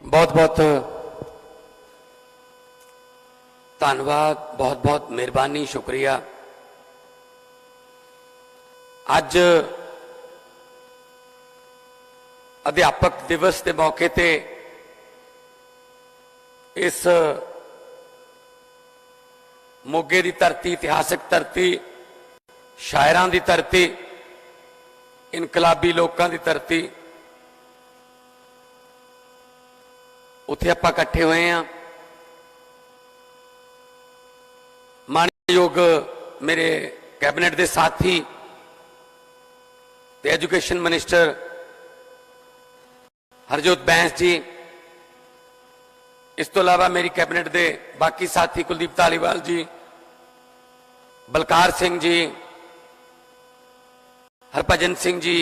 बहुत बहुत धन्यवाद, बहुत बहुत मेहरबानी, शुक्रिया। अज अध्यापक दिवस के मौके ते इस मोगे की धरती, इतिहासक धरती, शायरां की धरती, इनकलाबी लोगों की धरती, उत्थे आपां इकट्ठे हुए हैं। मानयोग मेरे कैबिनेट के साथी ते एजुकेशन मिनिस्टर हरजोत बैंस जी, इस तो इलावा मेरी कैबिनेट के बाकी साथी कुलदीप धालीवाल जी, बलकार सिंह जी, हरभजन सिंह जी,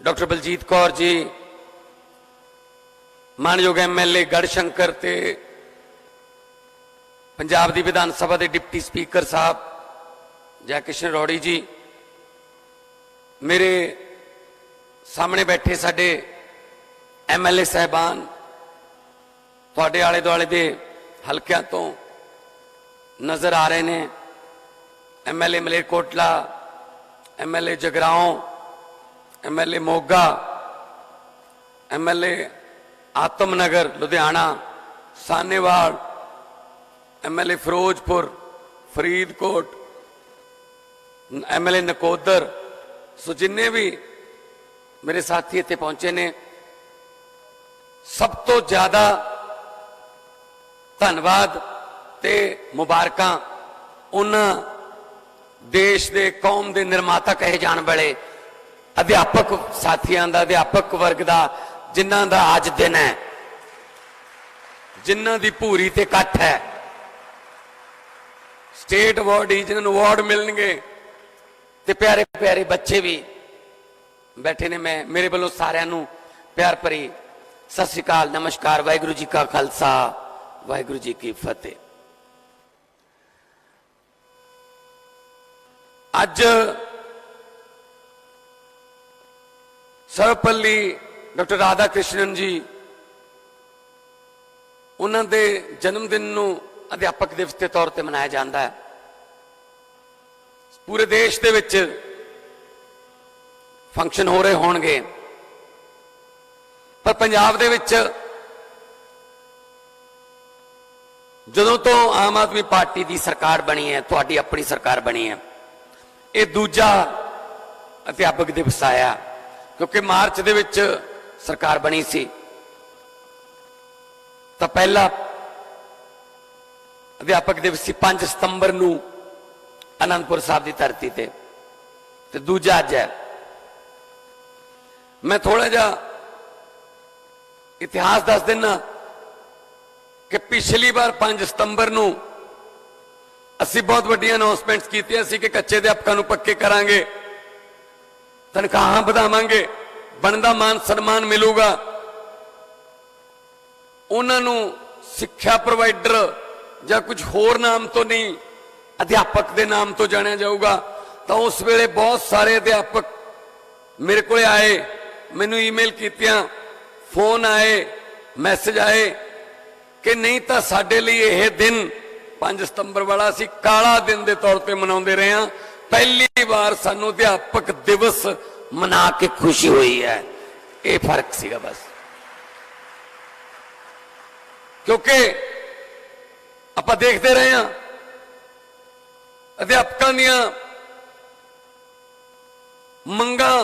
डॉक्टर बलजीत कौर जी, मानयोग MLA गढ़शंकर ते पंजाब की विधान सभा के डिप्टी स्पीकर साहब जय किशन रौड़ी जी, मेरे सामने बैठे साडे MLA साहबान, तुहाडे आले दुआले दे हलकियां तो नज़र आ रहे हैं, MLA Malerkotla, MLA Jagraon, MLA Moga, MLA आतमनगर Ludhiana, Sahnewal, MLA Firozpur, Faridkot, MLA Nakodar. सो जिन्ने भी मेरे साथी इत्थे पहुंचे ने, सब तो ज्यादा धन्यवाद ते मुबारकां उन्हां देश दे कौम दे निर्माता कहे जाने वाले अध्यापक साथियों का, अध्यापक वर्ग का, जिन्हां दा अज दिन है, जिन्हां दी भूरी ते कट्ठ है, स्टेट अवार्ड ही जिन्होंने अवार्ड मिलणगे, ते प्यारे प्यारे बच्चे भी बैठे ने। मैं मेरे वालों सारिਆਂ ਨੂੰ प्यार भरी सत श्री अकाल, नमस्कार, वाहिगुरू जी का खालसा, वाहिगुरू जी की फतेह। अज सर्वपल्ली डॉक्टर राधा कृष्णन जी, उन्होंने जन्मदिन को अध्यापक दिवस के तौर पर मनाया जाता है। पूरे देश के विच फंक्शन हो रहे होंगे, पर पंजाब दे विच जदों तो आम आदमी पार्टी की सरकार बनी है, तुहाडी अपनी सरकार बनी है, ये दूजा अध्यापक दिवस आया, क्योंकि मार्च दे विच सरकार बनी सी, तो पहला अध्यापक दिवस सी 5 सितंबर नूं आनंदपुर साहब की धरती ते, ते दूजा अज है। मैं थोड़ा जा इतिहास दस देना कि पिछली बार 5 सितंबर नूं असी बहुत वड्डियां अनाउंसमेंट्स कीतियां सी कि कच्चे अध्यापकों नूं पक्के करांगे, तनख्वाहां वधावांगे, बनदा मान सन्मान मिलूगा, उन्हां नूं सिक्ख्या प्रोवाइडर या कुछ होर नाम तो नहीं, अध्यापक के नाम तो जानिया जाऊगा। तो उस वेले बहुत सारे अध्यापक मेरे को आए, मैनू ईमेल कीतियां, फोन आए, मैसेज आए कि नहीं तो साडे लई यह दिन 5 सितंबर वाला असीं काला दिन के तौर पर मनाउंदे रहे हां, पहली बार सानू अध्यापक दिवस मना के खुशी हुई है। ये फर्क सीगा बस, क्योंकि आपां देखते रहे हां अध्यापकों दीयां मंगां,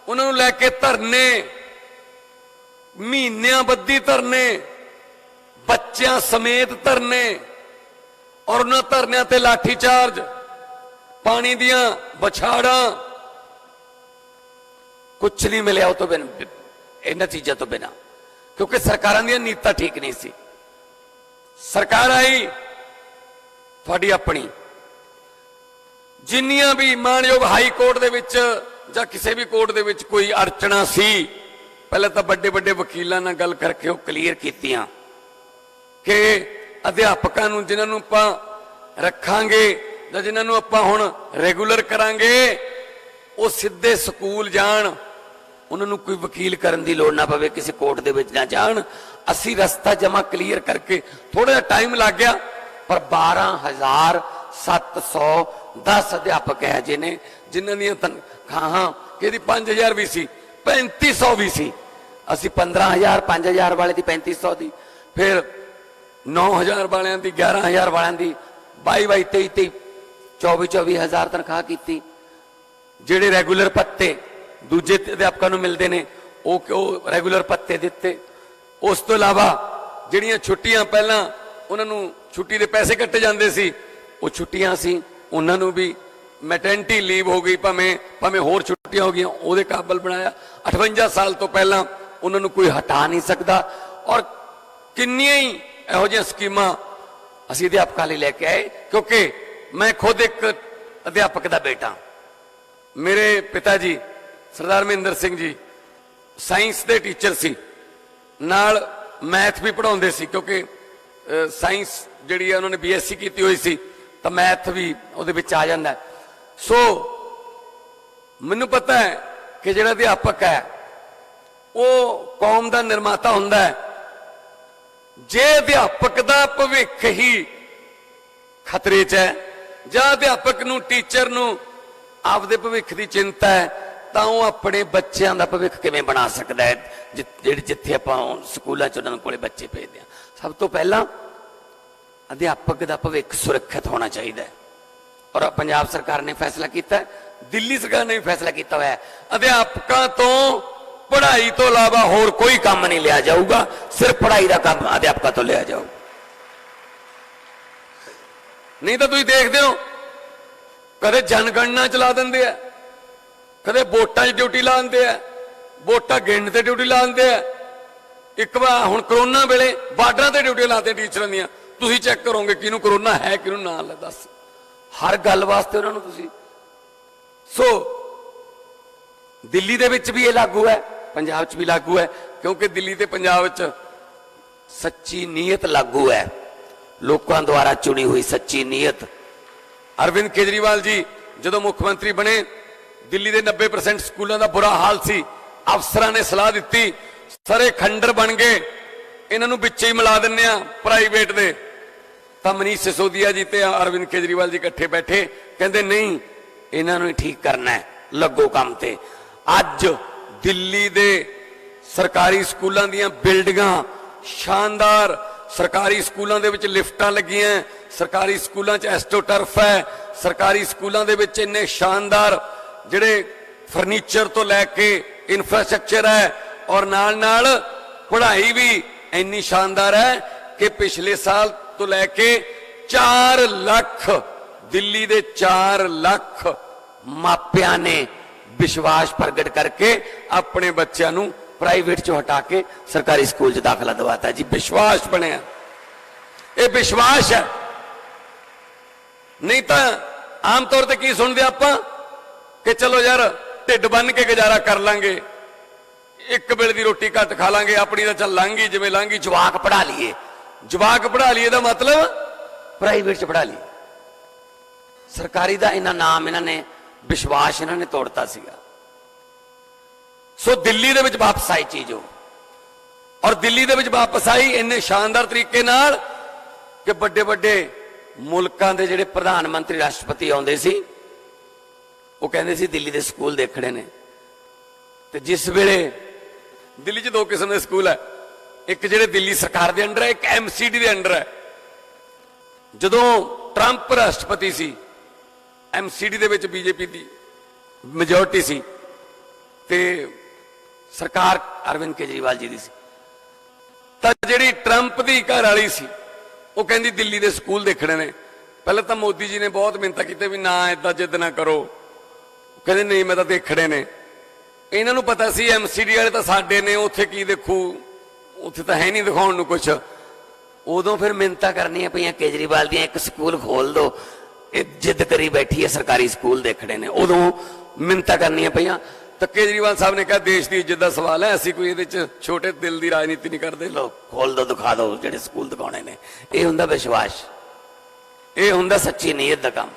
उन्होंने लैके धरने, महीनियां बद्धी धरने, बच्चों समेत धरने, और उन्होंने धरनियां ते लाठी चार्ज, पानी दियां बछाड़ा, कुछ नहीं मिले तो बिना, इन चीजों तो बिना, क्योंकि सरकारां दीयां नीतां ठीक नहीं सी। सरकार आई थोड़ी अपनी, जिन्नियां भी मानयोग हाई कोर्ट दे विच जां किसी भी कोर्ट दे विच कोई अड़चना सी, पहले तो बड़े बड़े वकीलों नाल गल करके क्लीयर कीतियां कि अध्यापकों नूं जिन्हां नूं आपां रखांगे जां जिन्हां नूं आपां हुण रेगूलर करांगे, वो सीधे स्कूल जाण, ਉਹਨਾਂ ਨੂੰ ਕੋਈ ਵਕੀਲ ਕਰਨ ਦੀ ਲੋੜ ਨਾ ਪਵੇ, ਕਿਸੇ ਕੋਰਟ ਦੇ ਵਿੱਚ ਨਾ ਜਾਣ। ਅਸੀਂ ਰਸਤਾ ਜਮਾ ਕਲੀਅਰ ਕਰਕੇ ਥੋੜਾ ਜਿਹਾ ਟਾਈਮ ਲੱਗ ਗਿਆ, ਪਰ 12,710 ਅਧਿਆਪਕ ਹੈ ਜਿਹਨੇ ਜਿਨ੍ਹਾਂ ਦੀਆਂ ਤਨਖਾਹਾਂ ਕਿਹਦੀ 5,000 ਵੀ ਸੀ, 3,500 ਵੀ ਸੀ। ਅਸੀਂ 15,000 5,000 ਵਾਲੇ ਦੀ 3,500 ਦੀ, ਫਿਰ 9,000 ਵਾਲਿਆਂ ਦੀ, 11,000 ਵਾਲਿਆਂ ਦੀ, 22,000 23,000 24,000 ਤਨਖਾਹ ਕੀਤੀ। ਜਿਹੜੇ ਰੈਗੂਲਰ ਭੱਤੇ ਦੂਜੇ ਅਧਿਆਪਕਾਂ ਨੂੰ ਮਿਲਦੇ ਨੇ ਉਹ ਰੈਗੂਲਰ ਭੱਤੇ ਦਿੱਤੇ। ਉਸ ਤੋਂ ਇਲਾਵਾ ਜਿਹੜੀਆਂ ਛੁੱਟੀਆਂ ਪਹਿਲਾਂ ਉਹਨਾਂ ਨੂੰ ਛੁੱਟੀ ਦੇ ਪੈਸੇ ਕੱਟੇ ਜਾਂਦੇ ਸੀ, ਉਹ ਛੁੱਟੀਆਂ ਸੀ ਉਹਨਾਂ ਨੂੰ ਵੀ ਮੈਟਰਨਿਟੀ ਲੀਵ ਹੋ ਗਈ, ਭਾਵੇਂ ਹੋਰ ਛੁੱਟੀਆਂ ਹੋ ਗਈਆਂ, ਉਹਦੇ ਕਾਬਲ ਬਣਾਇਆ। 58 ਸਾਲ ਤੋਂ ਪਹਿਲਾਂ ਉਹਨਾਂ ਨੂੰ ਕੋਈ ਹਟਾ ਨਹੀਂ ਸਕਦਾ। ਔਰ ਕਿੰਨੀਆਂ ਹੀ ਇਹੋ ਜਿਹੀਆਂ ਸਕੀਮਾਂ ਅਸੀਂ ਅਧਿਆਪਕਾਂ ਲਈ ਲੈ ਕੇ ਆਏ, ਕਿਉਂਕਿ ਮੈਂ ਖੁਦ ਇੱਕ ਅਧਿਆਪਕ ਦਾ ਬੇਟਾ। ਮੇਰੇ ਪਿਤਾ ਜੀ ਸਰਦਾਰ ਮਹਿੰਦਰ ਸਿੰਘ ਜੀ ਸਾਇੰਸ ਦੇ ਟੀਚਰ ਸੀ, ਨਾਲ ਮੈਥ ਵੀ ਪੜ੍ਹਾਉਂਦੇ ਸੀ, ਕਿਉਂਕਿ ਸਾਇੰਸ ਜਿਹੜੀ ਹੈ ਉਹਨਾਂ ਨੇ BSc ਕੀਤੀ ਹੋਈ ਸੀ, ਤਾਂ ਮੈਥ ਵੀ ਉਹਦੇ ਵਿੱਚ ਆ ਜਾਂਦਾ। ਸੋ ਮੈਨੂੰ ਪਤਾ ਹੈ ਕਿ ਜਿਹੜਾ ਅਧਿਆਪਕ ਹੈ ਉਹ ਕੌਮ ਦਾ ਨਿਰਮਾਤਾ ਹੁੰਦਾ ਹੈ। ਜੇ ਅਧਿਆਪਕ ਦਾ ਭਵਿੱਖ ਹੀ ਖਤਰੇ 'ਚ ਹੈ, ਜਾਂ ਅਧਿਆਪਕ ਨੂੰ, ਟੀਚਰ ਨੂੰ ਆਪਦੇ ਭਵਿੱਖ ਦੀ ਚਿੰਤਾ ਹੈ, ਤਾਂ ਉਹ ਆਪਣੇ ਬੱਚਿਆਂ ਦਾ ਭਵਿੱਖ ਕਿਵੇਂ ਬਣਾ ਸਕਦਾ ਹੈ, ਜਿੱਥੇ ਆਪਾਂ ਸਕੂਲਾਂ 'ਚ ਉਹਨਾਂ ਕੋਲੇ ਬੱਚੇ ਭੇਜਦੇ ਹਾਂ। ਸਭ ਤੋਂ ਪਹਿਲਾਂ ਅਧਿਆਪਕ ਦਾ ਭਵਿੱਖ ਸੁਰੱਖਿਅਤ ਹੋਣਾ ਚਾਹੀਦਾ ਹੈ। ਔਰ ਪੰਜਾਬ ਸਰਕਾਰ ਨੇ ਫੈਸਲਾ ਕੀਤਾ, ਦਿੱਲੀ ਸਰਕਾਰ ਨੇ ਵੀ ਫੈਸਲਾ ਕੀਤਾ ਹੋਇਆ ਹੈ, ਅਧਿਆਪਕਾਂ ਤੋਂ ਪੜ੍ਹਾਈ ਤੋਂ ਇਲਾਵਾ ਹੋਰ ਕੋਈ ਕੰਮ ਨਹੀਂ ਲਿਆ ਜਾਊਗਾ, ਸਿਰਫ ਪੜ੍ਹਾਈ ਦਾ ਕੰਮ ਅਧਿਆਪਕਾਂ ਤੋਂ ਲਿਆ ਜਾਊ। ਨਹੀਂ ਤਾਂ ਤੁਸੀਂ ਦੇਖਦੇ ਹੋ ਕਦੇ ਜਨਗਣਨਾ ਚਲਾ ਦਿੰਦੇ ਆ, ਕਦੇ ਵੋਟਾਂ 'ਚ ਡਿਊਟੀ ਲਾ ਦਿੰਦੇ ਆ, ਵੋਟਾਂ ਗਿਣਨ ਤੇ ਡਿਊਟੀ ਲਾ ਦਿੰਦੇ ਆ। ਇੱਕ ਵਾਰ ਹੁਣ ਕਰੋਨਾ ਵੇਲੇ ਬਾਰਡਰਾਂ ਤੇ ਡਿਊਟੀ ਲਾਤੇ ਟੀਚਰਾਂ ਦੀਆਂ, ਤੁਸੀਂ ਚੈੱਕ ਕਰੋਗੇ ਕਿਹਨੂੰ ਕਰੋਨਾ ਹੈ ਕਿਹਨੂੰ ਨਾ ਲੈ, ਦੱਸ ਹਰ ਗੱਲ ਵਾਸਤੇ ਉਹਨਾਂ ਨੂੰ ਤੁਸੀਂ। ਸੋ ਦਿੱਲੀ ਦੇ ਵਿੱਚ ਵੀ ਇਹ ਲਾਗੂ ਹੈ, ਪੰਜਾਬ 'ਚ ਵੀ ਲਾਗੂ ਹੈ, ਕਿਉਂਕਿ ਦਿੱਲੀ ਤੇ ਪੰਜਾਬ ਵਿੱਚ ਸੱਚੀ ਨੀਅਤ ਲਾਗੂ ਹੈ, ਲੋਕਾਂ ਦੁਆਰਾ ਚੁਣੀ ਹੋਈ ਸੱਚੀ ਨੀਅਤ। ਅਰਵਿੰਦ ਕੇਜਰੀਵਾਲ ਜੀ ਜਦੋਂ ਮੁੱਖ ਮੰਤਰੀ ਬਣੇ, ਦਿੱਲੀ ਦੇ 90% ਸਕੂਲਾਂ ਦਾ ਬੁਰਾ ਹਾਲ ਸੀ। ਅਫਸਰਾਂ ਨੇ ਸਲਾਹ ਦਿੱਤੀ, ਸਾਰੇ ਖੰਡਰ ਬਣ ਗਏ, ਇਹਨਾਂ ਨੂੰ ਵਿੱਚੇ ਹੀ ਮਿਲਾ ਦਿੰਨੇ ਆ ਪ੍ਰਾਈਵੇਟ ਦੇ। ਤਾਂ ਮਨੀਸ਼ ਸਿਸੋਦੀਆ ਜੀ ਤੇ ਅਰਵਿੰਦ ਕੇਜਰੀਵਾਲ ਜੀ ਇਕੱਠੇ ਬੈਠੇ, ਕਹਿੰਦੇ ਨਹੀਂ ਇਹਨਾਂ ਨੂੰ ਹੀ ਠੀਕ ਕਰਨਾ ਹੈ, ਲੱਗੋ ਕੰਮ ਤੇ। ਅੱਜ ਦਿੱਲੀ ਦੇ ਸਰਕਾਰੀ ਸਕੂਲਾਂ ਦੀਆਂ ਬਿਲਡਿੰਗਾਂ ਸ਼ਾਨਦਾਰ, ਸਰਕਾਰੀ ਸਕੂਲਾਂ ਦੇ ਵਿੱਚ ਲਿਫਟਾਂ ਲੱਗੀਆਂ, ਸਰਕਾਰੀ ਸਕੂਲਾਂ 'ਚ ਐਸਟੋਟਰਫ ਹੈ, ਸਰਕਾਰੀ ਸਕੂਲਾਂ ਦੇ ਵਿੱਚ ਇੰਨੇ ਸ਼ਾਨਦਾਰ ਜਿਹੜੇ ਫਰਨੀਚਰ ਤੋਂ ਲੈ ਕੇ ਇਨਫਰਾਸਟ੍ਰਕਚਰ ਹੈ, ਔਰ ਨਾਲ ਪੜ੍ਹਾਈ ਵੀ ਇੰਨੀ ਸ਼ਾਨਦਾਰ ਹੈ ਕਿ ਪਿਛਲੇ ਸਾਲ ਤੋਂ ਲੈ ਕੇ 4 ਲੱਖ ਦਿੱਲੀ ਦੇ 4 ਲੱਖ ਮਾਪਿਆਂ ਨੇ ਵਿਸ਼ਵਾਸ ਪ੍ਰਗਟ ਕਰਕੇ ਆਪਣੇ ਬੱਚਿਆਂ ਨੂੰ ਪ੍ਰਾਈਵੇਟ 'ਚੋਂ ਹਟਾ ਕੇ ਸਰਕਾਰੀ ਸਕੂਲ 'ਚ ਦਾਖਲਾ ਦਿਵਾਤਾ ਜੀ। ਵਿਸ਼ਵਾਸ ਬਣਿਆ, ਇਹ ਵਿਸ਼ਵਾਸ ਹੈ। ਨਹੀਂ ਤਾਂ ਆਮ ਤੌਰ ਤੇ ਕੀ ਸੁਣਦੇ ਆਪਾਂ ਕਿ ਚਲੋ ਯਾਰ ਢਿੱਡ ਬੰਨ ਕੇ ਗੁਜ਼ਾਰਾ ਕਰ ਲਾਂਗੇ, ਇੱਕ ਵੇਲੇ ਦੀ ਰੋਟੀ ਘੱਟ ਖਾ ਲਾਂਗੇ, ਆਪਣੀ ਤਾਂ ਚੱਲ ਲਾਂਗੀ ਜਿਵੇਂ ਲਾਂਗੀ, ਜਵਾਕ ਪੜ੍ਹਾ ਲਈਏ। ਜਵਾਕ ਪੜ੍ਹਾ ਲਈਏ ਦਾ ਮਤਲਬ ਪ੍ਰਾਈਵੇਟ 'ਚ ਪੜ੍ਹਾ ਲਈਏ। ਸਰਕਾਰੀ ਦਾ ਇਹਨਾਂ ਨਾਮ, ਇਹਨਾਂ ਨੇ ਵਿਸ਼ਵਾਸ ਇਹਨਾਂ ਨੇ ਤੋੜਤਾ ਸੀਗਾ। ਸੋ ਦਿੱਲੀ ਦੇ ਵਿੱਚ ਵਾਪਸ ਆਈ ਚੀਜ਼ ਉਹ, ਔਰ ਦਿੱਲੀ ਦੇ ਵਿੱਚ ਵਾਪਸ ਆਈ ਇੰਨੇ ਸ਼ਾਨਦਾਰ ਤਰੀਕੇ ਨਾਲ ਕਿ ਵੱਡੇ ਵੱਡੇ ਮੁਲਕਾਂ ਦੇ ਜਿਹੜੇ ਪ੍ਰਧਾਨ ਮੰਤਰੀ, ਰਾਸ਼ਟਰਪਤੀ ਆਉਂਦੇ ਸੀ, ਉਹ ਕਹਿੰਦੇ ਸੀ ਦਿੱਲੀ ਦੇ ਸਕੂਲ ਦੇਖਣੇ ਨੇ। ਤੇ ਜਿਸ ਵੇਲੇ ਦਿੱਲੀ 'ਚ 2 ਕਿਸਮ ਦੇ ਸਕੂਲ ਹੈ, ਇੱਕ ਜਿਹੜੇ ਦਿੱਲੀ ਸਰਕਾਰ ਦੇ ਅੰਡਰ ਹੈ, ਇੱਕ MCD ਦੇ ਅੰਡਰ ਹੈ। ਜਦੋਂ ਟਰੰਪ ਰਾਸ਼ਟਰਪਤੀ ਸੀ, MCD ਦੇ ਵਿੱਚ BJP ਦੀ ਮੈਜੋਰਟੀ ਸੀ ਤੇ ਸਰਕਾਰ ਅਰਵਿੰਦ ਕੇਜਰੀਵਾਲ ਜੀ ਦੀ ਸੀ। ਤਾਂ ਜਿਹੜੀ ਟਰੰਪ ਦੀ ਘਰ ਵਾਲੀ ਸੀ, ਉਹ ਕਹਿੰਦੀ ਦਿੱਲੀ ਦੇ ਸਕੂਲ ਦੇਖਣੇ ਨੇ। ਪਹਿਲਾਂ ਤਾਂ ਮੋਦੀ ਜੀ ਨੇ ਬਹੁਤ ਮਿਹਨਤ ਕੀਤੀ ਵੀ ਨਾ ਏਦਾਂ ਜਿੱਦ ਨਾ ਕਰੋ, ਕਹਿੰਦੇ ਨਹੀਂ ਮੈਂ ਤਾਂ ਦੇਖਣੇ ਨੇ। ਇਹਨਾਂ ਨੂੰ ਪਤਾ ਸੀ MCD ਵਾਲੇ ਤਾਂ ਸਾਡੇ ਨੇ, ਉੱਥੇ ਕੀ ਦੇਖੂ, ਉੱਥੇ ਤਾਂ ਹੈ ਨਹੀਂ ਦਿਖਾਉਣ ਨੂੰ ਕੁਛ। ਉਦੋਂ ਫਿਰ ਮਿਹਨਤਾਂ ਕਰਨੀਆਂ ਪਈਆਂ ਕੇਜਰੀਵਾਲ ਦੀਆਂ, ਇੱਕ ਸਕੂਲ ਖੋਲ ਦੋ, ਇਹ ਜਿੱਦ ਕਰੀ ਬੈਠੀ ਹੈ ਸਰਕਾਰੀ ਸਕੂਲ ਦੇਖਣੇ ਨੇ। ਉਦੋਂ ਮਿਹਨਤਾਂ ਕਰਨੀਆਂ ਪਈਆਂ। ਤਾਂ ਕੇਜਰੀਵਾਲ ਸਾਹਿਬ ਨੇ ਕਿਹਾ ਦੇਸ਼ ਦੀ ਇੱਜ਼ਤ ਦਾ ਸਵਾਲ ਹੈ, ਅਸੀਂ ਕੋਈ ਇਹਦੇ 'ਚ ਛੋਟੇ ਦਿਲ ਦੀ ਰਾਜਨੀਤੀ ਨਹੀਂ ਕਰਦੇ, ਲੋ ਖੋਲ ਦੋ, ਦਿਖਾ ਦੋ ਜਿਹੜੇ ਸਕੂਲ ਦਿਖਾਉਣੇ ਨੇ। ਇਹ ਹੁੰਦਾ ਵਿਸ਼ਵਾਸ, ਇਹ ਹੁੰਦਾ ਸੱਚੀ ਨੀਅਤ ਦਾ ਕੰਮ।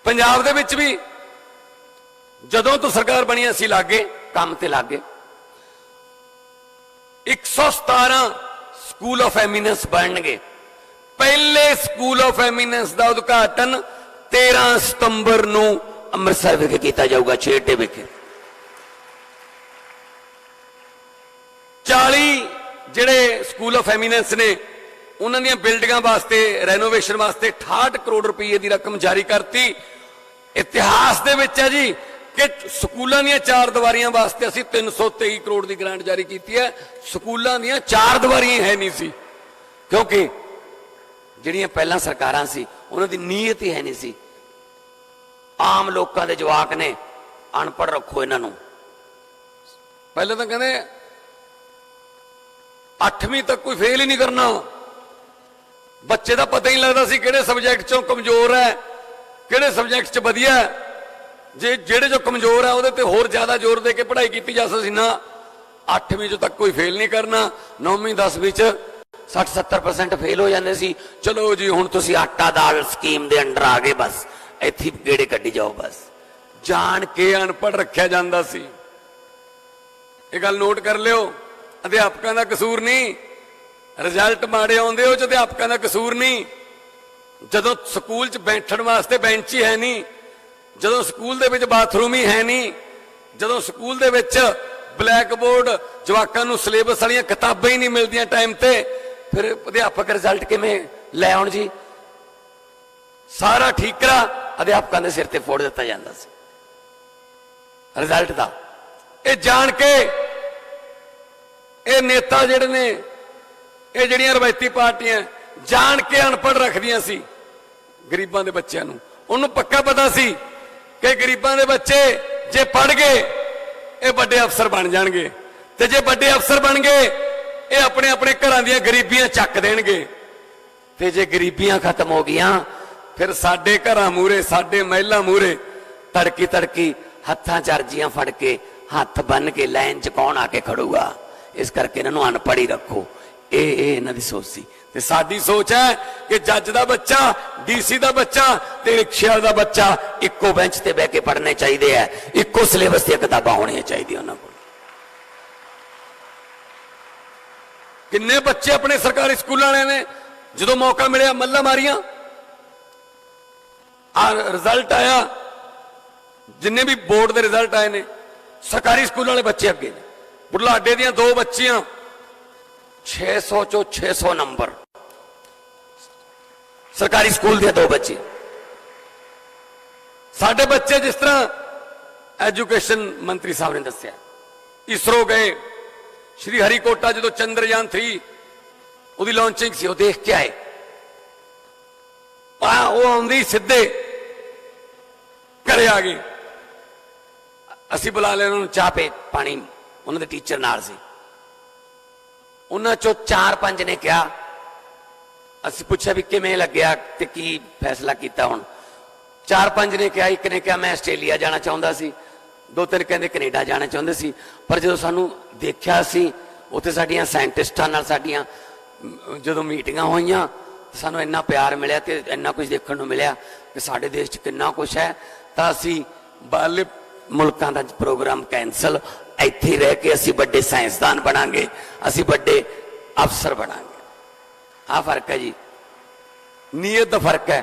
ਪੰਜਾਬ ਦੇ ਵਿੱਚ ਵੀ जदों तो सरकार बनी असीं लागे काम ते लागे 117 स्कूल ऑफ एमिनेंस बनणगे। पहले स्कूल ऑफ एमिनेंस का उद्घाटन 13 सितंबर नूं अमृतसर विखे किया जाऊगा, छेटे विखे। 40 जिहड़े स्कूल ऑफ एमिनेंस ने उन्हां दीआं बिल्डिंगां वास्ते रेनोवेशन वास्ते 68 करोड़ रुपये की रकम जारी करती। इतिहास दे विच है जी कि स्कूलों दी 4 दीवारियां वास्ते असीं 323 करोड़ की ग्रांट जारी की है। स्कूलों दी 4 दीवारियां है नहीं सी, क्योंकि जिहड़ियां पहलां सरकारां सी उन्हां दी नीयत ही है नहीं सी। आम लोगों के जवाक ने अनपढ़ रखो इन्हां नूं। पहले तो कहते 8वीं तक कोई फेल ही नहीं करना, बच्चे का पता ही नहीं लगता सी किहड़े सबजैक्ट चों कमजोर है किहड़े सबजैक्ट च वधिया है। जे जेड़े जो कमजोर है उहदे ते होर ज्यादा जोर दे के पढ़ाई की जा सकती ना। 8वीं चो तक कोई फेल नहीं करना, 9वीं 10वीं च 60-70% फेल हो जाते सी। चलो जी हुण तुसीं आटा दाल स्कीम दे अंडर आ गए, बस इत्थे गेड़े कड्ढी जाओ। बस जान के अनपढ़ रखा जाता सी। ये गल नोट कर लियो, अध्यापकों का कसूर नहीं, रिजल्ट माड़े आउंदे उह च अध्यापकों का कसूर नहीं। जदों स्कूल च बैठण वास्ते बेंच ही है नहीं, जदों स्कूल दे विच बाथरूम ही है नहीं, जदों स्कूल दे विच ब्लैक बोर्ड जवाकां नूं सिलेबस वालियां किताबां ही नहीं मिलदियां टाइम ते, फिर अध्यापक रिजल्ट किवें लै आउण जी। सारा ठीकरा अध्यापकों के सिर ते फोड़ दिता जाता सी रिजल्ट का। ये जान के ये नेता जिहड़े ने ये जिहड़ियां रवायती पार्टियां जान के अनपढ़ रखदियां सी गरीबां दे बच्चों नूं। उन्होंने पक्का पता सी कि गरीबां दे बच्चे जे पढ़ गए ये बड़े अफसर बन जाएंगे, ते जे बड़े अफसर बन गए ये अपने अपने घरां दीयां गरीबियां चक देणगे, ते जे गरीबियां खत्म हो गईयां फिर साडे घरां मूहरे साडे महिला मूहरे तड़की तड़की हत्थां च अर्जियां फड़ के हथ बन के लाइन च कौन आके खड़ूगा। इस करके इन्हों अनपढ़ ही रखो। ये इन्हां दी सोच सी। ते साडी सोच है कि जज का बच्चा, डीसी का बच्चा ते रिक्शा का बच्चा इक्को बेंच ते बह के पढ़ने चाहिए है, इक्को सिलेबस दी किताबां होनी चाहिए उन्हां कोल। किन्ने बच्चे अपने सरकारी स्कूलों वाले ने जो मौका मिले मल्ला मारियां। रिजल्ट आया, जिन्ने भी बोर्ड के रिजल्ट आए ने सरकारी स्कूलों वाले बच्चे अगे ने। बुढ़लाडे दियां 2 बच्चियां 600 चो 600 नंबर, सरकारी स्कूल दे 2 बच्चे। साडे बच्चे जिस तरह एजुकेशन मंत्री साहब ने दस्या इसरो गए, श्री हरिकोटा जो चंद्रयान 3 उहदी लॉन्चिंग सी, वो देख के आए। वो आउंदे ही सीधे घरे आ गए। असीं बुला लिया उन्होंने, चाह पे पानी उन्होंने टीचर नाल सी। उन्हां चों 4-5 ने कहा, असीं पुछया भी किवें लग्गिया ते की फैसला कीता। हुण 4-5 ने कहा, एक ने कहा मैं आस्ट्रेलिया जाना चाहुंदा सी, 2-3 कहंदे कनेडा जाना चाहुंदे सी। पर जदों सानूं देखिया सी उत्थे साडीआं साइंटिस्टां नाल साडीआं जदों मीटिंगां होईयां सानूं इन्ना प्यार मिलिया ते इन्ना कुछ देखण नूं मिलिया कि साडे देश च किन्ना कुछ है। तां असीं बाहरले मुल्कां दा प्रोग्राम कैंसल, इत्थे ही रह के असीं बड़े साइंसदान बनांगे, असीं बड़े अफसर बनांगे। आ फर्क है जी, नीयत दा फर्क है।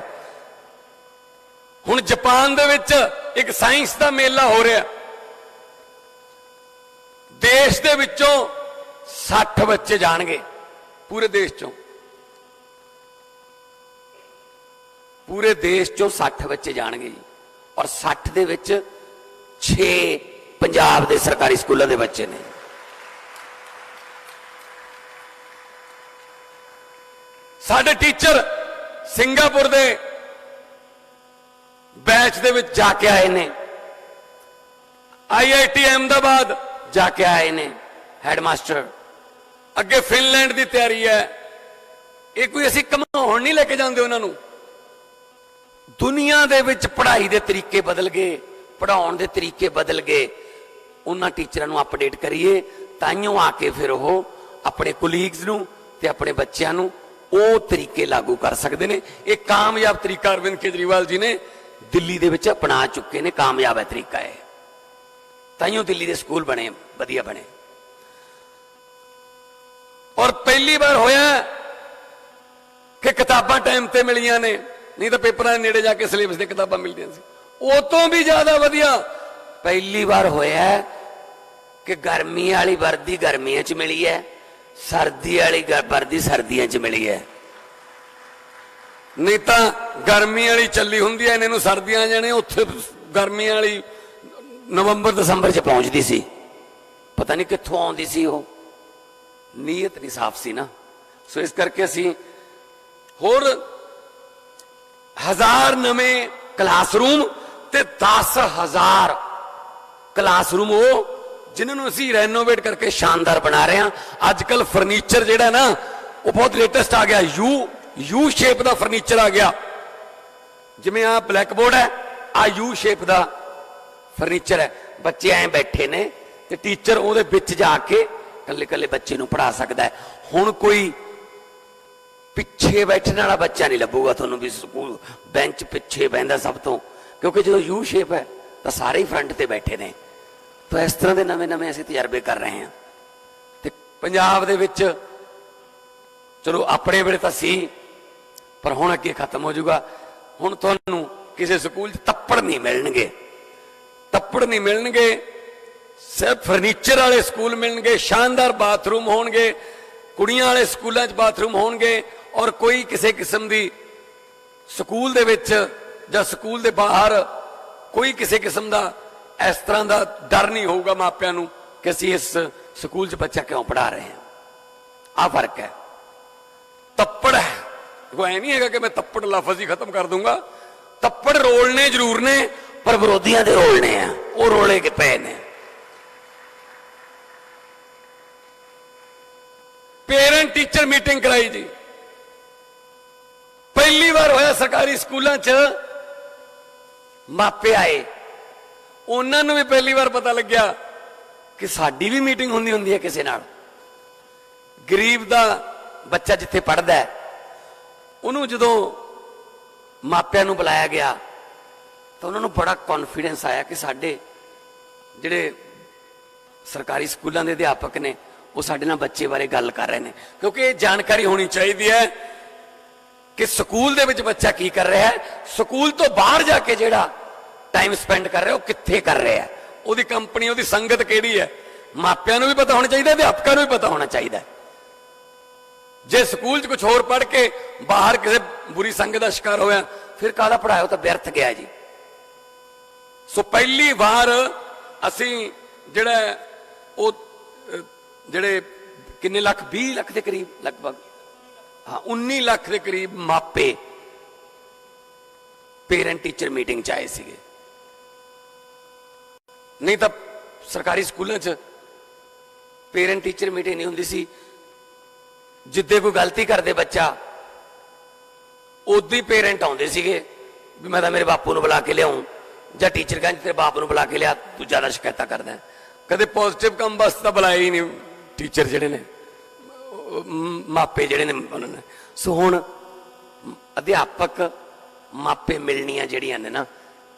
हुण जापान दे विच एक साइंस दा मेला हो रहा, देश दे विचों 60 बच्चे जाणगे, पूरे देश चों, पूरे देश चों 60 बच्चे जाणगे जी। और 60 दे विच 6 पंजाब दे सरकारी स्कूलों के बच्चे ने। साडे टीचर सिंगापुर दे बैच दे विच जाके आए ने, IIT अहमदाबाद जाके आए ने हैडमास्टर। अगे फिनलैंड की तैयारी है। ये कोई असीं घुमाउण नहीं लेके जाते उन्होंने। दुनिया दे विच पढ़ाई के तरीके बदल गए, पढ़ाउण दे तरीके बदल गए। उन्हां टीचरां नूं अपडेट करिए, ताइयों आके फिर वो अपने कुलीग्स नूं ते अपने बच्चों नूं वो तरीके लागू कर सकते हैं। एक कामयाब तरीका अरविंद केजरीवाल जी ने दिल्ली दे विच अपना चुके ने, कामयाब है तरीका है। ताइयों दिल्ली के स्कूल बने वधिया बने। और पहली बार होया कि किताबां टाइम ते मिलियां ने, नहीं तो पेपरां दे नेड़े जाके सिलेबस दी किताबां मिलदियां सी। ਉਹ ਤੋਂ भी ज्यादा वधिया पहली बार होया कि गर्मी वाली वर्दी गर्मियां च मिली है, सर्दी वाली वर्दी सर्दियां च मिली है। नहीं तो गर्मी वाली चली हुंदी है, इन्हां नूं सर्दियां जाने, उत्थे गर्मी वाली नवंबर दसंबर च पहुंचती सी, पता नहीं कित्थों आउंदी सी। वो नीयत नहीं साफ सी ना। सो इस करके असीं होर 1000 नवे क्लासरूम ते 10,000 क्लासरूम वो जिन्होंने असीं रेनोवेट करके शानदार बना रहे हैं। अजकल फर्नीचर जिहड़ा ना वो बहुत लेटेस्ट आ गया, यू शेप का फर्नीचर आ गया। जिवें आ ब्लैक बोर्ड है, आ यू शेप का फर्नीचर है। बच्चे ऐ बैठे ने ते टीचर उहदे विच जाके कल्ले कल्ले बच्चे नूं पढ़ा सकता है। हुण कोई पिछे बैठने वाला बच्चा नहीं लभूगा तुहानूं भी स्कूल बेंच पिछे बहिंदा सब तो, क्योंकि जो यू शेप है तो सारे ही फ्रंट ते बैठे ने। तो इस तरह के नवे नवे असीं तजर्बे कर रहे हैं। ते पंजाब दे विच चलो अपने वेले तां सी, पर हुण अगे खत्म हो जाऊगा। हुण तुहानूं किसी स्कूल तप्पड़ नहीं मिलणगे, तप्पड़ नहीं मिलणगे, सिर्फ फर्नीचर वाले स्कूल मिलणगे, शानदार बाथरूम होणगे, कुड़ियां वाले स्कूलों च बाथरूम होणगे, और कोई किसी किस्म की स्कूल दे विच जां स्कूल दे बाहर कोई किसी किस्म का इस तरह का डर नहीं होगा मापियां नूं कि असीं इस स्कूल च बच्चा क्यों पढ़ा रहे हैं। आ फर्क है। तप्पड़ है, वो ऐ नहीं है कि मैं तप्पड़ लफज ही खत्म कर दूंगा। तप्पड़ रोलने जरूर ने, पर विरोधियों के रोलने हैं, वो रोले के पे ने। पेरेंट टीचर मीटिंग कराई जी, पहली बार होया सरकारी स्कूलों च मापे आए, उन्होंने भी पहली बार पता लग्या कि साडी भी मीटिंग हुंदी है किसी नाल। गरीब दा बच्चा जिथे पढ़दा है उन्होंने जदों मापियां नूं बुलाया गया तो उन्होंने बड़ा कॉन्फिडेंस आया कि साडे जिहड़े सरकारी स्कूलों के अध्यापक ने वो साडे नाल बच्चे बारे गल कर रहे हैं। क्योंकि जानकारी होनी चाहिए है कि स्कूल दे विच बच्चा की कर रहा है, स्कूल तो बाहर जाके जिहड़ा टाइम स्पेंड कर रहा है वो कित्थे कर रहा है, उसकी कंपनी उसकी संगत किहड़ी है, मापियां नूं भी पता होना चाहिए, अध्यापकों नूं भी पता होना चाहिए। जे स्कूल च कुछ होर पढ़ के बाहर किसी बुरी संगत का शिकार होया फिर काहदा पढ़ाया, तो व्यर्थ गया जी। सो पहली बार असीं जिहड़ा वो जिहड़े किन्ने लाख 20 लाख के करीब लगभग, हाँ 19 लाख के करीब मापे पेरेंट टीचर मीटिंग च आए सीगे। नहीं तो सरकारी स्कूलों च पेरेंट टीचर मीटिंग नहीं हुंदी सी। जिद्दे कोई गलती करदे बच्चा उद्दी पेरेंट आउंदे सीगे भी मैं मेरे बापू नूं बुला के लियाऊं, जां टीचर कहंदे तेरे बाप नूं बुला के लिया, तू ज्यादा शिकायतां करदा। कदे पॉजिटिव काम वास्ते बुलाया ही नहीं टीचर जिहड़े ने, मापे जिहड़े ने उन्होंने। सो हुण अध्यापक मापे मिलनियां जिहड़ियां ने ना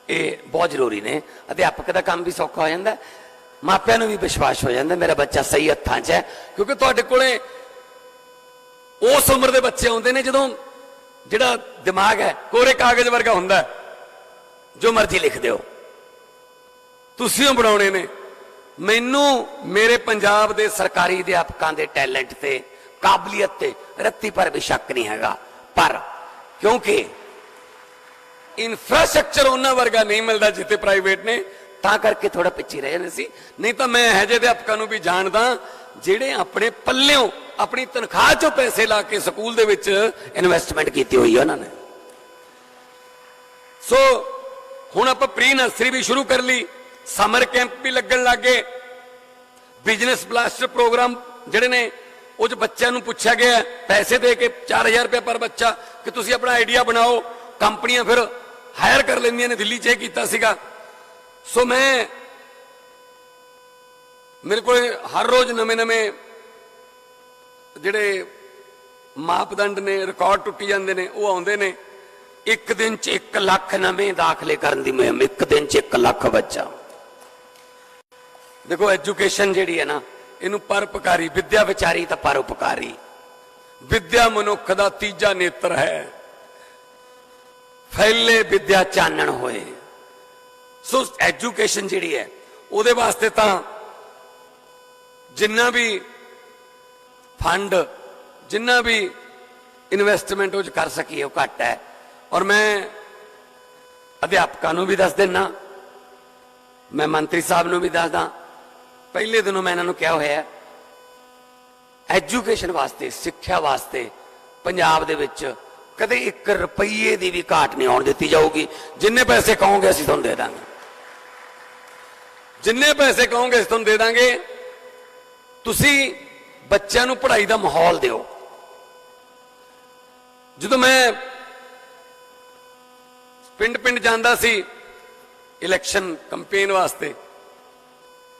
ये बहुत जरूरी ने। अध्यापक का काम भी सौखा हो जाता है, मापियां नूं भी विश्वास हो जाता मेरा बच्चा सही हत्थां च है। क्योंकि तुहाडे कोले उस उम्र के बच्चे आउंदे ने जदों जिहड़ा दिमाग है कोरे कागज वर्गा हुंदा है, जो मर्जी लिख दिओ, तुसीं बनाउणे ने। मैनू मेरे पंजाब के सरकारी अध्यापकों के टैलेंट से काबलियत से रत्ती पर भी शक नहीं हैगा, पर क्योंकि इंफ्रास्ट्रक्चर उन्होंने वर्गा नहीं मिलता जिते प्राइवेट ने, ता करके थोड़ा पिछे रह जाने सी। नहीं तो मैं यह जे अध्यापकों भी जानदा जिहड़े अपने पल्लियों अपनी तनख्वाह चों पैसे ला के स्कूल दे विच इन्वेस्टमेंट की हुई है उन्होंने। सो हुण आपां प्री नर्सरी भी शुरू कर ली, समर कैंप भी लगन लग गए, बिजनेस ब्लास्टर प्रोग्राम जिहड़े ने वो जो बच्चों को पूछा गया पैसे दे के 4000 रुपया पर बच्चा कि तुसीं अपना आइडिया बनाओ, कंपनियां फिर हायर कर लेंदियां ने। दिल्ली च यह कीता सीगा। सो मैं मेरे को हर रोज नवे नवे जिहड़े मापदंड ने रिकॉर्ड टुटी जाते हैं वो आउंदे ने। एक दिन च 1 लाख नवे दाखले करने की मुहिम, एक दिन च 1 लाख बच्चा। देखो एजुकेशन जिहड़ी है ना, इनू परोपकारी, विद्या विचारी तो परोपकारी। विद्या मनुख का तीजा नेत्र है, फैले विद्या चानण होए। सो एजुकेशन जिहड़ी है उहदे वास्ते तां जिन्ना भी फंड, जिन्ना भी इन्वेस्टमेंट उस कर सकीए वो घट है। और मैं अध्यापकों भी दस देना, मैं मंत्री साहब नूं भी दसदा, पहले दिनों मैं इन्होंने क्या होया, एजुकेशन वास्ते, सिक्ख्या वास्ते पंजाब दे विच कदे 1 रुपये की भी घाट नहीं आउण दित्ती जाऊगी। जिन्ने पैसे कहोगे असीं तुहानूं दे दांगे, जिन्ने पैसे कहोगे असीं तुहानूं दे दांगे। तुसीं बच्चों नूं पढ़ाई दा माहौल दिओ। जदों मैं पिंड पिंड जांदा सी इलैक्शन कंपेन वास्ते,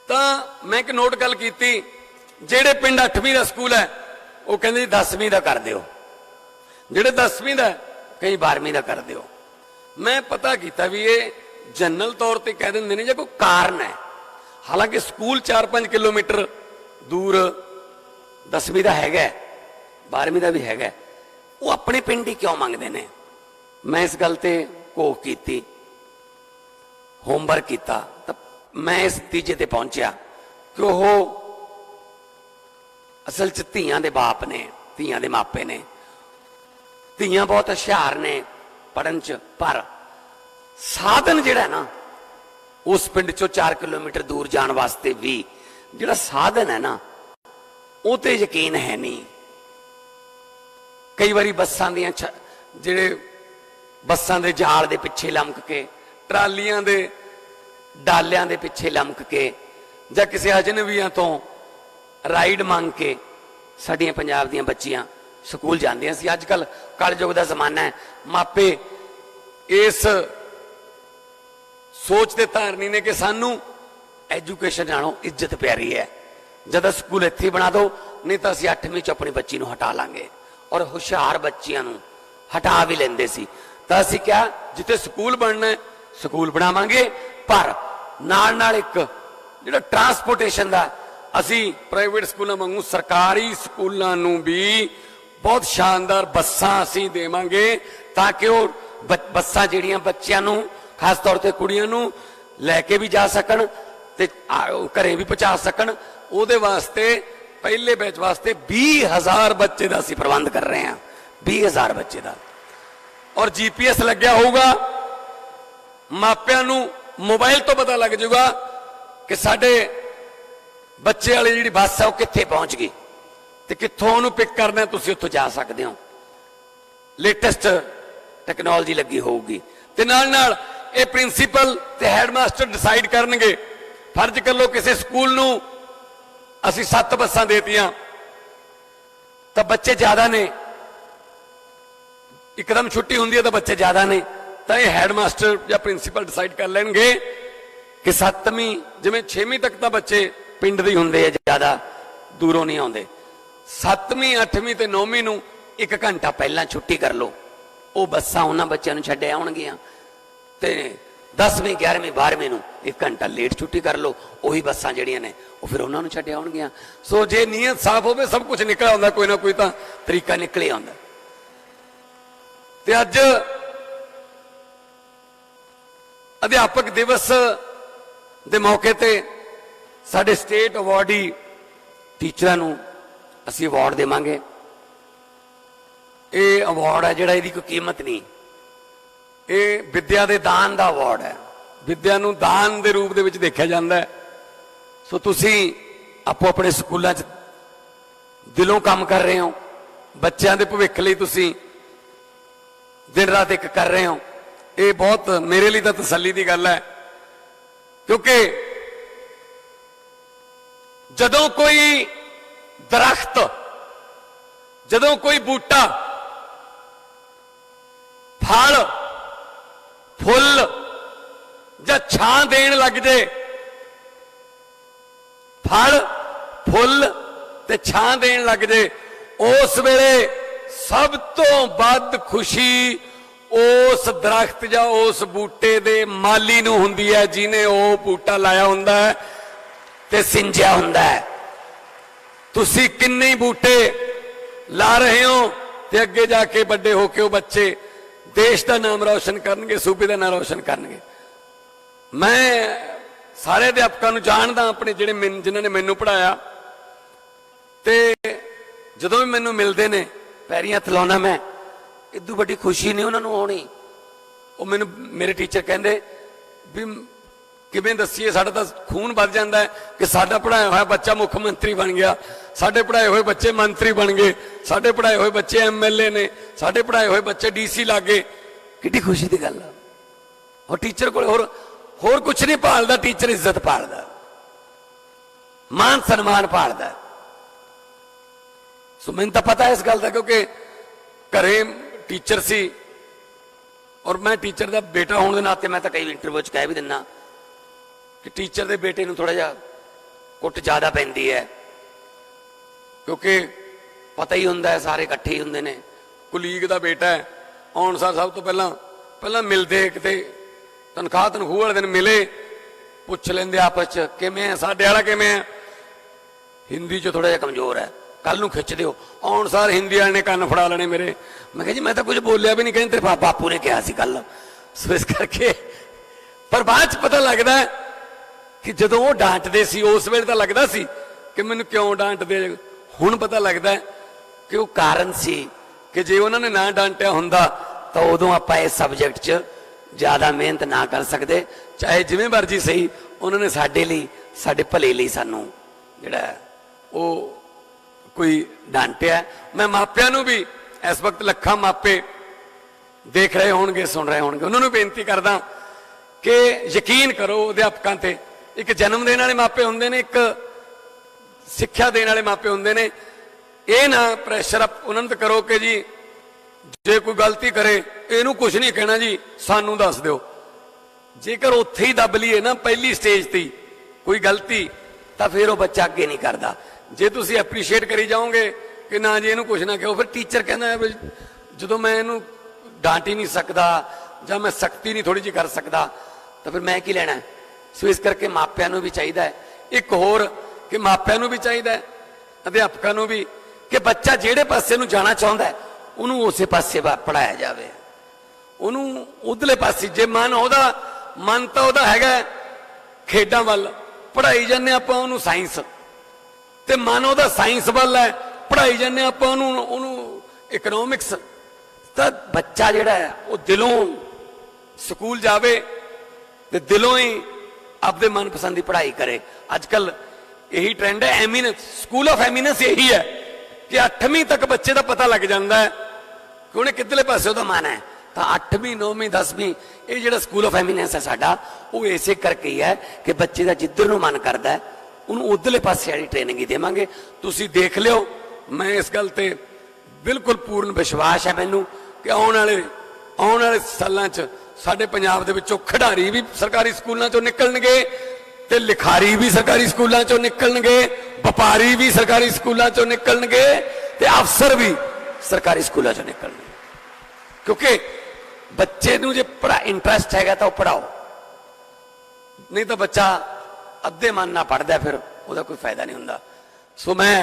तां मैं एक नोट गल कीती, जेड़े पिंड 8वीं का स्कूल है वो कहंदे 10वीं का कर दिओ, जेड़े 10वीं का कई 12वीं का कर दिओ। मैं पता किया भी ये जनरल तौर पर कह देंगे ने, जो कोई कारण है। हालांकि स्कूल 4-5 किलोमीटर दूर 10वीं का है, 12वीं का भी है, वो अपने पिंड ही क्यों मंगते हैं। मैं इस गल ते घोख की, होमवर्क किया, तो मैं इस नतीजे ते पहुंचा कि वो असल च धीआं दे बाप ने, धीआं दे मापे ने। धीआं बहुत हुशियार ने पढ़न च, पर साधन जिहड़ा ना उस पिंड चो 4 किलोमीटर दूर जाने वास्ते भी जिहड़ा साधन है ना, वो ते यकीन है नहीं। कई बारी बसां दियां जिहड़े बसां दे जाल दे पिछे लमक के, ट्रालियां दे डालियां दे पिछे लमक के, जां किसी अजनबियां तो राइड मंग के साडियां पंजाब दियां बच्चियां स्कूल जांदियां सी। अजकल कलयुग दा जमाना है, मापे इस सोच दे धारनी ने कि सानू एजुकेशन नालों इज्जत प्यारी है, जद स्कूल इत्थे बना दो, नहीं तो असीं 8वीं च अपनी बच्ची नूं हटा लांगे। और हुशियार बच्चियां नूं हटा भी लेंदे सी। तो असीं क्या, जिथे स्कूल बनना है स्कूल बनावांगे, पर नाल नाल एक जिहड़ा ट्रांसपोर्टेशन दा, असीं प्राइवेट स्कूलों वांगू सरकारी स्कूलों नूं भी बहुत शानदार बसां असीं देवांगे, ताकि वो बसां जिहड़ियां बच्चियां नूं, खास तौर पर कुड़ियां नूं लैके भी जा सकन ते घरें भी पहुंचा सकन। उहदे वास्ते पहले बैच वास्ते 20,000 बच्चे का असीं प्रबंध कर रहे हैं, 20,000 बच्चे का। और GPS लग्या होगा, मापियां नूं मोबाइल तो पता लग जाऊगा कि साडे बच्चे वाली जिहड़ी बस है वो कित्थे पहुंच गई ते कित्थों उहनूं पिक करना है, तुसीं उत्थों जा सकदे हो। लेटेस्ट टैक्नोलॉजी लगी होगी। ते नाल नाल ये प्रिंसीपल ते हैडमास्टर डिसाइड करनगे। फर्ज कर लो किसी स्कूल नूं असीं 7 बसां देतियां, तो बच्चे ज्यादा ने, एकदम छुट्टी हुंदी है तो बच्चे ज्यादा ने, तो ये हैडमास्टर या प्रिंसीपल डिसाइड कर लेंगे कि 7वीं जिवें 6वीं तक तो बच्चे पिंड दे हुंदे आ, ज्यादा दूरों नहीं आउंदे। 7वीं 8वीं ते 9वीं नूं 1 घंटा पहला छुट्टी कर लो, वो बसां उन्हां बच्चों नूं छड्डे आउणगीआं। ते 10वीं 11वीं 12वीं नूं 1 घंटा लेट छुट्टी कर लो, उही बसां जिहड़ियां ने वो फिर उन्हां नूं छड्डे आउणगीआं। सो जे नीयत साफ होवे सब कुछ निकल आउंदा, कोई ना कोई तां तरीका निकले आउंदा। ते अज अध्यापक दिवस दे मौके ते साडे स्टेट अवार्डी टीचरां नूं असीं अवार्ड देवांगे। ये अवार्ड है जिहड़ा इहदी कोई कीमत नहीं, ये विद्या दे दान दा अवार्ड है। विद्या नूं दान दे रूप दे विच देखिया जांदा है। सो तुसीं आपो अपने स्कूलों च दिलों काम कर रहे हो, बच्चों के भविख लई तुसीं दिन रात एक कर रहे हो। ये बहुत मेरे लिए तो तसल्ली की गल है, क्योंकि जदों कोई दरख्त, जदों कोई बूटा फल फुल या छां देन लग जाए, फल फुल ते छां देन लग जाए, उस वेले सब तो वध खुशी उस दरख्त या उस बूटे दे माली नूं हुंदी है जिन्हें वो बूटा लाया हुंदा है। ते सिंजिया हुंदा है। तुसी किन्ने ही बूटे ला रहे हो ते अगे जाके बड़े होके वो बच्चे देश का नाम रोशन करनगे, सूबे का नाम रोशन करनगे। मैं सारे अध्यापकों को जानदा, अपने जिन्होंने मैनू पढ़ाया, ते जदों भी मैनू मिलते ने पैरी हथ लाउना, मैं इदू बड़ी खुशी नहीं उन्होंने होनी। वो मैनू मेरे टीचर कहते भी किवें दसीए, साडा तां खून बध जाता है कि साडा पढ़ाया हुआ बच्चा मुख्य मंत्री बन गया, साडे पढ़ाए हुए बच्चे मंत्री बन गए, साडे पढ़ाए हुए बच्चे MLA ने, साडे पढ़ाए हुए बच्चे DC लग गए। कितनी खुशी की गल है। और टीचर को होर कुछ नहीं भालदा, टीचर इज्जत भालदा, मान सन्मान भालदा। सो मैनूं तां पता है इस गल का, क्योंकि घरे टीचर सी और मैं टीचर का बेटा होने के नाते मैं तो कई इंटरव्यू कह भी दिना कि टीचर के बेटे को थोड़ा जा कुट ज़्यादा पैंदी है, क्योंकि पता ही होंदा है सारे इकट्ठे ही होंदे ने। कुलीग का बेटा है, आउण सार सब तो पहला मिलते, किते तनख्वाह वाले दिन मिले, पुछ लेंदे आपस च किवें है, साडे वाला किवें है। हिंदी च थोड़ा जिहा कमजोर है, कल नूं खिच दिओ। आउण सार हिंदी वाले ने कन्न फड़ा लेने मेरे। मैं कहा जी मैं तो कुछ बोलिया भी नहीं, कहते तेरे बापू ने कहा सी कल। सो इस करके पर बाद च पता लगता है कि जदों वो डांटते सी उस वेले तो लगता सी कि मैनूं क्यों डांटदे, हुण पता लगता है कि वो कारण सी कि जे उन्होंने ना डांटिया हुंदा तो उदों आपां इस सबजैक्ट च ज़्यादा मेहनत ना कर सकते, चाहे जिवें मर्जी सही। उन्होंने साडे लई, साडे भले लई सानूं जिहड़ा वो कोई डांटिया। मैं मापियां नूं भी इस वक्त लखां मापे देख रहे होणगे, सुन रहे होणगे, उन्होंने बेनती करदा कि यकीन करो अध्यापकों ते। एक जन्म देने वाले मापे होंदे ने, एक सिक्ख्या देने वाले मापे होंदे ने। ये ना प्रैशर अप उन्होंने तो करो कि जी जे कोई गलती करे इनू कुछ नहीं कहना जी, सानू दस दो। जेकर उत्थे ही दब लीए ना पहली स्टेज ते कोई गलती, तो फिर वो बच्चा अगे नहीं करता। जे तुसी एप्रीशिएट करी जाओगे कि ना जी इनू कुछ ना कहो, फिर टीचर कहना है जो मैं इनू डांट ही नहीं सकता ਜਾਂ मैं सख्ती नहीं थोड़ी जी कर सकता, तो फिर मैं की लेना है। सो इस करके मापियां नूं भी चाहिए है, एक होर कि मापियां नूं भी चाहिए है, अध्यापकों नूं भी, कि बच्चा जिहड़े पासे नूं जाना चाहुंदा है उन्होंने उस पासे पढ़ाया जाए। उन्होंने उधले पासे जे मन तो वह हैगा खेडां वल, पढ़ाई जाने आपां उन्होंने साइंस, ते मन वह साइंस वल है, पढ़ाई जाने आपां उन्होंने इकनोमिक्स। तो बच्चा जिहड़ा है वो दिलों स्कूल जावे ते दिलों ही अपने मनपसंद की पढ़ाई करे। अजकल यही ट्रेंड है, एमिनेंस, स्कूल ऑफ एमिनेंस यही है कि 8वीं तक बच्चे का पता लग जाता है कि उन्हें कितने पासे उसका मन है। तो 8वीं 9वीं 10वीं ये जो स्कूल ऑफ एमिनेंस है साडा, वो इसे करके ही है कि बच्चे का जिधर नूं मन करता है उन्होंने उधरले पासे वाली ट्रेनिंग ही देवांगे। तुसीं देख लियो, मैं इस गल ते बिल्कुल पूर्ण विश्वास है मैनूं कि आने वाले सालों च साडे पंजाब दे विचों खिडारी भी सरकारी स्कूलों चों निकलणगे, ते लिखारी भी सरकारी स्कूलों चों निकलणगे, व्यापारी भी सरकारी स्कूलों चों निकलणगे, ते अफसर भी सरकारी स्कूलों चों निकलणगे। क्योंकि बच्चे नूं जे पढ़ा इंटरस्ट हैगा तो पढ़ाओ, नहीं तो बच्चा अद्धे मन ना पढ़दा फिर उसका कोई फायदा नहीं हुंदा। सो मैं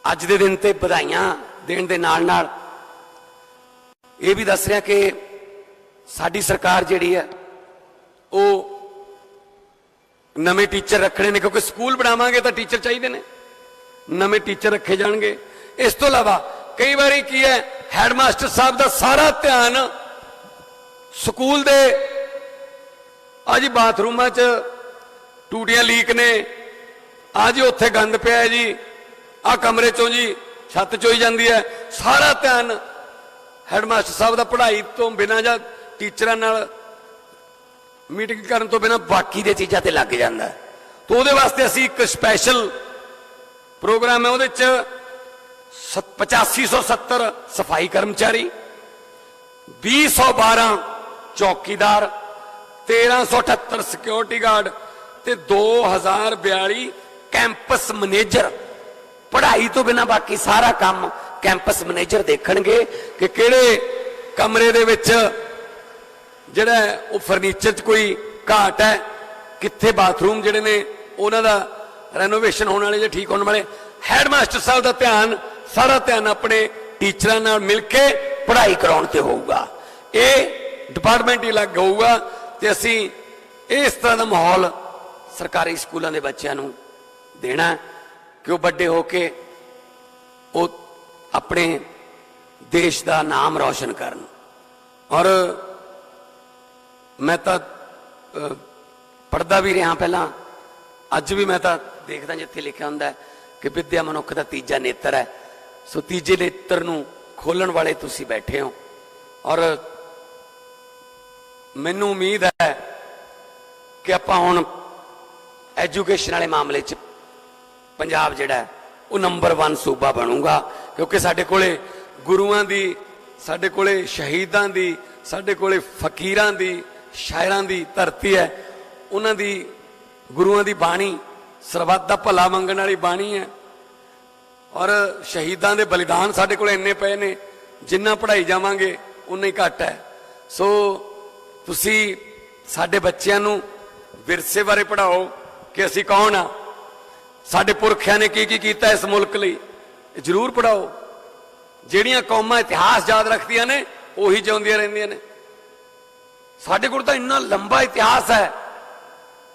अज दे दिन ते बधाइयां देण दे नाल नाल ये भी दस रहा कि साडी सरकार जिहड़ी है वो नवे टीचर रखने ने, क्योंकि स्कूल बनावांगे तो टीचर चाहिए ने, नवे टीचर रखे जाएंगे। इस तो इलावा कई बार की है हैडमास्टर साहब का सारा ध्यान स्कूल दे आज बाथरूमां च टूटियां लीक ने, आज उत्थे गंद पिया है जी, आ कमरे चों जी छत चोई जाती है, सारा ध्यान हैडमास्टर साहब का पढ़ाई तो बिना या टीचर मीटिंग करने तो बिना बाकी दे चीज़ों ते लग जाता है। तो वो वास्ते असी एक स्पैशल प्रोग्राम है, वो 8570 सफाई कर्मचारी, 2012 चौकीदार, 1378 सिक्योरिटी गार्ड ते 2042 कैंपस मैनेजर। पढ़ाई तो बिना बाकी सारा काम कैंपस मैनेजर देखणगे कि किहड़े कमरे दे विच जिहड़ा वो फर्नीचर च कोई घाट है, कित्थे बाथरूम जिहड़े ने उन्हां दा रेनोवेशन होने वाले, ठीक होने वाले। हैडमास्टर साहब का ध्यान, सारा ध्यान अपने टीचरां नाल मिल के पढ़ाई कराउण ते होऊगा। ये डिपार्टमेंट ही अलग होऊगा ते असीं इस तरह का माहौल सरकारी स्कूलों के बच्चों को देना कि वो बड़े होके वो अपने देश का नाम रोशन करन। और मैं तो पढ़ता भी रहा पहला, अज भी मैं तो देखता जिथे लिखा होंगे कि विद्या मनुख का तीजा नेत्र है। सो तीजे नेत्र नूं खोलण वाले तुसीं बैठे हो। और मैनूं उम्मीद है कि आपां हुण एजुकेशन वाले मामले च पंजाब जिहड़ा है वो नंबर 1 सूबा बनूगा, क्योंकि साडे कोले गुरुआं दी, साडे कोले शहीदां दी, साडे कोले फकीरां दी, शायरां दी धरती है। उन्हां दी गुरुआं दी बाणी सरबत दा भला मंगण वाली बाणी है। और शहीदां दे बलिदान साडे कोले इन्ने पए ने, जिन्ना पढ़ाई जावांगे उन्ना ही घट है। सो तुसी साडे बच्चिआं नूं विरसे बारे पढ़ाओ कि असीं कौन आ, साडे पुरखिआं ने की कीता इस मुल्क लई, जरूर पढ़ाओ। जिहड़ियां कौमां इतिहास याद रखदियां ने उही जिउंदियां रहिंदियां ने। साडे कोल तां इन्ना लंबा इतिहास है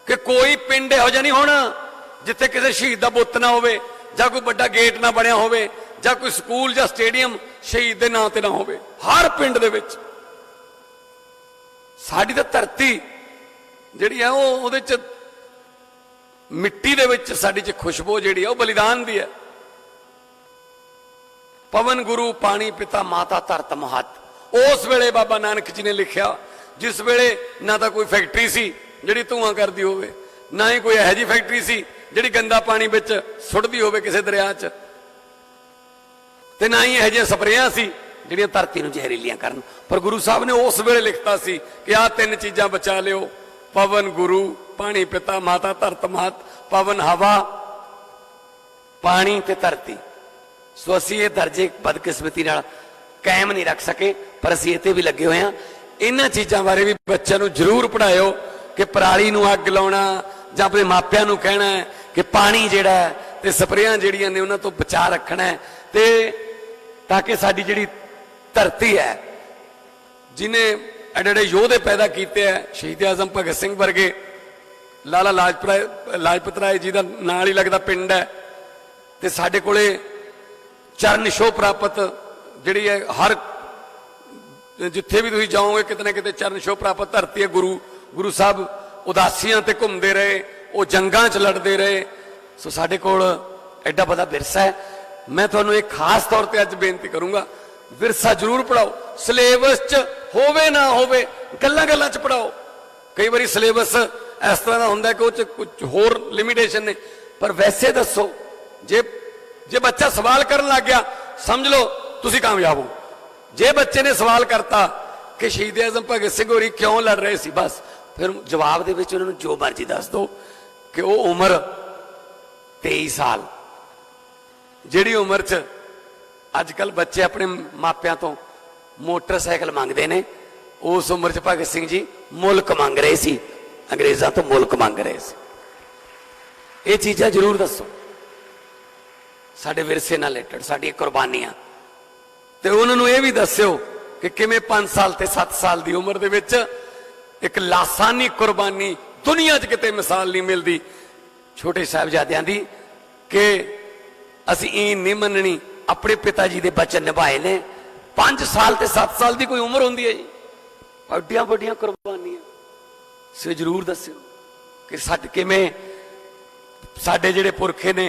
कि कोई पिंड इहो जिहा नहीं होना जिथे किसी शहीद का बुत ना होवे, जां कोई बड़ा गेट ना बनिया होवे, जां कोई स्कूल जां स्टेडियम शहीद के नां ते ना होवे। हर पिंड दे विच साडी तां धरती जिहड़ी है ਉਹਦੇ ਚ मिट्टी दे विच साडी च खुशबू जिहड़ी है वो बलिदान दी है। पवन गुरु पानी पिता माता धरत महत, उस वेले बाबा नानक जी ने लिखिया जिस वेले ना तो कोई फैक्ट्री सी जिहड़ी धुआं करदी होवे, ना ही कोई इहो जी फैक्ट्री सी जिहड़ी गंदा पानी विच सुੱਟਦੀ होवे किसी दरिया च, ते ना ही इहो जिहियां स्प्रेयां सी जिहड़ियां धरती नूं जहरीलियां करन। पर गुरु साहब ने उस वेले लिखता सी कि आ 3 चीज़ां बचा लिओ, पवन गुरु पानी पिता माता धरत महत, पवन हवा पानी ते धरती। सो असीं ये दर्जे बदकिस्मती नाल कायम नहीं रख सके, पर असीं इत्थे भी लगे हुए हैं। इन्हां चीज़ां बारे भी बच्चों नूं जरूर पढ़ाओ कि पराली नूं अग लाउणा जां अपने मापिआं नूं कहना है कि पानी जिहड़ा है ते स्प्रेयां जिहड़ियां ने उन्हां तों बचा रखना है, ते ताकि साडी जिहड़ी धरती है जिन्हें एडे योधे पैदा किए हैं, शहीद आजम भगत सिंह वर्गे, लाला लाजपत राय जी का नाल ही लगता पिंड है, ते साडे कोले चरण छो प्राप्त जिहड़ी है हर जिथे भी तुसीं जाओगे किते ना किते चरण छो प्राप्त धरती है। गुरु साहब उदासियां ते घूमते रहे, वो जंगां च लड़ते रहे। सो साडे कोल एडा बड़ा विरसा है। मैं तुहानूं एक खास तौर पर अज बेनती करूँगा, विरसा जरूर पढ़ाओ। सिलेबस च होवे ना होवे गल्लां गल्लां च पढ़ाओ। कई बारी सिलेबस इस तरह का हुंदा कि उह कुछ होर लिमिटेशन ने, पर वैसे दसो जे बच्चा सवाल करन लग गया समझ लो तुसीं कामयाब हो। जे बच्चे ने सवाल करता कि शहीद आजम भगत सिंह होरी क्यों लड़ रहे सी, बस फिर जवाब दे विच उन्हां नूं जो मर्जी दस दो कि वो उम्र 23 साल जिहड़ी उम्र च अजकल बच्चे अपने मापियां तो मोटरसाइकिल मंगते हैं, उस उम्र च भगत सिंह जी मुल्क मंग रहे सी, अंग्रेजों तो मुल्क मंग रहे सी। ये चीज़ां जरूर दसो साडे विरसे नाल रिलेटेड, साडी कुर्बानियां, ते उन्होंने ये भी दस्यो कि किवें 5 साल ते 7 साल की उम्र दे विच एक लासानी कुर्बानी दुनिया च किते मिसाल नहीं मिलती छोटे साहिबजादियां दी कि असीं ईन नहीं मननी, अपने पिता जी के बचन निभाए ने। 5 साल ते 7 साल की कोई उम्र होंदी है जी, बड़ियां बड़ियां कुर्बानियां। सो जरूर दस्यो कि किवें साडे जिहड़े पुरखे ने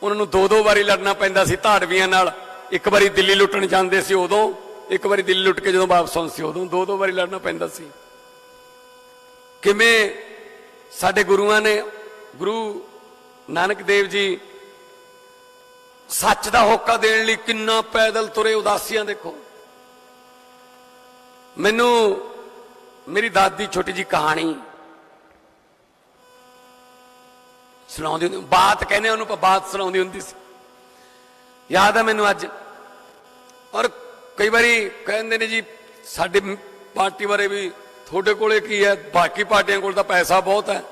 उन्होंने 2-2 बारी लड़ना पैंदा सी धाड़वियां नाल। एक बारी दिल्ली लुट्टण जांदे सी उदों, एक बारी दिल्ली लुट के जदों वापस आउंदे सी उदों 2-2 बारी लड़ना पैंदा सी। किवें साडे गुरुआं ने, गुरु नानक देव जी सच का होका देने लई किन्ना पैदल तुरे, उदासियां देखो। मैनू मेरी दादी छोटी जी कहानी सुनाउंदी हुंदी, बात कहने उन्होंने, बात सुनाउंदी हुंदी सी, याद है मैनू अज। और कई बारी कहते ने जी साडी पार्टी बारे भी थोड़े कोले की है, बाकी पार्टियां कोल तां पैसा बहुत है,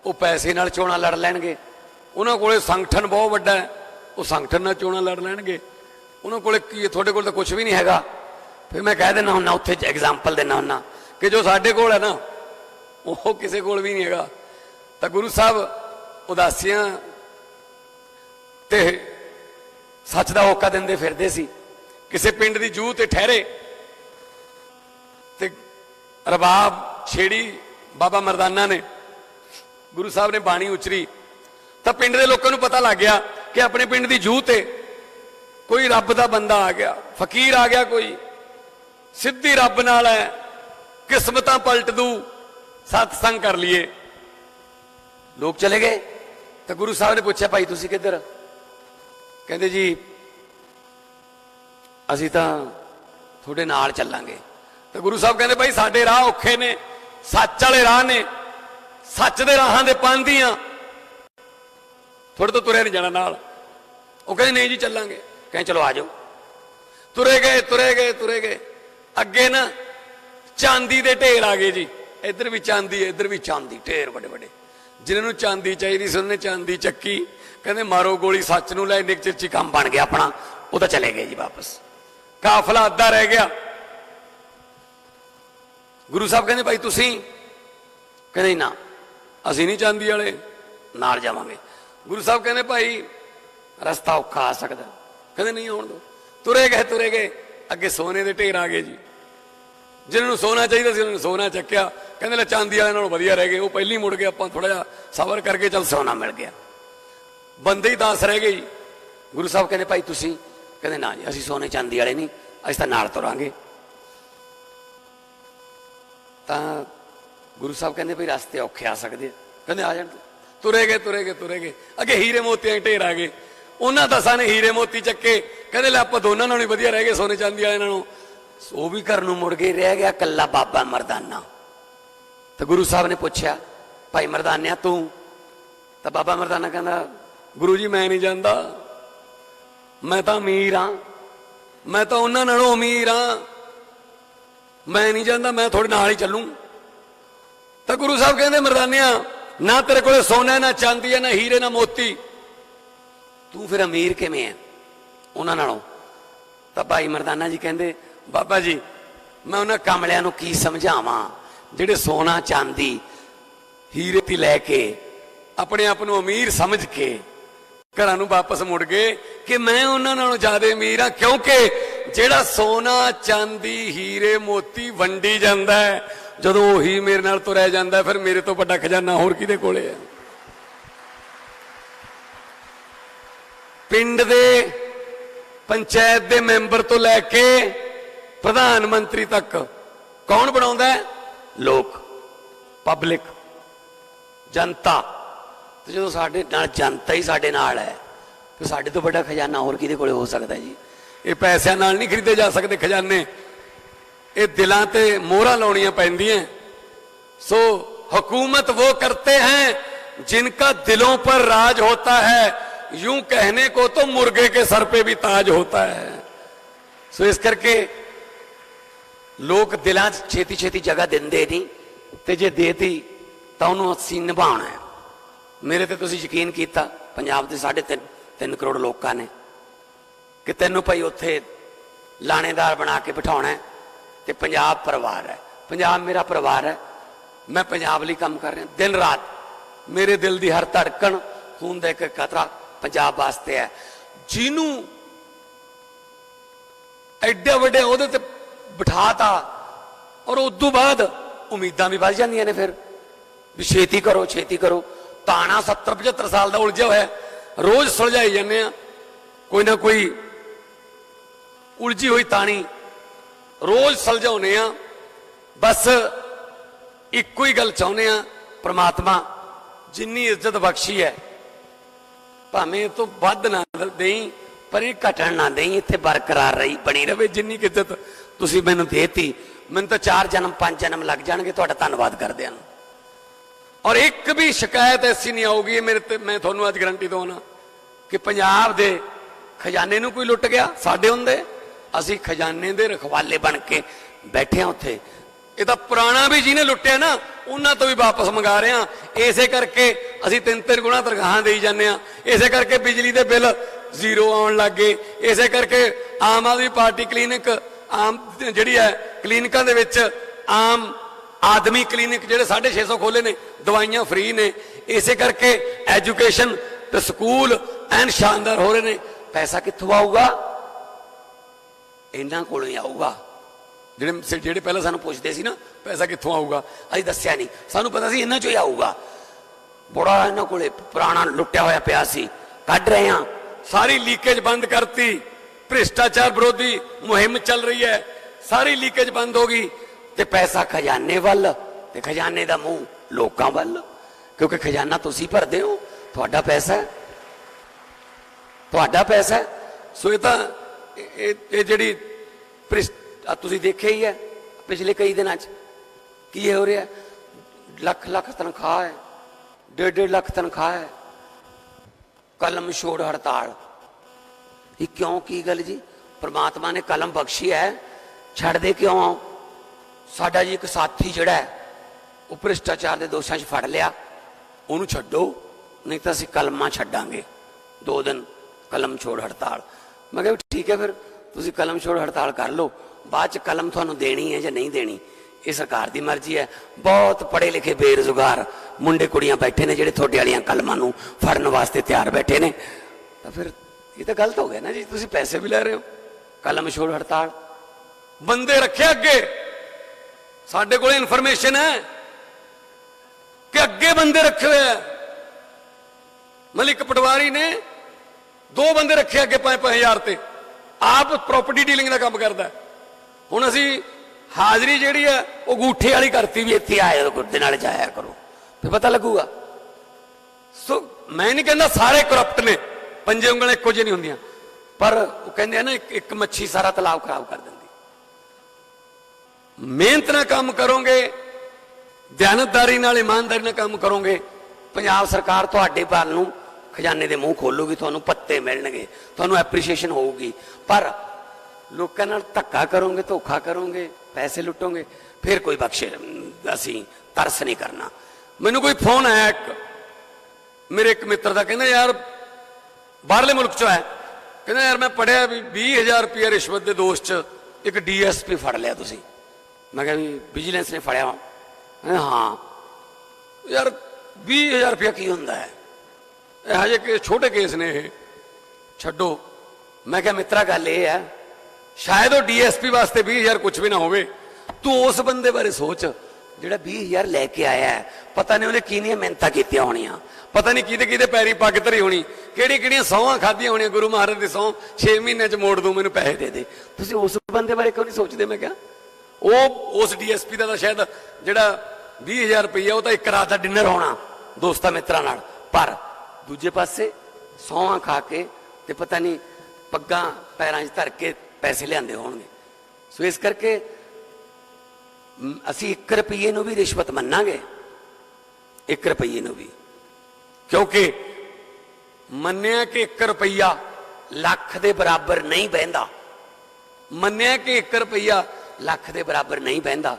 वो पैसे नाल चोणां लड़ लैणगे। उन्हां कोले संगठन बहुत वड्डा है, वो संगठन नाल चोणां लड़ लैणगे। उन्हां कोले की तुहाडे कोल तां कुछ भी नहीं हैगा। फिर मैं कह दिंदा हुन्ना, उत्थे एग्जाम्पल दिंदा हुन्ना कि जो साडे कोल है ना वो किसी कोल भी नहीं हैगा। तां गुरु साहब उदासियां ते सच दा होका दिंदे फिरदे सी। किसी पिंड दी जूह ते ठहरे ते रबाब छेड़ी बाबा मरदाना ने, गुरु साहब ने बाणी उचरी तो पिंड के लोगों को पता लग गया कि अपने पिंड की जूह ते कोई रब का बंदा आ गया, फकीर आ गया, कोई सीधी रब नाल है, किस्मत पलट दू, सत्संग कर लिए। लोग चले गए तो गुरु साहब ने पूछा, भाई तुसी किधर? कहते जी असी तो थोड़े नाल चलांगे। तो गुरु साहब कहते भाई साडे राह औखे ने, सच वाले राह ने, सच दे राहां दे पांधियां, थोड़े तो तुरे नहीं जाना नाल। वो कहते नहीं जी चलांगे। कहें चलो आ जाओ। तुरे गए तुरे गए तुरे गए, अगे ना चांदी दे ढेर आ गए जी। इधर भी चांदी, इधर भी चांदी, ढेर बड़े बड़े। जिन्होंने चांदी चाहिए सी उन्होंने चांदी चक्की, कहते मारो गोली सच नूं लै, इन्ने चिर च काम बन गया अपना। वो तो चले गए जी वापस, काफला अद्धा रह गया। गुरु साहब कहते भाई तुसी? कहते ना असी नहीं चांदी वाले, नाल जावांगे। गुरु साहब कहते भाई रस्ता औखा आ सकता। कहते नहीं आउण दो। तुरे गए, अगे सोने के ढेर आ गए जी। जिन्होंने सोना चाहिए उन्होंने सोना चक्या, कहते ले चांदी वाले नालों वधिया रह गए, वो पहली मुड़ गए, आपां थोड़ा जिहा सबर करके चल सोना मिल गया। बंदे ही 10 रह गए। गुरु साहब कहते भाई तुसी? कहते ना जी असी सोने चांदी वाले नहीं, असीं तां नाल तुरांगे। तां गुरु साहब कहते भाई रास्ते औखे आ सकते, कहते आ जाण। तुरे गए, अगे हीरे मोतियां के ढेर आ गए। उन्हां 10 ने हीरे मोती चक्के, कहते ले आपां दोनों नालों ही वधिया रह गए सोने चांदी वाले नालों। वो भी घर नूं मुड़ गए, रह गया कल्ला बाबा मरदाना। तो गुरु साहब ने पूछा, भाई मरदानिया तू? तो बाबा मरदाना कहता, गुरु जी मैं नहीं जानता, मैं तो अमीर हाँ, मैं तो उन्हां नालों अमीर हाँ, मैं नहीं जानता, मैं थोड़े नाल ही चलूं। तो गुरु साहब कहते मरदानिया ना तेरे को सोना ना चांदी है, ना हीरे ना मोती, तू फिर अमीर किवें है उन्हां नालों? तो भाई मरदाना जी कहते, बाबा जी मैं उन्हां कमलियां नूं की समझावां जिहड़े सोना चांदी हीरे ती लैके अपने आप नूं अमीर समझ के घरां नूं वापस मुड़ गए कि मैं उन्हां नालों ज्यादा अमीर हाँ, क्योंकि जिहड़ा सोना चांदी हीरे मोती वंडी जांदा है, जदों ओही मेरे नाल तुरया जांदा है, फिर मेरे तो वड्डा खजाना होर किहदे कोले है? पिंड दे पंचायत दे मैंबर तो लैके प्रधानमंत्री तक कौन बनाउंदा है? लोग, पब्लिक, जनता। तो जो साडे नाल जनता ही साडे नाल है, तो साडे तो बड़ा खजाना होर किहदे कोले हो सकता है जी? ये पैसों नाल नहीं खरीदे जा सकते खजाने, ये दिलां ते मोहरां लाउणियां पैंदियां। सो हुकूमत वो करते हैं जिनका दिलों पर राज होता है, यूं कहने को तो मुर्गे के सर पे भी ताज होता है। सो इस करके लोग दिलां छेती छेती जगह देंदे नहीं, ते जे देती तो उन्होंने असीं निभाउणा है। मेरे ते तुसीं यकीन कीता, पंजाब दे 3.5 करोड़ लोगों ने कि तैनूं भाई उत्थे लाणेदार बना के बिठाउणा है, ते पंजाब परिवार है, पंजाब मेरा परिवार है, मैं पंजाब लई काम कर रहा दिन रात। मेरे दिल की हर धड़कन, खून का एक कतरा पंजाब वास्ते है। जिन्हों एडे वड्डे ओहदे ते बिठाता और उदों बाद उम्मीदां भी बढ़ जांदियां ने, फिर भी छेती करो। ताना 70-75 साल का उलझा होया, रोज सुलझाई जाने, कोई ना कोई उलझी हुई तानी रोज सुलझाउने आ। बस इक्को ही गल चाहुंदे आ, परमात्मा जिन्नी इज्जत बख्शी है भावें तो वध ना देई पर ये घटन ना देई, इत्थे बरकरार रही बनी रहे। जिन्नी इज्जत तुसीं मैनूं देती, मैनूं तो 4 जन्म 5 जन्म लग जाणगे तुहाडा धन्नवाद करदिआं नूं। और एक भी शिकायत ऐसी नहीं आऊगी मेरे ते, मैं तुहानूं अज गारंटी दवाना कि पंजाब दे खजाने नूं कोई लुट गया। साडे हुंदे असीं खजाने दे रखवाले बन के बैठे हां उत्थे। ਇਹ ਤਾਂ ਪੁਰਾਣਾ ਵੀ ਜਿਹਨੇ ਲੁੱਟਿਆ ਨਾ ਉਹਨਾਂ ਤੋਂ ਵੀ ਵਾਪਸ ਮੰਗਾ ਰਹੇ ਹਾਂ। ਇਸੇ ਕਰਕੇ ਅਸੀਂ 3-3 ਗੁਣਾ ਤਨਖਾਹਾਂ ਦੇਈ ਜਾਂਦੇ ਹਾਂ। ਇਸੇ ਕਰਕੇ ਬਿਜਲੀ ਦੇ ਬਿੱਲ ਜ਼ੀਰੋ ਆਉਣ ਲੱਗ ਗਏ। ਇਸੇ ਕਰਕੇ ਆਮ ਆਦਮੀ ਪਾਰਟੀ ਕਲੀਨਿਕ ਆਮ ਜਿਹੜੀ ਹੈ ਕਲੀਨਿਕਾਂ ਦੇ ਵਿੱਚ ਆਮ ਆਦਮੀ ਕਲੀਨਿਕ ਜਿਹੜੇ 650 ਖੋਲੇ ਨੇ, ਦਵਾਈਆਂ ਫ੍ਰੀ ਨੇ। ਇਸੇ ਕਰਕੇ ਐਜੂਕੇਸ਼ਨ ਤੇ ਸਕੂਲ ਐਨ ਸ਼ਾਨਦਾਰ ਹੋ ਰਹੇ ਨੇ। ਪੈਸਾ ਕਿੱਥੋਂ ਆਊਗਾ? ਇਹਨਾਂ ਕੋਲੋਂ ਹੀ ਆਊਗਾ। ਜਿਹੜੇ ਪਹਿਲਾਂ ਸਾਨੂੰ ਪੁੱਛਦੇ ਸੀ ਨਾ ਪੈਸਾ ਕਿੱਥੋਂ ਆਊਗਾ, ਅਸੀਂ ਦੱਸਿਆ ਨਹੀਂ, ਸਾਨੂੰ ਪਤਾ ਸੀ ਇਹਨਾਂ ਚੋਂ ਹੀ ਆਊਗਾ। ਬੜਾ ਇਹਨਾਂ ਕੋਲੇ ਪੁਰਾਣਾ ਲੁੱਟਿਆ ਹੋਇਆ ਪਿਆ ਸੀ, ਕੱਢ ਰਹੇ ਹਾਂ। ਸਾਰੀ ਲੀਕੇਜ ਬੰਦ ਕਰਤੀ, ਭ੍ਰਿਸ਼ਟਾਚਾਰ ਵਿਰੋਧੀ ਮੁਹਿੰਮ ਚੱਲ ਰਹੀ ਹੈ, ਸਾਰੀ ਲੀਕੇਜ ਬੰਦ ਹੋ ਗਈ ਤੇ ਪੈਸਾ ਖਜ਼ਾਨੇ ਵੱਲ ਤੇ ਖਜ਼ਾਨੇ ਦਾ ਮੂੰਹ ਲੋਕਾਂ ਵੱਲ, ਕਿਉਂਕਿ ਖਜ਼ਾਨਾ ਤੁਸੀਂ ਭਰਦੇ ਹੋ, ਤੁਹਾਡਾ ਪੈਸਾ ਹੈ, ਤੁਹਾਡਾ ਪੈਸਾ ਹੈ। ਸੋ ਇਹ ਤਾਂ ਇਹ ਜਿਹੜੀ ਤੁਸੀਂ ਦੇਖਿਆ ਹੀ ਹੈ ਪਿਛਲੇ ਕਈ ਦਿਨਾਂ 'ਚ ਕੀ ਹੋ ਰਿਹਾ। ਲੱਖ ਲੱਖ ਤਨਖਾਹ ਹੈ, 1.5 ਲੱਖ ਤਨਖਾਹ ਹੈ, ਕਲਮ ਛੋੜ ਹੜਤਾਲ। ਇਹ ਕਿਉਂ? ਕੀ ਗੱਲ ਜੀ? परमात्मा ने कलम बख्शी है, छड़ दे क्यों? साडा जी एक साथी जिहड़ा है वो भ्रिष्टाचार के दोषां 'च फड़ लिया, उन्होंने छड्डो, नहीं तो असीं कलमां छड्डांगे। 2 दिन कलम छोड़ हड़ताल। मैं कहा ठीक है, फिर तुसीं कलम छोड़ हड़ताल कर लो, बाद च कलम तुहानूं देनी है या नहीं देनी ये सरकार की मर्जी है। बहुत पढ़े लिखे बेरोजगार मुंडे कुड़ियां बैठे ने जिहड़े तुहाडे वालियां कलमां नूं फड़न वास्ते तैयार बैठे ने। तो फिर ये तो गलत हो गया ना जी, तुसीं पैसे भी ले रहे हो। कलम छोड़ हड़ताल बंदे रखे अगे, साडे कोल इन्फॉर्मेशन है कि अगे बंदे रखे हुए हैं। मलिक पटवारी ने 2 बंदे रखे अगे 5-5 हज़ार ते, आप प्रॉपर्टी डीलिंग का काम करता है। हुण असीं हाजरी जिहड़ी है वो अंगूठे वाली करती भी इत्थे आए गुरदे नाल जाया करो, फिर पता लगूगा। सो मैं नहीं कहना सारे करप्ट ने, पंजे उंगलें इक्को जिही नहीं हुंदियां, पर वो कहंदे हैं ना एक मच्छी सारा तलाब खराब कर देंदी। मेहनत ना काम करोगे, दयानतदारी नाल ईमानदारी नाल काम करोगे, पंजाब सरकार तुहाडे भाल नूं खजाने दे मूँह खोलूगी, तुहानूं पत्ते मिलणगे, तुहानूं एप्रीशिएशन होऊगी। पर लोकां नाल धक्का करोगे, धोखा करोगे, पैसे लुटोगे, फिर कोई बख्शे असीं तरस नहीं करना। मैनूं कोई फोन आया एक मेरे एक मित्र का, कहंदा यार बाहरले मुल्क चों है, कहंदा यार मैं पढ़िया भी 20,000 रुपया रिश्वत के दोष च एक DSP फड़ लिया तुसीं। मैं कहा भी विजिलेंस ने फड़िया? हाँ यार 20,000 रुपया की हुंदा है, इहो जिहे छोटे केस ने ये, छड्डो। मैं कहा मित्रा गल ये है, शायद वो DSP वास्ते 20,000 कुछ भी ना होवे, तू उस बंदे बारे सोच जिहड़ा 20,000 लैके आया है। पता नहीं उन्हें किनियां मिहनतां कीतियां होणियां, पता नहीं किहदे किहदे पैरी पग धरी होनी, किहड़ियां सौहां खाधियां होणियां, गुरु महाराज दी सौं 6 महीने च मोड़ दूं, मैनूं पैसे दे दे। तुसीं उस बंदे बारे क्यों नहीं सोचदे? मैं क्या उस DSP का शायद जिहड़ा 20,000 रुपया वो तो एक रात का डिनर होना दोस्तां मित्रां नाल, पर दूजे पासे सौहां खा के ते पता नहीं पग्गां पैरां 'च धर के पैसे लिआंदे होणगे। सो इस करके असीं 1 रुपये नूं भी रिश्वत मन्नांगे, 1 रुपये नूं भी, क्योंकि मन्निया कि 1 रुपया लख के बराबर नहीं बहिंदा, मन्निया कि 1 रुपया लख के बराबर नहीं बहिंदा,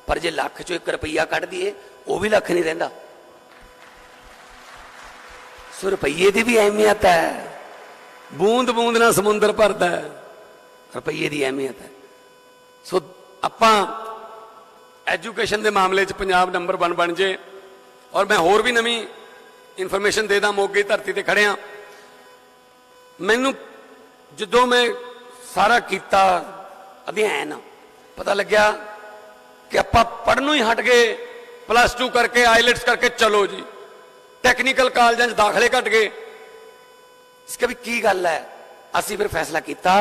पर जे लख चो 1 रुपया कढ़ दिए वो भी लख नहीं रहिंदा। सो रुपये की भी अहमियत है, बूंद बूंद ना समुंदर भरदा है, रुपये की अहमियत है। सो आपां एजुकेशन के मामले च पंजाब नंबर 1 बन जाए। और मैं होर भी नवीं इन्फॉर्मेशन दे दा, मोगे धरती ते खड़े हाँ। मैनू जदों मैं सारा किया अध्ययन, पता लग्या कि आपां पढ़नों ही हट गए, +2 करके आईलेट्स करके चलो जी टैक्नीकल कॉलेजां च दाखले घट गए। इसका भी की गल है? असीं फिर फैसला किया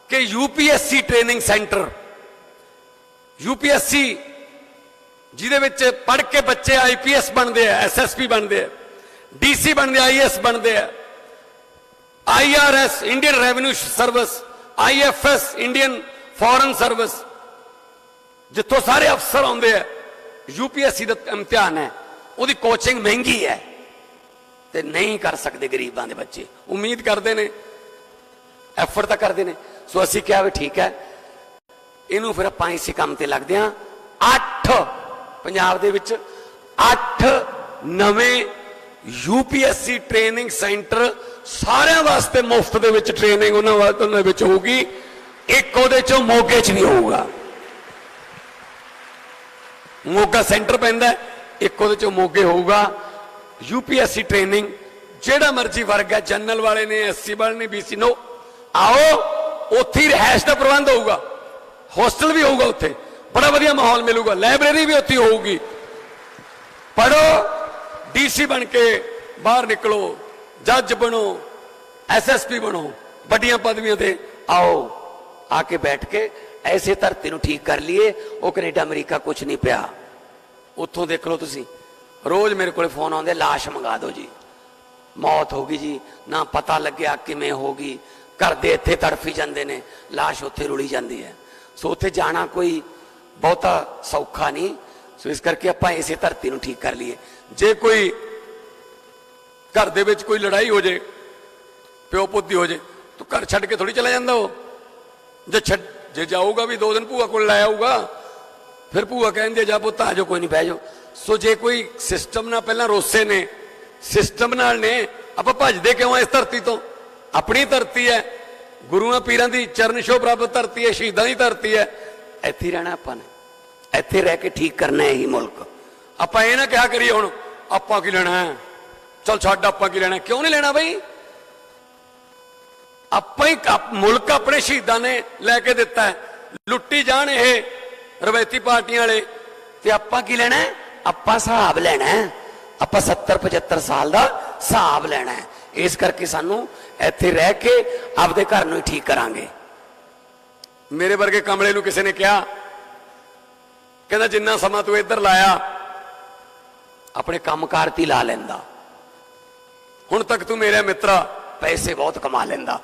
कि UPSC ट्रेनिंग सेंटर, UPSC जिहदे विच पढ़ के बच्चे IPS बनते हैं, SSP बनते हैं, DC बनते, IAS बनते हैं, IRS Indian revenue service, IFS Indian foreign service, जिथों सारे अफसर आते हैं। UPSC का इम्तिहान है, उसकी कोचिंग महंगी है, तो नहीं कर सकते गरीबां दे बच्चे, उम्मीद करते हैं, एफर्ट तो करते हैं। सो असीं कहा भी ठीक है, इनू फिर आपां इसी काम ते लगदे हां 8 पंजाब दे विच 8 नवे यूपीएससी ट्रेनिंग सेंटर सारिਆਂ वास्ते मुफ्त दे विच ट्रेनिंग उन्हां विच होगी। एक उहदे चों मोगे च भी होगा, मोगा सेंटर पैंदा, एक उहदे चों मोगे होगा। यूपीएससी ट्रेनिंग जिहड़ा मर्जी वर्ग है, जनरल वाले ने, एससी वाले ने, बीसी नो, आओ उत्थे रिहायश का प्रबंध होगा, होस्टल भी होगा, उत्थे बड़ा वधिया माहौल मिलूगा, लाइब्रेरी भी उत्थे होगी। पढ़ो, डीसी बन के बाहर निकलो, जज बनो, एसएसपी बनो, बड़िया पदवियों ते आओ, आके बैठ के ऐसे धरती नूं ठीक कर लिए। वो कनेडा अमरीका कुछ नहीं पिया, उत्थों देख लो तुसी, रोज मेरे को फोन आउंदे, लाश मंगा दो जी, मौत होगी जी, ना पता लग्या किवें होगी, घर दे इत्थे तड़फी जांदे ने, लाश उत्थे रुली जाती है। सो उत्थे जाना कोई बहुता सौखा नहीं। सो इस करके आपां इसे धरती नूं ठीक कर लीए। जे कोई घर दे विच कोई लड़ाई हो जाए, प्यो पुत दी हो जाए, तो घर छड्ड के थोड़ी चला जांदा। वो जे जाऊगा भी 2 दिन भूआ को लै आऊगा, फिर भूआ कहंदी जा पुत आ जाओ, कोई नहीं बह जाओ। सो जे कोई सिस्टम ना पहला रोसे ने, सिस्टम नाल ने, आपां भजदे क्यों इस धरती तो? अपनी धरती है, गुरुआं पीरां दी चरण छो प्राप्त धरती है, शहीदां दी धरती है। इत्थे ही रहना आपां ने, इत्थे रह के ठीक करना है यही मुल्क। आपां ये ना कहा करिए हुण आपां की लेना है, चल छड्ड आपां की लेना, क्यों नहीं लेना बई? आपां ही मुल्क अपने शहीदां ने लैके दिता है, लुट्टी जाण ये रवायती पार्टियां वाले, ते आपां की लेना है? आपां हिसाब लेना है, आपां 70-75 साल का हिसाब लेना है। इस करके सानू इत्थे रह के आपदे घर नूं ठीक करांगे। मेरे वर्गे कमले नूं किसी ने कहा, कहना जिन्ना समा तू इधर लाया अपने कामकार ती ला लैंदा, हुण तक तू मेरा मित्रा पैसे बहुत कमा लैंदा।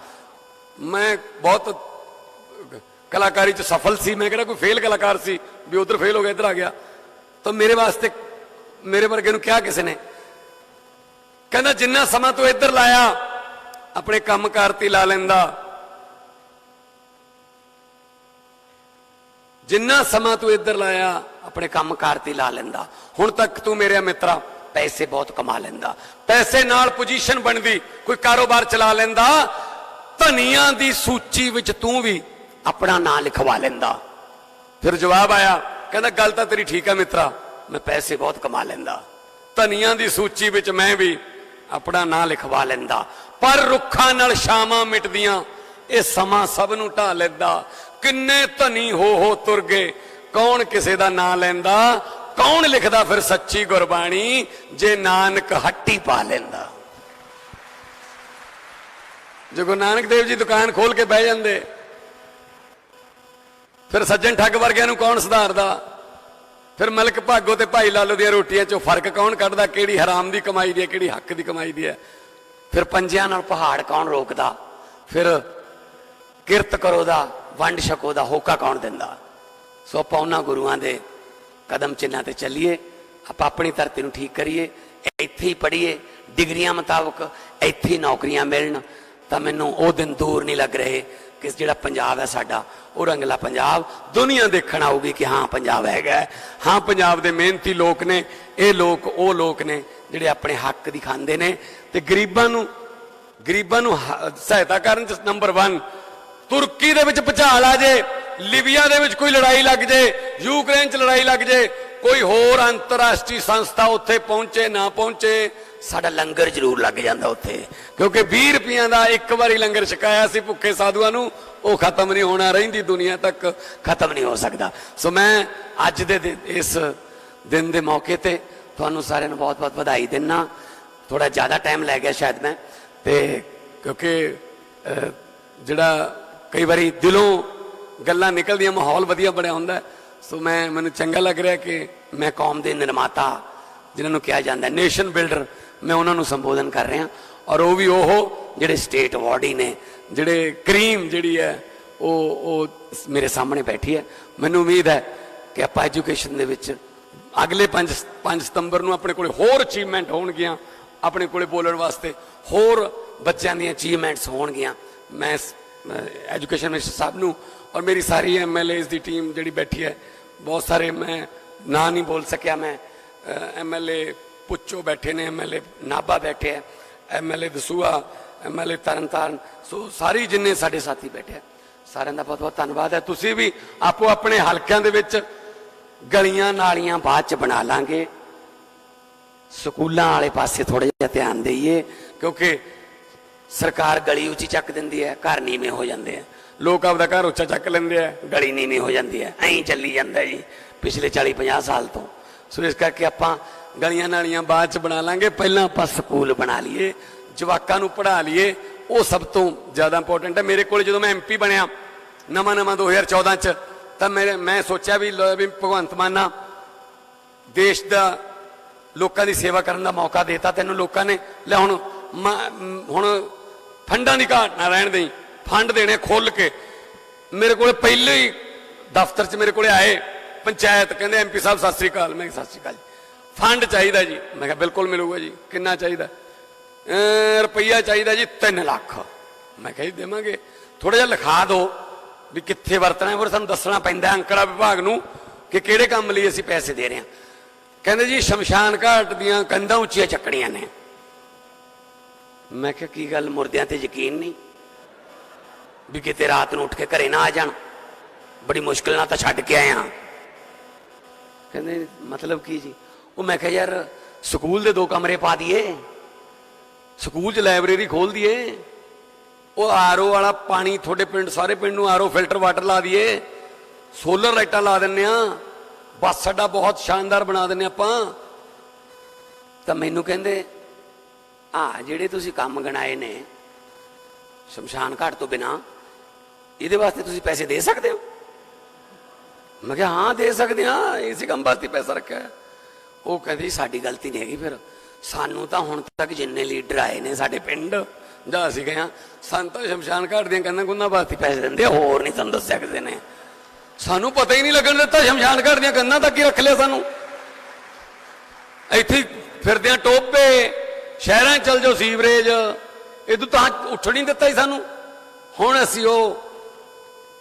मैं बहुत कलाकारी च सफल सी, मैं कहना कोई फेल कलाकार सी भी उधर फेल हो गया इधर आ गया। तो मेरे वास्ते मेरे वर्गे नूं क्या किसी ने कहना जिन्ना समा तू इधर लाया अपने कामकार ती ला लैंदा, जिन्ना समा तू इधर लाया अपने कामकार ती ला लैंदा, हुण तक तू मेरे मित्रा पैसे बहुत कमा लैंदा। पैसे नाल पोजीशन बनदी, कोई कारोबार चला लैंदा, धनिया दी सूची विच तू भी अपना नाम लिखवा लैंदा। फिर जवाब आया, कहना गल तां तेरी ठीक है मित्रा, मैं पैसे बहुत कमा लैंदा, धनिया दी सूची विच मैं भी अपना नाम लिखवा लैंदा, पर रुखां नाल छावां मिटदियां ये समा सब नूं ढा लैंदा। किन्ने धनी हो तुर गए, कौन किसे दा नाम लैंदा, कौन लिखदा फिर सच्ची गुरबाणी, जे नानक हट्टी पा लैंदा। जो गुरु नानक देव जी दुकान खोल के बह जांदे, फिर सज्जन ठग वर्गिਆਂ ਨੂੰ कौन सुधारदा, फिर मलक भागो ते भाई लालो दी रोटियां चों फर्क कौन कढदा, किहड़ी हराम दी कमाई दी है, किहड़ी हक दी कमाई दी है। फिर पंजियां नाल पहाड़ कौन रोकदा, फिर किरत करो दा वंड छको दा होका कौन दिंदा। सो आपां उन्हां गुरुआं दे कदम चिन्हां ते चलीए, आपां अपनी धरती नूं ठीक करिए, इत्थे ही पढ़ीए, डिग्रियां मुताबक इत्थे ही नौकरियां मिलण, तां मैनूं ओह दिन दूर नहीं लग रहे कि जिहड़ा पंजाब है साडा ਉਹ रंगला पंजाब दुनिया देखण आऊगी कि हाँ पंजाब हैगा, हाँ पंजाब दे मेहनती लोग ने, ये लोग वो लोग ने जिहड़े अपने हक दी खांदे ने ते गरीबां नूं सहायता करन च नंबर 1। तुर्की दे विच भुचाल आ जाए, लीबिया दे विच कोई लड़ाई लग जाए, यूक्रेन च लड़ाई लग जाए, कोई होर अंतरराष्ट्रीय संस्था उत्थे पहुंचे ना पहुंचे, साडा लंगर जरूर लग जाता उत्थे, क्योंकि 20 रुपया का एक बारी लंगर छकाया सी भुखे साधुआं नूं, वो खत्म नहीं होना, रहिंदी दुनिया तक खत्म नहीं हो सकता। सो मैं अज दे इस दिन के मौके पर तुहानूं सारिआं नूं बहुत बहुत बधाई दिना। थोड़ा ज़्यादा टाइम लै गया शायद मैं, तो क्योंकि जिहड़ा कई बारी दिलों गल्लां निकलदियां, माहौल वधिया बनिया हुंदा, सो मैनूं चंगा लग रहा कि मैं कौम के निर्माता जिन्होंने कहा जाता है नेशन बिल्डर, मैं उन्होंने संबोधन कर रहा, और वो भी वो जिहड़े स्टेट अवार्डी ने, जिहड़े क्रीम जिहड़ी है वो मेरे सामने बैठी है। मैनूं उम्मीद है कि आपां एजुकेशन दे विच अगले 5 सितंबर नूं अपने कोल होर अचीवमेंट होणगियां, अपने कोल बोलण वास्ते होर बच्चों दी अचीवमेंट्स होणगियां। मैं एजुकेशन मिनिस्टर साहब नूं और मेरी सारी MLAs की टीम जिहड़ी बैठी है बहुत सारे मैं ना नहीं बोल सकिया, मैं MLA पुच्चो बैठे ने, MLA नाभा बैठे है, MLA दसूआ, MLA तरन ताਰਨ, सो सारी जिन्ने साडे साथी बैठे है, सारिਆਂ ਦਾ बहुत बहुत धन्यवाद है। तुसी भी आपो अपने हलकों ਦੇ ਵਿੱਚ गलियां नालियां बाद च बना लांगे, स्कूलों वाले पासे थोड़ा जिहा ध्यान दईए, क्योंकि सरकार गली उची चक दिंदी है, घर नीवें हो जाते हैं, लोग आपका घर उच्चा चक लेंगे है, गली नीवीं हो जाती है, ऐं चली जाता है जी पिछले 40-50 साल तो। सो इस करके आपां गलियां नालियां बाद च बना लांगे, पहलां आपां स्कूल बना लीए, जवाकां नूं पढ़ा लीए, वो सब तो ज़्यादा इंपोर्टेंट है। मेरे को जो मैं MP बनया नवां 2014 च, तो मैं सोचा भी भगवंत माना देश का लोगों की सेवा करने का मौका देता, तेनों लोगों ने ले हुण फंडां की घाट ना रहन दई, फंड देने खोल के। मेरे को पहले ही दफ्तर च मेरे को आए पंचायत, कहते MP साहब सत श्री अकाल, मैं सत श्री अकाल, फंड चाहिए जी, मैं कहा बिल्कुल मिलूगा जी, कितना चाहिए, रुपया चाहिए जी 3 लाख, मैं कही देवांगे, थोड़ा जिहा लिखा दो भी कित्थे वरतना है, फिर सानूं दसना पैंदा अंकड़ा विभाग नूं कि किहड़े काम लई असीं पैसे दे रहे हैं। कहंदे जी शमशान घाट दीयां कंधां उच्चियां चक्कणियां ने, मैं कहा की गल मुर्दियां ते यकीन नहीं भी किते रात नूं उठ के घरे ना आ जाण, बड़ी मुश्किल नाल तां छड्ड के आया। कहंदे मतलब की जी, वो मैं कहा यार स्कूल दे 2 कमरे पा दिए, स्कूल च लाइब्रेरी खोल दिए, वो RO वाला पानी थोड़े पिंड सारे पिंड नूं RO फिल्टर वाटर ला दिए, सोलर लाइटां ला दिन्ने, बस अड्डा बहुत शानदार बना दिन्ने आपां। तां मैनूं कहंदे जिहड़े तुसीं काम गिनाए ने शमशान घाट तो बिना, इहदे वास्ते तुसीं पैसे दे सकदे हो? मैं कहा हाँ दे सकते हाँ, इसी काम वास्ते पैसा रखा है। वो कहते साडी गलती नहीं हैगी, फिर सानू तो हुण तक जिन्ने लीडर आए ने साडे पिंड जां असीं गए हां, सानूं तां शमशान घाट दीयां कंधां कुंधां वास्ते पैसे दिंदे, होर नहीं तुहानूं दस्सिया किसे ने, सानू पता ही नहीं लगन दिता शमशान घाट दीयां कंधां तक ही रख लिया सानू। इत्थे फिरदे आ टोभे, शहरां चल जाओ सीवरेज, इदों तां उठ नहीं दिता ही सानू। हुण असीं वो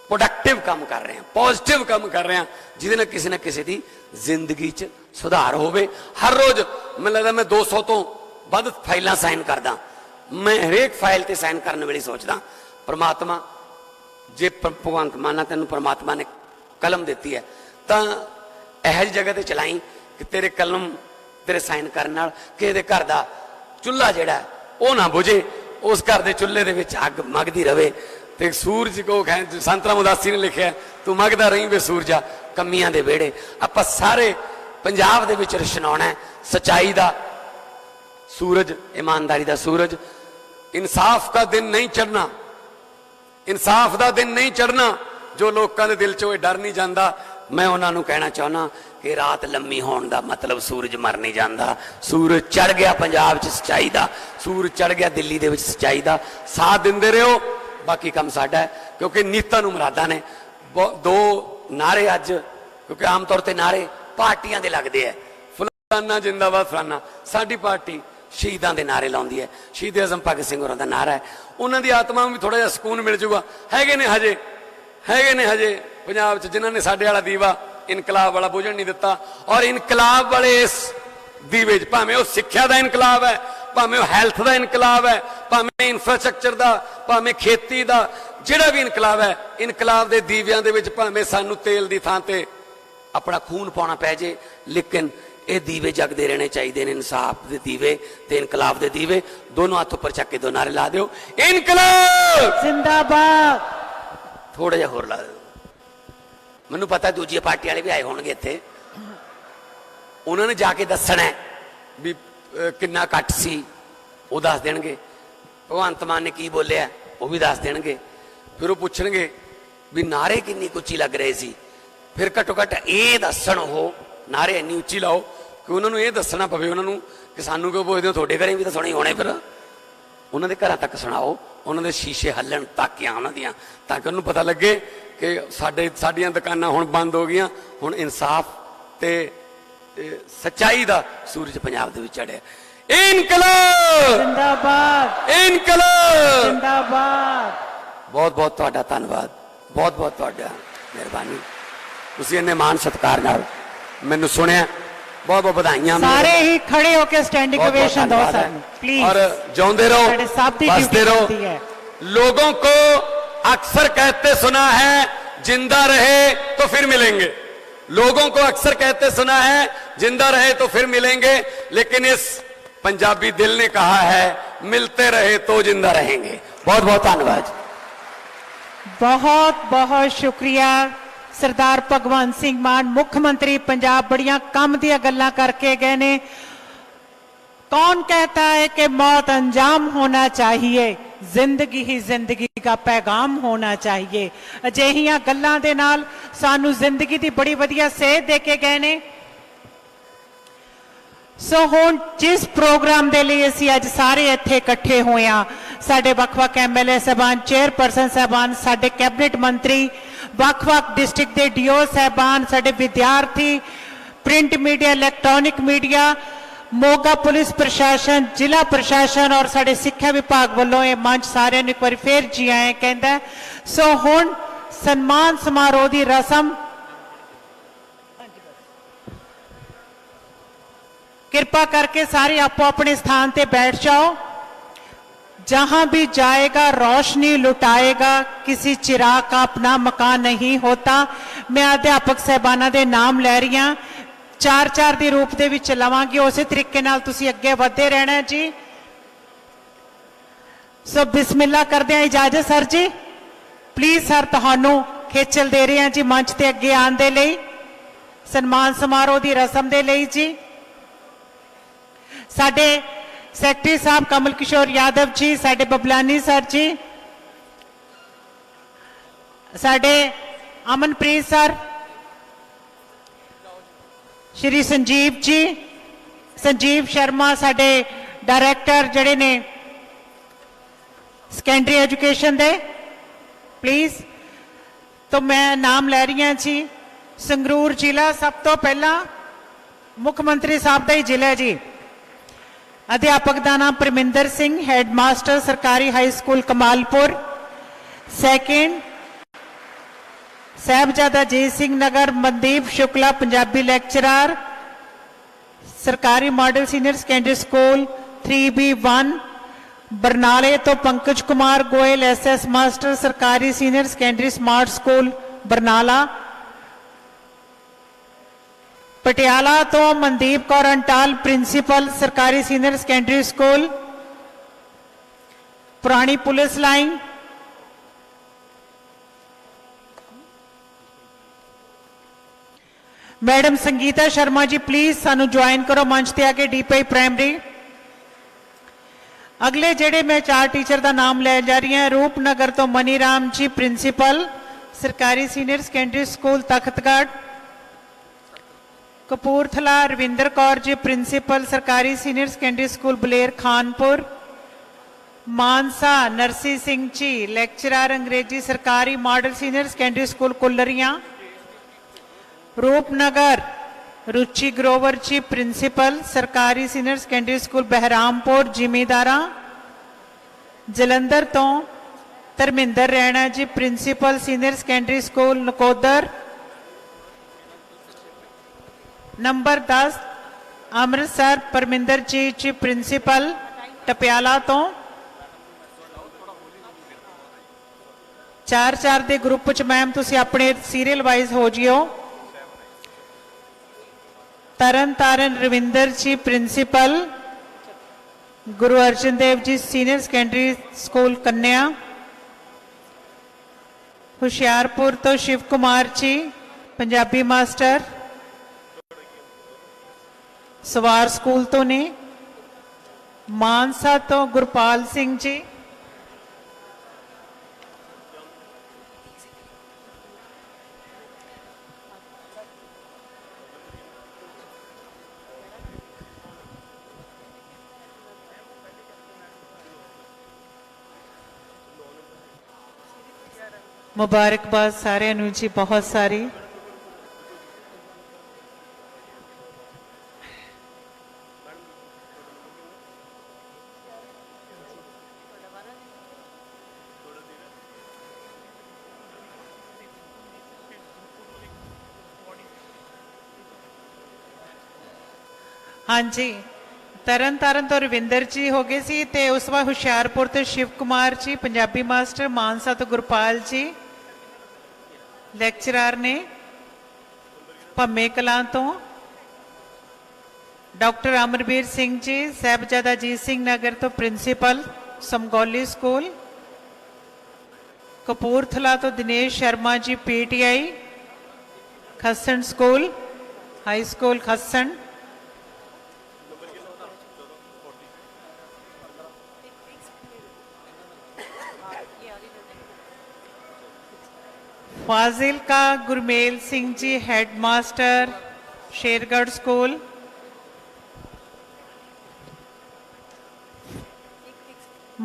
प्रोडक्टिव काम कर रहे हैं, पॉजिटिव काम कर रहे हैं, जिहदे नाल किसी ना किसी की जिंदगी च सुधार होवे। हर रोज मैं लगता मैं 200 तो वध फाइलां साइन करदा, मैं हरेक फाइल ते साइन करने वेले सोचदा परमात्मा जे भगवंत माना तेनों परमात्मा ने कलम दी है तो यह जगह ते चलाई कि तेरे कलम तेरे साइन करने नाल किसी दे घर दा चुल्हा जिहड़ा वो ना बुझे, उस घर दे चुल्हे दे विच अग मगदी रवे। ते सूरज को संतराम उदासी ने लिखा तू मगदा रही वे सूरजा कमियां दे वेड़े। आपां सारे पंजाब दे विच रोशनाउणा है सच्चाई दा सूरज, ईमानदारी दा सूरज। इंसाफ का दिन नहीं चढ़ना, इंसाफ का दिन नहीं चढ़ना, जो लोगों के दिल चो डर नहीं जाता। मैं उन्होंने कहना चाहना कि रात लम्मी होने का मतलब सूरज मर नहीं जाता। सूरज चढ़ गया पंजाब च सच्चाई का, सूरज चढ़ गया दिल्ली दे विच सच्चाई का। साथ देंदे रहो, बाकी काम साडा है। क्योंकि नीतां नूं मुरादां ने दो नारे अज, क्योंकि आम तौर पर नारे पार्टियां दे लगदे है, फलाना जिंदाबाद फलाना। साडी पार्टी शहीदां दे नारे लाउंदी है। शहीद आजम भगत सिंह होरां दा नारा है, उन्हां दी आत्मा नूं भी थोड़ा जिहा सुकून मिल जूगा। हैगे ने हजे पंजाब च जिन्हां ने साडे वाला दीवा इनकलाब वाला बुझण नहीं दिता। और इनकलाब वाले इस दीवे च भावें वो सिक्ख्या दा इनकलाब है, भावें वो हैल्थ दा इनकलाब है, भावें इंफ्रास्ट्रक्चर दा, भावें खेती दा, जिहड़ा भी इनकलाब है, इनकलाब दे दीवियां दे विच भावें सानू तेल दी थां ते अपना खून पाउणा पै जे, लेकिन ये दीवे जगदे रहने चाहिए ने। इंसाफ के दीवे ते इनकलाब के दीवे दोनों हाथ उपर चक के दो नारे ला दो, इनकलाब जिंदाबाद। थोड़ा जिहा होर ला दो। मैनूं पता दूजी पार्टी वाले भी आए होणगे इत्थे, उन्होंने जाके दसना है भी किन्ना घट सी, वो दस देणगे। भगवंत मान ने की बोलिया वो भी दस देणगे। फिर वो पुछणगे भी नारे किन्नी उच्ची लग रहे सी, फिर घट्टो घट्ट ये दसन हो नारे इन्नी उच्ची लाओ कि उन्होंने ये दसना पवे उन्होंने कि सानू क्यों पुछदे हो, थोड़े घरें भी तो सुने होने। फिर उन्होंने घरां तक सुनाओ, उन्होंने शीशे हल्लन ताकियां उन्हों दियां, ताकि उन्होंने पता लगे कि साडियां दुकानां हुण बंद हो गईयां, हुण इंसाफ ते सच्चाई दा सूरज पंजाब दे विच चढ़िया। इनकलाब जिंदाबाद, इनकलाब जिंदाबाद। बहुत बहुत तुहाडा धन्नवाद, बहुत बहुत तुहाडा मेहरबानी। ਤੁਸੀਂ ਇੰਨੇ ਮਾਣ ਸਤਿਕਾਰ ਨਾਲ ਮੈਨੂੰ ਸੁਣਿਆ, बहुत बहुत बधाइयां। सारे ही खड़े होकर स्टैंडिंग ओवेशन दो सर प्लीज। और जाते रहो, बसते रहो। लोगों को अक्सर कहते सुना है जिंदा रहे तो फिर मिलेंगे, लोगों को अक्सर कहते सुना है जिंदा रहे तो फिर मिलेंगे, लेकिन इस पंजाबी दिल ने कहा है मिलते रहे तो जिंदा रहेंगे। बहुत बहुत धन्यवाद। बहुत बहुत शुक्रिया सरदार भगवंत सिंह मान मुख्यमंत्री पंजाब। बड़ियां कम दियां गल्लां करके गए ने। कौन कहता है कि मौत अंजाम होना चाहिए, जिंदगी ही जिंदगी का पैगाम होना चाहिए। अजिहियां गल्लां दे नाल सानू जिंदगी दी बड़ी वधिया सेध दे के गए ने। सो हुण जिस प्रोग्राम दे लिए असीं अज सारे इत्थे इकट्ठे होए हां, साडे वख-वख एमएलए साहबान, चेयरपर्सन साहबान, साडे कैबिनेट मंत्री, वख-वख डिस्ट्रिक्ट के डीओ साहबान, साडे विद्यार्थी, print media, electronic media, Moga police प्रशासन, जिला प्रशासन और साडे सिक्ख्या विभाग वालों ये मंच सारे एक बार फिर जी आए कहता है। सो हुण सन्मान समारोह की रस्म कृपा करके सारे आपो अपने स्थान पे बैठ जाओ। जहां भी जाएगा रोशनी लुटाएगा, किसी चिराग का अपना मकान नहीं होता। मैं अध्यापक साहबाना दे नाम लै रही हां, 4-4 के रूप दे विच लवांगी, उस तरीके नाल तुसीं अगे वधदे रहना जी। सो बिस्मिल्ला करदे हां, इजाजत सर जी। प्लीज सर तुहानू खेचल दे रहे हैं जी मंच ते अगे आने दे लई, सन्मान समारोह की रस्म दे लई जी। साडे सैकटरी साहब कमल किशोर यादव जी, साडे बबलानी सर जी, साडे अमनप्रीत सर, श्री संजीव जी, संजीव शर्मा साडे डायरैक्टर जड़े ने सैकेंडरी एजुकेशन दे, प्लीज। तो मैं नाम लै रही हूं जी। संगरूर जिला सब तो पहला मुख्यमंत्री साहब का ही जिला जी। अध्यापक का नाम परमिंदर सिंह, हेडमास्टर सरकारी high school Kamalpur. Second Sahibzada Jit Singh Nagar, Mandeep Shukla Punjabi lecturer, सरकारी model senior secondary school 3B1। बरनाले तो पंकज कुमार गोयल, SS मास्टर सरकारी senior secondary smart school Barnala. Patiala तो मनदीप कौर अंटाल, प्रिंसीपल सरकारी सीनियर सेकेंडरी स्कूल पुरानी police line. Madam Sangeeta Sharma ji please सानू ज्वाइन करो मंच ते आके, DPI प्राइमरी। अगले जेड़े मैं 4 टीचर का नाम ले जा रही हैं। रूपनगर तो मनीराम जी, प्रिंसीपल सरकारी senior secondary school Takhtgarh. Kapurthala Ravinder Kaur ji, principal सरकारी senior secondary school Baler Khanpur. Mansa Narsi Singh ji, lecturer Angrezi सरकारी model senior secondary school Kulrian. Rupnagar Ruchi Grover ji, principal सरकारी senior secondary school Bahrampur जिमीदारा। Jalandhar तो Dharminder Raina ji, principal senior secondary school Nakodar. Number 10 Amritsar Parminder ji, principal Tapiala तो। 4-4 के ग्रुप च मैम तुसी अपने सीरियल वाइज हो जियो। तरन तारण रविंदर जी, principal Guru Arjan Dev ji senior secondary school कन्या। हुशियारपुर तो शिव कुमार जी, पंजाबी मास्टर सवार स्कूल तो ने। मानसा तो गुरपाल सिंह जी। मुबारकबाद सारे नू जी, बहुत सारी। हाँ जी, तरन तारण तो रविंदर जी हो गए सी ते उस बाद हुशियारपुर तो शिव कुमार जी पंजाबी मास्टर, मानसा तो गुरपाल जी ਲੈਕਚਰਰ ਨੇ, ਭੰਮੇ ਕਲਾਂ ਤੋਂ ਡਾਕਟਰ ਅਮਰਵੀਰ ਸਿੰਘ ਜੀ, ਸਾਹਿਬਜ਼ਾਦਾ ਅਜੀਤ ਸਿੰਘ ਨਗਰ ਤੋਂ ਪ੍ਰਿੰਸੀਪਲ ਸਮਗੌਲੀ ਸਕੂਲ, ਕਪੂਰਥਲਾ ਤੋਂ Dinesh Sharma ji PTI Khassan school, high school Khassan, फाजिल का Gurmel Singh ji headmaster Shergarh school,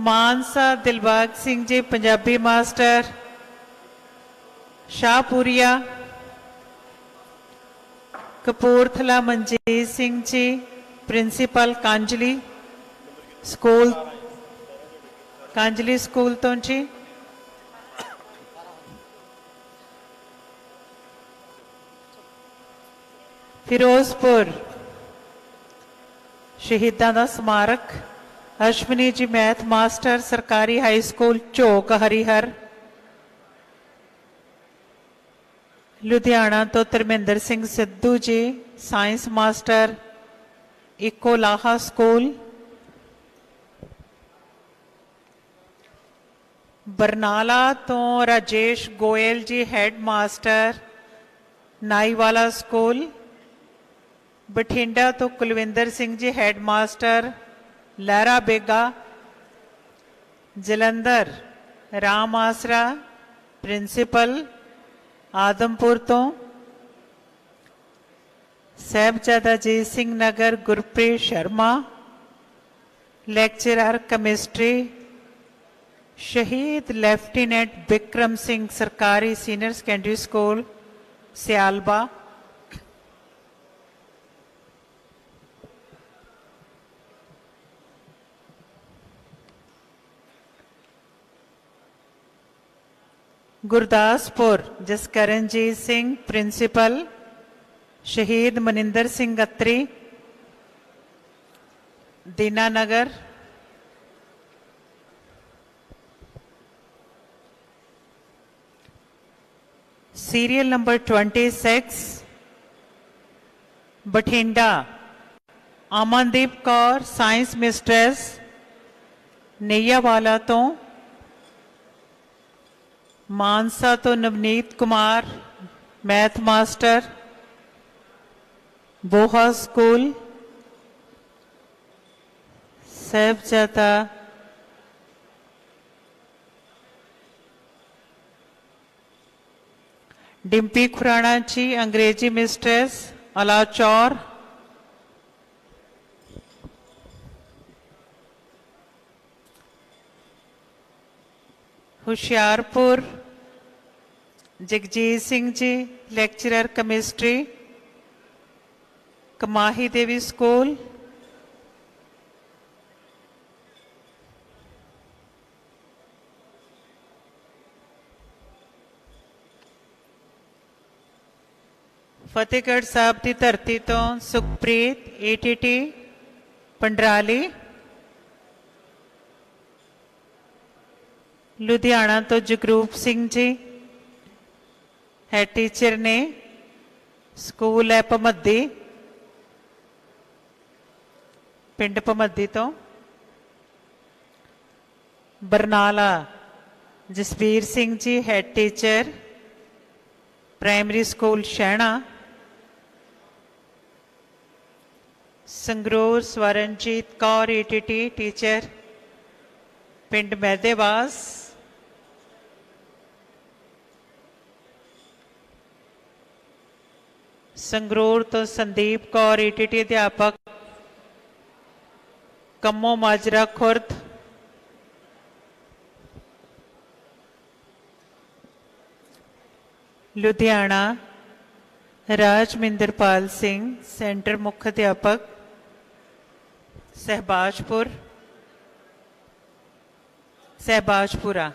Mansa Dilbag Singh ji Punjabi master Shahpuria, Kapurthala Manjit Singh ji principal Kanjli school, Kanjli school तो जी, फिरोजपुर शहीदां दा स्मारक अश्विनी जी मैथ मास्टर सरकारी हाई स्कूल झोक हरिहर, लुधियाना तो Dharmendra Singh Sidhu ji science master Ikolaha school, Barnala तो Rajesh Goyal ji head master Naiwala school, Bathinda तो कुलविंदर सिंह जी हेडमास्टर लहरा बेगा, जलंधर राम आसरा प्रिंसीपल आदमपुर तो साहिबजादा अजीत सिंह नगर गुरप्रीत शर्मा लेक्चरर केमिस्ट्री, शहीद लेफ्टिनेंट बिक्रम सिंह सरकारी senior secondary school Sialba, Gurdaspur Jaskaranjit Singh principal, शहीद Maninder Singh Atri Dinanagar, serial number 26 Bathinda Amandeep Kaur science mistress Naiyawala तो, मानसा तो Navneet Kumar math master Boha school, Sahibzada Dimpy Khurana ji Angrezi mistress Alachaur, Hoshiarpur Jagjit Singh ji lecturer chemistry Kamahi Devi school, Fatehgarh Sahib की धरती तो सुखप्रीत ATT पंडराली, लुधियाना तो जगरूप सिंह जी हेड टीचर ने स्कूल है भमद्दी पिंड भमद्दी तो, Barnala Jasbir Singh ji head teacher primary school Shehna, Sangrur Swaranjit Kaur ATT teacher पिंड मैदेवास, संगरूर तो संदीप कौर ATT अध्यापक कम्मो माजरा खुर्द, लुधियाना राजमिंदरपाल सिंह सेंटर मुख्य अध्यापक सहबाजपुर सहबाजपुरा,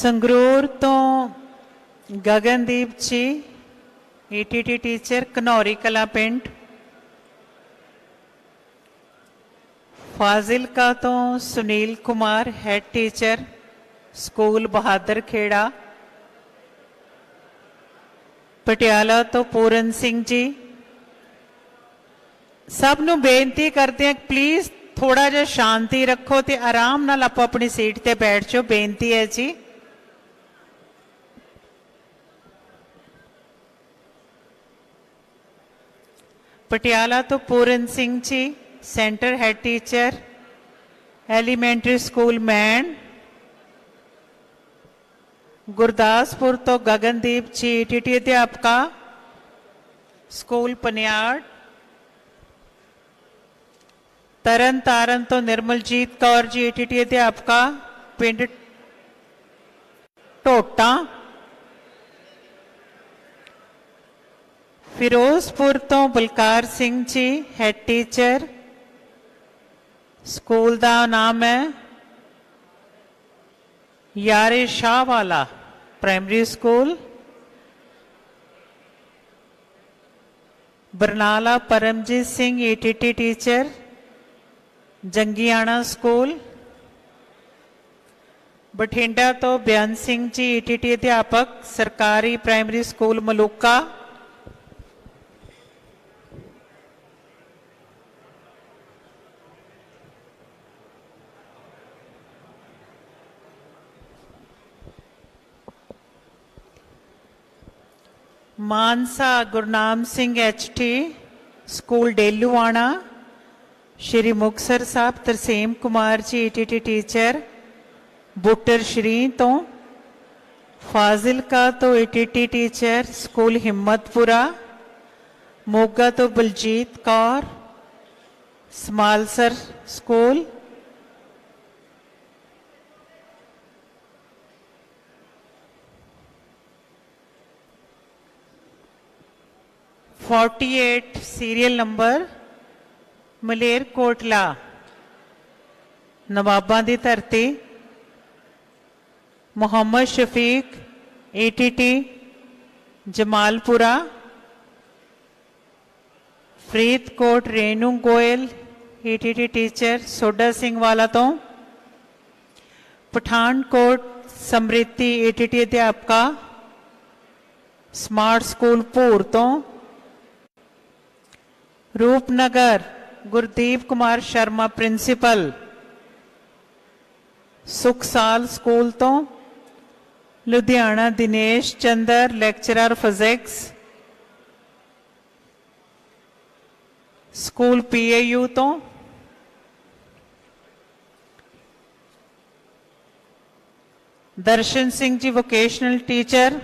ਸੰਗਰੂਰ ਤੋਂ ਗਗਨਦੀਪ ਜੀ ਈਟੀਟੀ ਟੀਚਰ ਘਨੌਰੀ ਕਲਾ ਪਿੰਡ। ਫਾਜ਼ਿਲਕਾ ਤੋਂ Sunil Kumar head teacher school Bahadar Khera. Patiala ਤੋਂ ਪੂਰਨ ਸਿੰਘ ਜੀ। ਸਭ ਨੂੰ ਬੇਨਤੀ ਕਰਦੇ ਹਾਂ ਪਲੀਜ਼ ਥੋੜਾ ਜਿਹਾ ਸ਼ਾਂਤੀ ਰੱਖੋ ਤੇ ਆਰਾਮ ਨਾਲ ਆਪੋ ਆਪਣੀ ਸੀਟ ਤੇ ਬੈਠ ਜਾਓ, ਬੇਨਤੀ ਹੈ ਜੀ। ਪਟਿਆਲਾ ਤੋਂ Puran Singh ji centre head teacher elementary school ਮੈਨ। ਗੁਰਦਾਸਪੁਰ ਤੋਂ ਗਗਨਦੀਪ ਜੀ ਈਟੀਟੀ ਅਧਿਆਪਕਾ ਸਕੂਲ ਪਨਿਆੜ। ਤਰਨ ਤਾਰਨ ਤੋਂ ਨਿਰਮਲਜੀਤ ਕੌਰ ਜੀ ਈਟੀਟੀ ਅਧਿਆਪਕਾ ਪਿੰਡ ਢੋਟਾ। ਫਿਰੋਜ਼ਪੁਰ ਤੋਂ Balkar Singh ji head teacher school ਦਾ ਨਾਮ ਹੈ Yare Shah Wala primary school. Barnala Paramjit Singh ETT teacher Jangiana school. Bathinda ਤੋਂ ਬਿਆਨ ਸਿੰਘ ਜੀ ਈਟੀਟੀ ਅਧਿਆਪਕ ਸਰਕਾਰੀ primary school Maluka. Mansa Gurnam Singh HT school Deluana. Shri Muktsar Sahib Tarsem Kumar ji ETT teacher Buttar Shri ਤੋਂ। ਫਾਜ਼ਿਲਕਾ ਤੋਂ ETT teacher school Himmatpura. Moga ਤੋਂ Baljit Kaur Samalsar school. (48) serial number Malerkotla ਨਵਾਬਾਂ ਦੀ ਧਰਤੀ। Muhammad Shafiq ETT Jamalpura. Faridkot Renu Goyal ETT teacher soda Singh ਵਾਲਾ ਤੋਂ। ਪਠਾਨਕੋਟ ਸਮ੍ਰਿਤੀ ਈਟੀਟੀ ਅਧਿਆਪਕਾ ਸਮਾਰਟ ਸਕੂਲ ਭੂਰ ਤੋਂ। ਰੂਪਨਗਰ ਗੁਰਦੀਪ ਕੁਮਾਰ ਸ਼ਰਮਾ ਪ੍ਰਿੰਸੀਪਲ ਸੁਖਸਾਲ ਸਕੂਲ ਤੋਂ। Ludhiana Dinesh Chandar lecturer physics school PAU ਤੋਂ। ਦਰਸ਼ਨ ਸਿੰਘ ਜੀ ਵੋਕੇਸ਼ਨਲ ਟੀਚਰ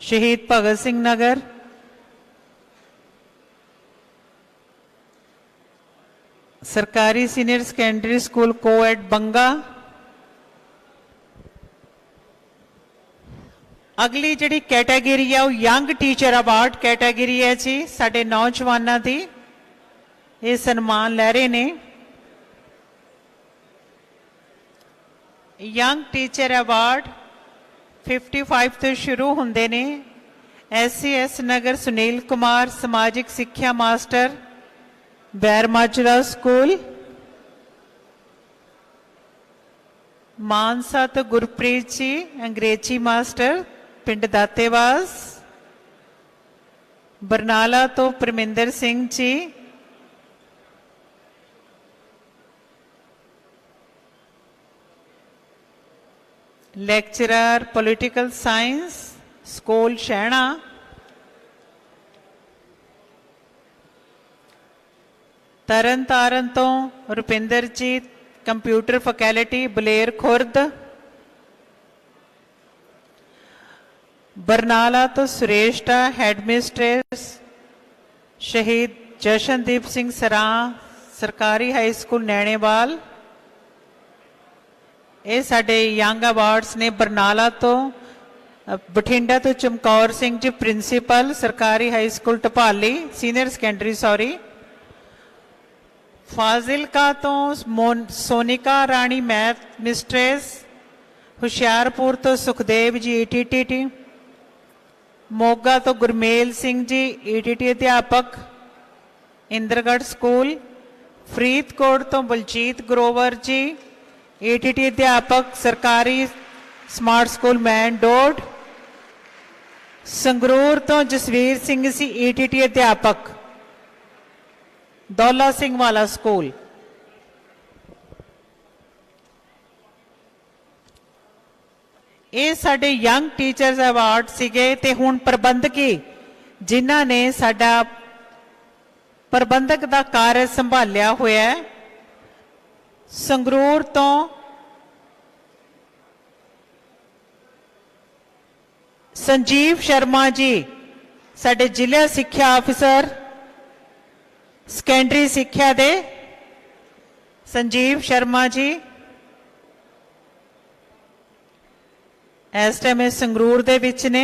ਸ਼ਹੀਦ ਭਗਤ ਸਿੰਘ ਨਗਰ। ਸਰਕਾਰੀ senior secondary school co-ed Banga. ਅਗਲੀ ਜਿਹੜੀ ਕੈਟਾਗਰੀ ਹੈ ਉਹ ਯੰਗ ਟੀਚਰ ਅਵਾਰਡ ਕੈਟਾਗਰੀ ਹੈ ਜੀ। ਸਾਡੇ ਨੌਜਵਾਨਾਂ ਦੀ ਇਹ ਸਨਮਾਨ ਲੈ ਰਹੇ ਨੇ। ਯੰਗ ਟੀਚਰ ਅਵਾਰਡ 55 ਤੋਂ ਸ਼ੁਰੂ ਹੁੰਦੇ ਨੇ। SCS ਨਗਰ ਸੁਨੀਲ ਕੁਮਾਰ ਸਮਾਜਿਕ ਸਿੱਖਿਆ ਮਾਸਟਰ ਬੈਰਮਾਜਰਾ ਸਕੂਲ। ਮਾਨਸਾ ਤੋਂ ਗੁਰਪ੍ਰੀਤ ਜੀ ਅੰਗਰੇਜ਼ੀ ਮਾਸਟਰ ਪਿੰਡ ਦਾਤੇਵਾਸ। ਬਰਨਾਲਾ ਤੋਂ Parminder Singh ji lecturer political science school ਸ਼ਹਿਣਾ। ਤਰਨ ਤਾਰਨ ਤੋਂ ਰੁਪਿੰਦਰਜੀਤ ਕੰਪਿਊਟਰ ਫੈਕਲਟੀ ਬਲੇਰ ਖੁਰਦ। ਬਰਨਾਲਾ ਤੋਂ ਸੁਰੇਸ਼ਟਾ ਹੈਡਮਿਸਟ੍ਰੇਸ ਸ਼ਹੀਦ ਜਸ਼ਨਦੀਪ ਸਿੰਘ ਸਰਾਂ ਸਰਕਾਰੀ ਹਾਈ ਸਕੂਲ ਨੈਣੇਵਾਲ। ਇਹ ਸਾਡੇ ਯੰਗ ਅਵਾਰਡਸ ਨੇ। ਬਰਨਾਲਾ ਤੋਂ ਬਠਿੰਡਾ ਤੋਂ ਚਮਕੌਰ ਸਿੰਘ ਜੀ ਪ੍ਰਿੰਸੀਪਲ ਸਰਕਾਰੀ high school Dhapali senior secondary sorry. Fazilka ਤੋਂ ਸੋਨਿਕਾ ਰਾਣੀ ਮੈਥ ਮਿਸਟ੍ਰੈਸ ਹੁਸ਼ਿਆਰਪੁਰ ਤੋਂ ਸੁਖਦੇਵ ਜੀ ਈਟੀਟੀ, ਮੋਗਾ ਤੋਂ ਗੁਰਮੇਲ ਸਿੰਘ ਜੀ ਈਟੀਟੀ ਅਧਿਆਪਕ ਇੰਦਰਗੜ੍ਹ ਸਕੂਲ, ਫਰੀਦਕੋਟ ਤੋਂ ਬਲਜੀਤ ਗਰੋਵਰ ਜੀ ਈਟੀਟੀ ਅਧਿਆਪਕ ਸਰਕਾਰੀ ਸਮਾਰਟ ਸਕੂਲ ਮੈਨ ਡੋਡ, ਸੰਗਰੂਰ ਤੋਂ ਜਸਵੀਰ ਸਿੰਘ ਸੀ ਈਟੀਟੀ ਅਧਿਆਪਕ ਦੌਲਾ ਸਿੰਘ ਵਾਲਾ ਸਕੂਲ। ਇਹ ਸਾਡੇ ਯੰਗ ਟੀਚਰਸ ਅਵਾਰਡ ਸੀਗੇ ਤੇ ਹੁਣ ਪ੍ਰਬੰਧਕੀ ਜਿਨ੍ਹਾਂ ਨੇ ਸਾਡਾ ਪ੍ਰਬੰਧਕ ਦਾ ਕਾਰਜ ਸੰਭਾਲਿਆ ਹੋਇਆ ਹੈ, ਸੰਗਰੂਰ ਤੋਂ ਸੰਜੀਵ ਸ਼ਰਮਾ ਜੀ ਸਾਡੇ ਜ਼ਿਲ੍ਹਾ ਸਿੱਖਿਆ ਅਫਸਰ ਸੈਕੰਡਰੀ ਸਿੱਖਿਆ ਦੇ ਸੰਜੀਵ ਸ਼ਰਮਾ ਜੀ ਇਸ ਟਾਈਮ ਇਹ ਸੰਗਰੂਰ ਦੇ ਵਿੱਚ ਨੇ।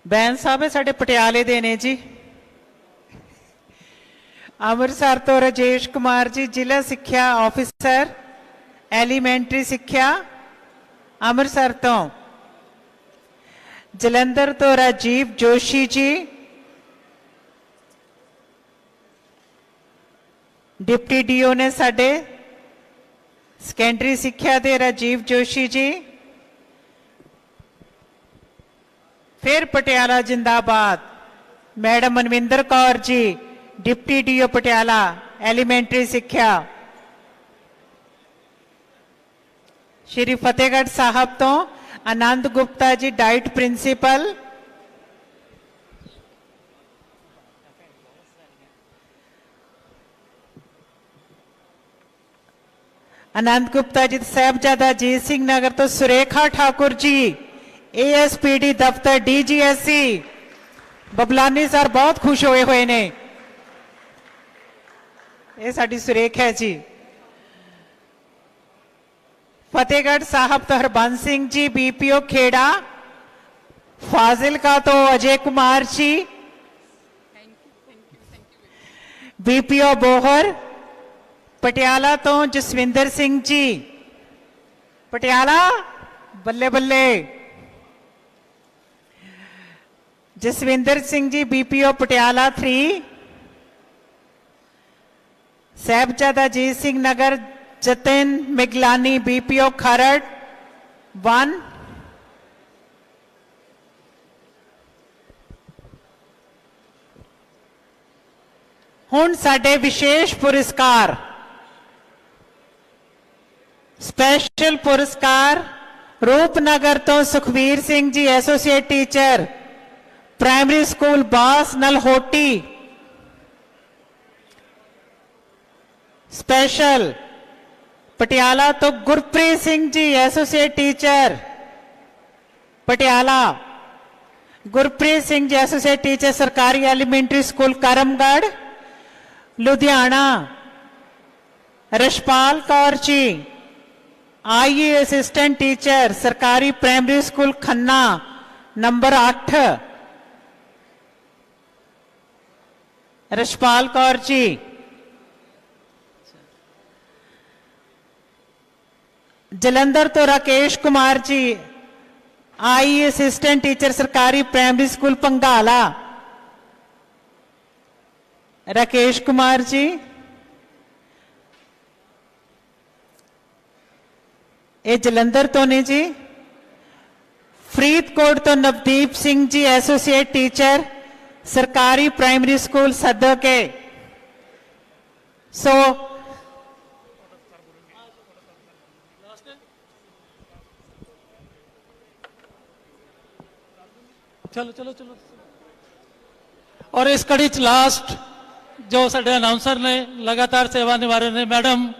ਬੈਨ ਸਾਹਿਬ ਸਾਡੇ ਪਟਿਆਲੇ ਦੇ ਨੇ ਜੀ। ਅੰਮ੍ਰਿਤਸਰ ਤੋਂ ਰਾਜੇਸ਼ ਕੁਮਾਰ ਜੀ ਜ਼ਿਲ੍ਹਾ ਸਿੱਖਿਆ ਆਫਿਸਰ ਐਲੀਮੈਂਟਰੀ ਸਿੱਖਿਆ ਅੰਮ੍ਰਿਤਸਰ ਤੋਂ। ਜਲੰਧਰ ਤੋਂ ਰਾਜੀਵ ਜੋਸ਼ੀ ਜੀ डिप्टी डीओ ने साडे सैकेंडरी सिक्ख्या दे राजीव जोशी जी। फिर पटियाला जिंदाबाद madam Manvinder Kaur ji deputy DO Patiala elementary सिक्ख्या। श्री फतेहगढ़ साहब तो आनंद गुप्ता जी डाइट प्रिंसीपल। आनंद गुप्ता जी साहबजादा जीत सिंह नगर तो सुरेखा ठाकुर जी ASPD दफ्तर DGSC बबलानी सर बहुत खुश होए हुए ने। ये साडी सुरेखा है जी। फतेहगढ़ साहब तो हरबंस सिंह जी BPO खेड़ा। फाजिलका तो अजय कुमार जी BPO बोहर। पटियाला तो जसविंदर सिंह जी पटियाला बल्ले बल्ले। जसविंदर सिंह जी BPO पटियाला 3। साहबजादा जीत सिंह नगर जतिन मिगलानी BPO खरड़ 1। हुण साडे विशेष पुरस्कार स्पेशल पुरस्कार रूपनगर तो Sukhbir Singh ji associate teacher primary school Bas Nalhoti. Special Patiala तो Gurpreet Singh ji associate teacher Patiala. Gurpreet Singh ji associate teacher सरकारी elementary school Karamgarh Ludhiana. Rashpal Kaur ji IE assistant teacher सरकारी primary school Khanna number 8। Rashpal Kaur ji. Jalandhar तो Rakesh Kumar ji IE assistant teacher सरकारी प्राइमरी स्कूल पंगाला। राकेश कुमार जी। ये जलंधर तो ने जी। फरीदकोट तो नवदीप सिंह जी एसोसिएट टीचर सरकारी प्राइमरी स्कूल सदके। सो चलो चलो चलो। और इस कड़ी च लास्ट जो साडे अनाउंसर ने लगातार सेवा निभा रहे ने मैडम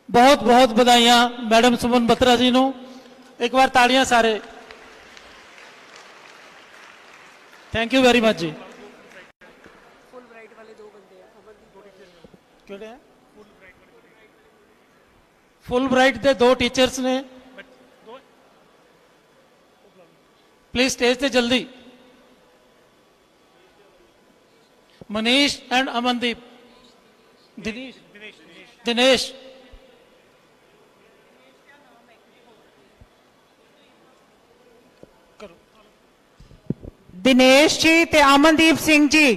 बहुत बहुत बधाइयां मैडम सुमन बत्रा जी नू। एक बार ताड़ियां सारे। Thank you very much ji. Fulbright ਦੇ 2 ਟੀਚਰਸ ਨੇ प्लीज स्टेज ਤੇ जल्दी मनीष एंड अमनदीप दिनेश दिनेश जी ते अमनदीप सिंह जी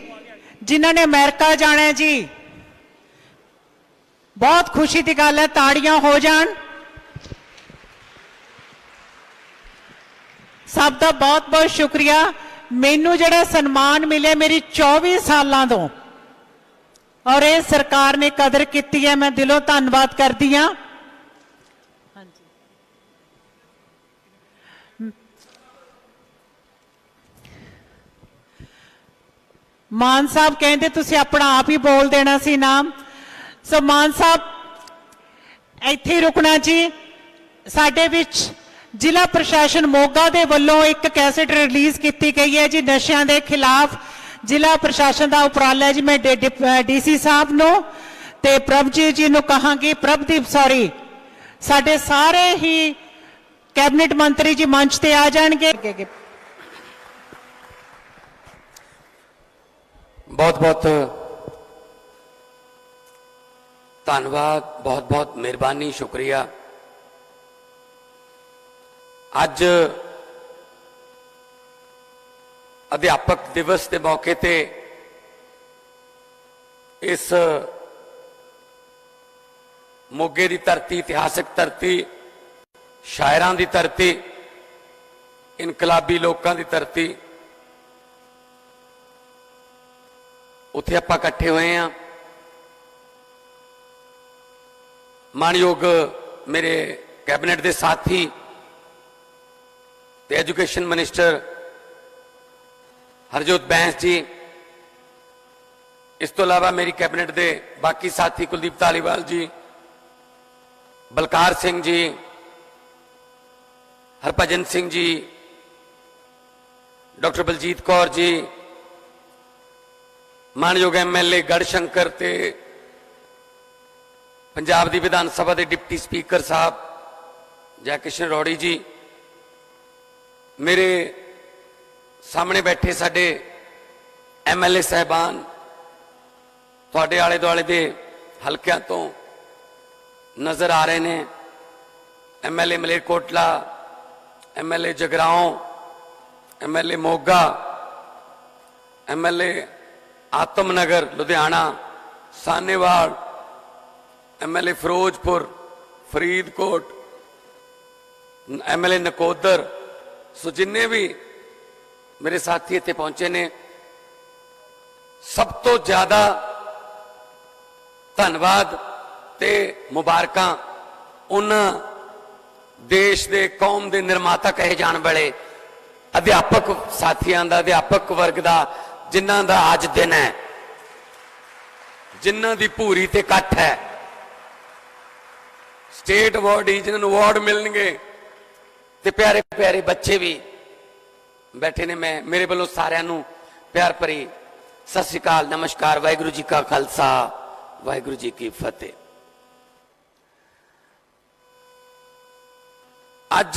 जिन्हों ने अमेरिका जाना है जी, बहुत खुशी की गल है, ताड़ियां हो जान। सब का बहुत बहुत शुक्रिया। मैनू जड़ा सन्मान मिले मेरी 24 सालों तो, और ये सरकार ने कदर की है, मैं दिलों धन्यवाद करती हाँ। मान साहब कहते तुसी अपना आप ही बोल देना सी नाम। सो मान साहब इत्थे ही रुकना जी। साडे विच जिला प्रशासन मोगा दे वल्लों एक कैसेट रिलीज की गई है जी नशियां दे खिलाफ। जिला प्रशासन का उपराला है जी। मैं डीसी साहब नो ते प्रभजीत जी नु कहांगी, प्रभदीप सॉरी, साडे सारे ही कैबिनेट मंत्री जी मंच ते आ जाएंगे। बहुत बहुत धन्यवाद, बहुत बहुत मेहरबानी, शुक्रिया। अज अध्यापक दिवस के मौके ते इस मोगे की धरती, इतिहासक धरती, शायरां की धरती, इनकलाबी लोगों की धरती, उत्थे आपां इकट्ठे हुए हैं। मानयोग मेरे कैबिनेट के साथी ते एजुकेशन मिनिस्टर हरजोत बैंस जी, इस तो इलावा मेरी कैबिनेट के बाकी साथी कुलदीप धालीवाल जी, बलकार सिंह जी, हरभजन सिंह जी, डॉक्टर बलजीत कौर जी, मानयोग MLA गढ़शंकर ते पंजाब की विधान सभा के डिप्टी स्पीकर साहब जय किशन रौड़ी जी, मेरे सामने बैठे साडे MLA साहबान, थोड़े आले दुआले दे हल्कियां तो नज़र आ रहे हैं। MLA Malerkotla, MLA Jagraon, MLA Moga, MLA आत्मनगर Ludhiana, Sahnewal, MLA Firozpur, Faridkot, MLA Nakodar. सो जिन्ने भी मेरे साथी इत्थे पहुंचे ने, सब तो ज्यादा धन्यवाद ते मुबारकां उन्हां देश दे कौम दे निर्माता कहे जाने वाले अध्यापक साथियों का, अध्यापक वर्ग का, जिन्हां दा आज दिन है, जिन्हां दी भूरी ते कट्ठ है। स्टेट अवार्ड ही जिन्होंने अवार्ड मिलणगे ते प्यारे प्यारे बच्चे भी बैठे ने। मैं मेरे वालों सारिਆਂ ਨੂੰ प्यार भरी सत श्री अकाल, नमस्कार, वाहिगुरू जी का खालसा, वाहिगुरू जी की फतेह। अज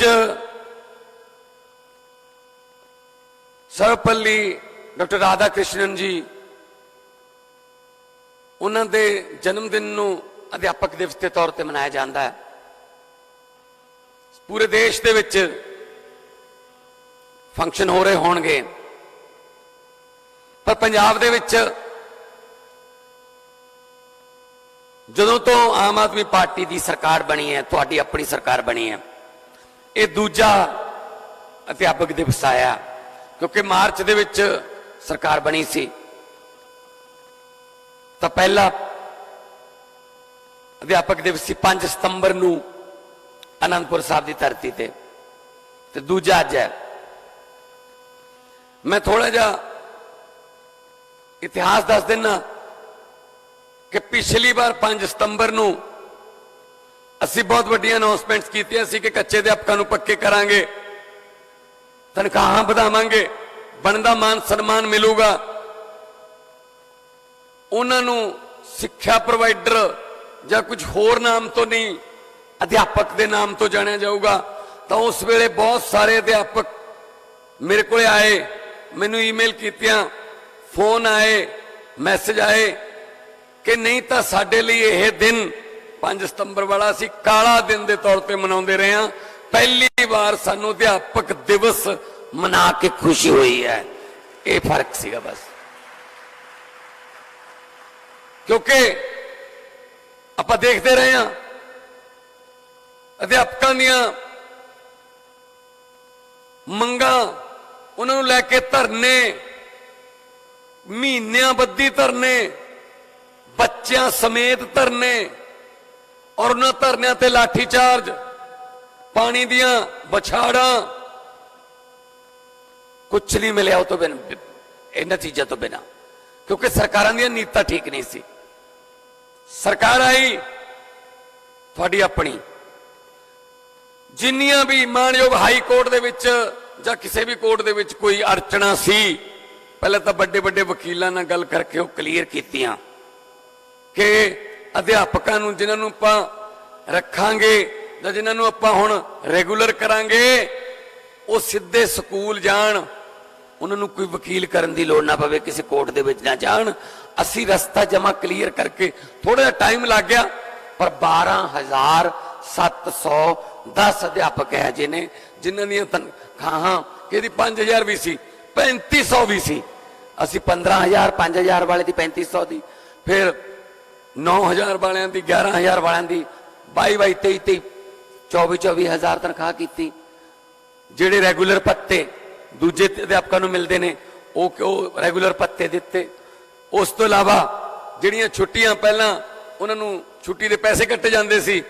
सर्वपल्ली डॉक्टर राधा कृष्णन जी, उन्होंने जन्मदिन नूं अध्यापक दिवस के तौर पर मनाया जाता है। पूरे देश दे विच फंक्शन हो रहे होणगे, पर पंजाब दे विच जदों तो आम आदमी पार्टी की सरकार बनी है, तुहाडी अपनी सरकार बनी है, ये दूजा अध्यापक दिवस आया। क्योंकि मार्च दे विच सरकार बनी सी, तो पहला अध्यापक दिवस सी 5 सितंबर नूं आनंदपुर साहब की धरती ते, ते दूजा अज है। मैं थोड़ा जा इतिहास दस देना कि पिछली बार 5 सितंबर नूं असी बहुत वड्डी अनाउंसमेंट्स कीतियां सी कि कच्चे अध्यापकों नूं पक्के करांगे, तनख्वाहां वधावांगे, बनदा मान सन्मान मिलूगा, उन्हां नूं सिक्ख्या प्रोवाइडर ਜਾਂ ਕੁਝ ਹੋਰ ਨਾਮ ਤੋਂ ਨਹੀਂ ਅਧਿਆਪਕ ਦੇ ਨਾਮ ਤੋਂ ਜਾਣਿਆ ਜਾਊਗਾ। ਤਾਂ ਉਸ ਵੇਲੇ ਬਹੁਤ ਸਾਰੇ ਅਧਿਆਪਕ ਮੇਰੇ ਕੋਲੇ ਆਏ, ਮੈਨੂੰ ਈਮੇਲ ਕੀਤੀਆਂ, ਫੋਨ ਆਏ, ਮੈਸੇਜ ਆਏ ਕਿ ਨਹੀਂ ਤਾਂ ਸਾਡੇ ਲਈ ਇਹ ਦਿਨ 5 ਸਤੰਬਰ ਵਾਲਾ ਅਸੀਂ ਕਾਲਾ ਦਿਨ ਦੇ ਤੌਰ ਤੇ ਮਨਾਉਂਦੇ ਰਹੇ ਹਾਂ, ਪਹਿਲੀ ਵਾਰ ਸਾਨੂੰ ਅਧਿਆਪਕ ਦਿਵਸ ਮਨਾ ਕੇ ਖੁਸ਼ੀ ਹੋਈ ਹੈ। ਇਹ ਫਰਕ ਸੀਗਾ ਬਸ, ਕਿਉਂਕਿ ਆਪਾਂ ਦੇਖਦੇ ਰਹੇ ਹਾਂ ਅਧਿਆਪਕਾਂ ਦੀਆਂ ਮੰਗਾਂ, ਉਹਨਾਂ ਨੂੰ ਲੈ ਕੇ ਧਰਨੇ, ਮਹੀਨਿਆਂ ਬੱਧੀ ਧਰਨੇ, ਬੱਚਿਆਂ ਸਮੇਤ ਧਰਨੇ, ਔਰ ਉਹਨਾਂ ਧਰਨਿਆਂ ਤੇ ਲਾਠੀ ਚਾਰਜ, ਪਾਣੀ ਦੀਆਂ ਬਛਾੜਾਂ, ਕੁਛ ਨਹੀਂ ਮਿਲਿਆ ਉਹ ਤੋਂ ਬਿਨਾਂ, ਇਹਨਾਂ ਚੀਜ਼ਾਂ ਤੋਂ ਬਿਨਾਂ, ਕਿਉਂਕਿ ਸਰਕਾਰਾਂ ਦੀਆਂ ਨੀਤਾਂ ਠੀਕ ਨਹੀਂ ਸੀ। ਸਰਕਾਰ ਆਈ ਤੁਹਾਡੀ ਆਪਣੀ, ਜਿੰਨੀਆਂ ਵੀ ਮਾਣਯੋਗ ਹਾਈ ਕੋਰਟ ਦੇ ਵਿੱਚ ਜਾਂ ਕਿਸੇ ਵੀ ਕੋਰਟ ਦੇ ਵਿੱਚ ਕੋਈ ਅੜਚਣਾ ਸੀ, ਪਹਿਲਾਂ ਤਾਂ ਵੱਡੇ ਵੱਡੇ ਵਕੀਲਾਂ ਨਾਲ ਗੱਲ ਕਰਕੇ ਉਹ ਕਲੀਅਰ ਕੀਤੀਆਂ ਕਿ ਅਧਿਆਪਕਾਂ ਨੂੰ ਜਿਨ੍ਹਾਂ ਨੂੰ ਆਪਾਂ ਰੱਖਾਂਗੇ ਜਾਂ ਜਿਨ੍ਹਾਂ ਨੂੰ ਆਪਾਂ ਹੁਣ ਰੈਗੂਲਰ ਕਰਾਂਗੇ ਉਹ ਸਿੱਧੇ ਸਕੂਲ ਜਾਣ, ਉਹਨਾਂ ਨੂੰ ਕੋਈ ਵਕੀਲ ਕਰਨ ਦੀ ਲੋੜ ਨਾ ਪਵੇ, ਕਿਸੇ ਕੋਰਟ ਦੇ ਵਿੱਚ ਨਾ ਜਾਣ। ਅਸੀਂ ਰਸਤਾ ਜਮਾ ਕਲੀਅਰ ਕਰਕੇ, ਥੋੜਾ ਜਿਹਾ ਟਾਈਮ ਲੱਗ ਗਿਆ, ਪਰ 12,710 ਅਧਿਆਪਕ ਹੈ ਜਿਹਨੇ ਜਿਨ੍ਹਾਂ ਦੀਆਂ ਤਨਖਾਹਾਂ ਕਿਹਦੀ 5,000 ਵੀ ਸੀ, 3,500 ਵੀ ਸੀ। ਅਸੀਂ 15,000 5,000 ਵਾਲੇ ਦੀ 3,500 ਦੀ, ਫਿਰ 9,000 ਵਾਲਿਆਂ ਦੀ, 11,000 ਵਾਲਿਆਂ ਦੀ, 22,000 23,000 24,000 ਤਨਖਾਹ ਕੀਤੀ। ਜਿਹੜੇ ਰੈਗੂਲਰ ਭੱਤੇ ਦੂਜੇ ਅਧਿਆਪਕਾਂ ਨੂੰ ਮਿਲਦੇ ਨੇ ਉਹ ਰੈਗੂਲਰ ਭੱਤੇ ਦਿੱਤੇ। ਉਸ ਤੋਂ ਇਲਾਵਾ ਜਿਹੜੀਆਂ ਛੁੱਟੀਆਂ ਪਹਿਲਾਂ ਉਹਨਾਂ ਨੂੰ ਛੁੱਟੀ ਦੇ ਪੈਸੇ ਕੱਟੇ ਜਾਂਦੇ ਸੀ,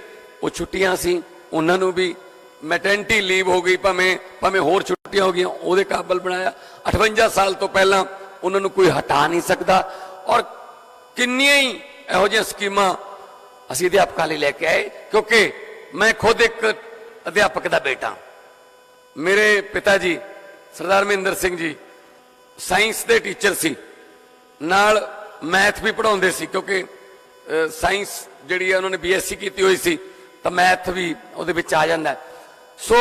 ਉਹ ਛੁੱਟੀਆਂ ਸੀ, ਉਹਨਾਂ ਨੂੰ ਵੀ ਮੈਟਰਨਿਟੀ ਲੀਵ ਹੋ ਗਈ, ਭਾਵੇਂ ਹੋਰ ਛੁੱਟੀਆਂ ਹੋ ਗਈਆਂ, ਉਹਦੇ ਕਾਬਲ ਬਣਾਇਆ। 58 ਸਾਲ ਤੋਂ ਪਹਿਲਾਂ ਉਹਨਾਂ ਨੂੰ ਕੋਈ ਹਟਾ ਨਹੀਂ ਸਕਦਾ। ਔਰ ਕਿੰਨੀਆਂ ਹੀ ਇਹੋ ਜਿਹੀਆਂ ਸਕੀਮਾਂ ਅਸੀਂ ਅਧਿਆਪਕਾਂ ਲਈ ਲੈ ਕੇ ਆਏ, ਕਿਉਂਕਿ ਮੈਂ ਖੁਦ ਇੱਕ ਅਧਿਆਪਕ ਦਾ ਬੇਟਾ। ਮੇਰੇ ਪਿਤਾ ਜੀ ਸਰਦਾਰ ਮਹਿੰਦਰ ਸਿੰਘ ਜੀ ਸਾਇੰਸ ਦੇ ਟੀਚਰ ਸੀ, ਨਾਲ ਮੈਥ ਵੀ ਪੜ੍ਹਾਉਂਦੇ ਸੀ, ਕਿਉਂਕਿ ਸਾਇੰਸ ਜਿਹੜੀ ਹੈ ਉਹਨਾਂ ਨੇ BSc ਕੀਤੀ ਹੋਈ ਸੀ, ਤਾਂ ਮੈਥ ਵੀ ਉਹਦੇ ਵਿੱਚ ਆ ਜਾਂਦਾ। ਸੋ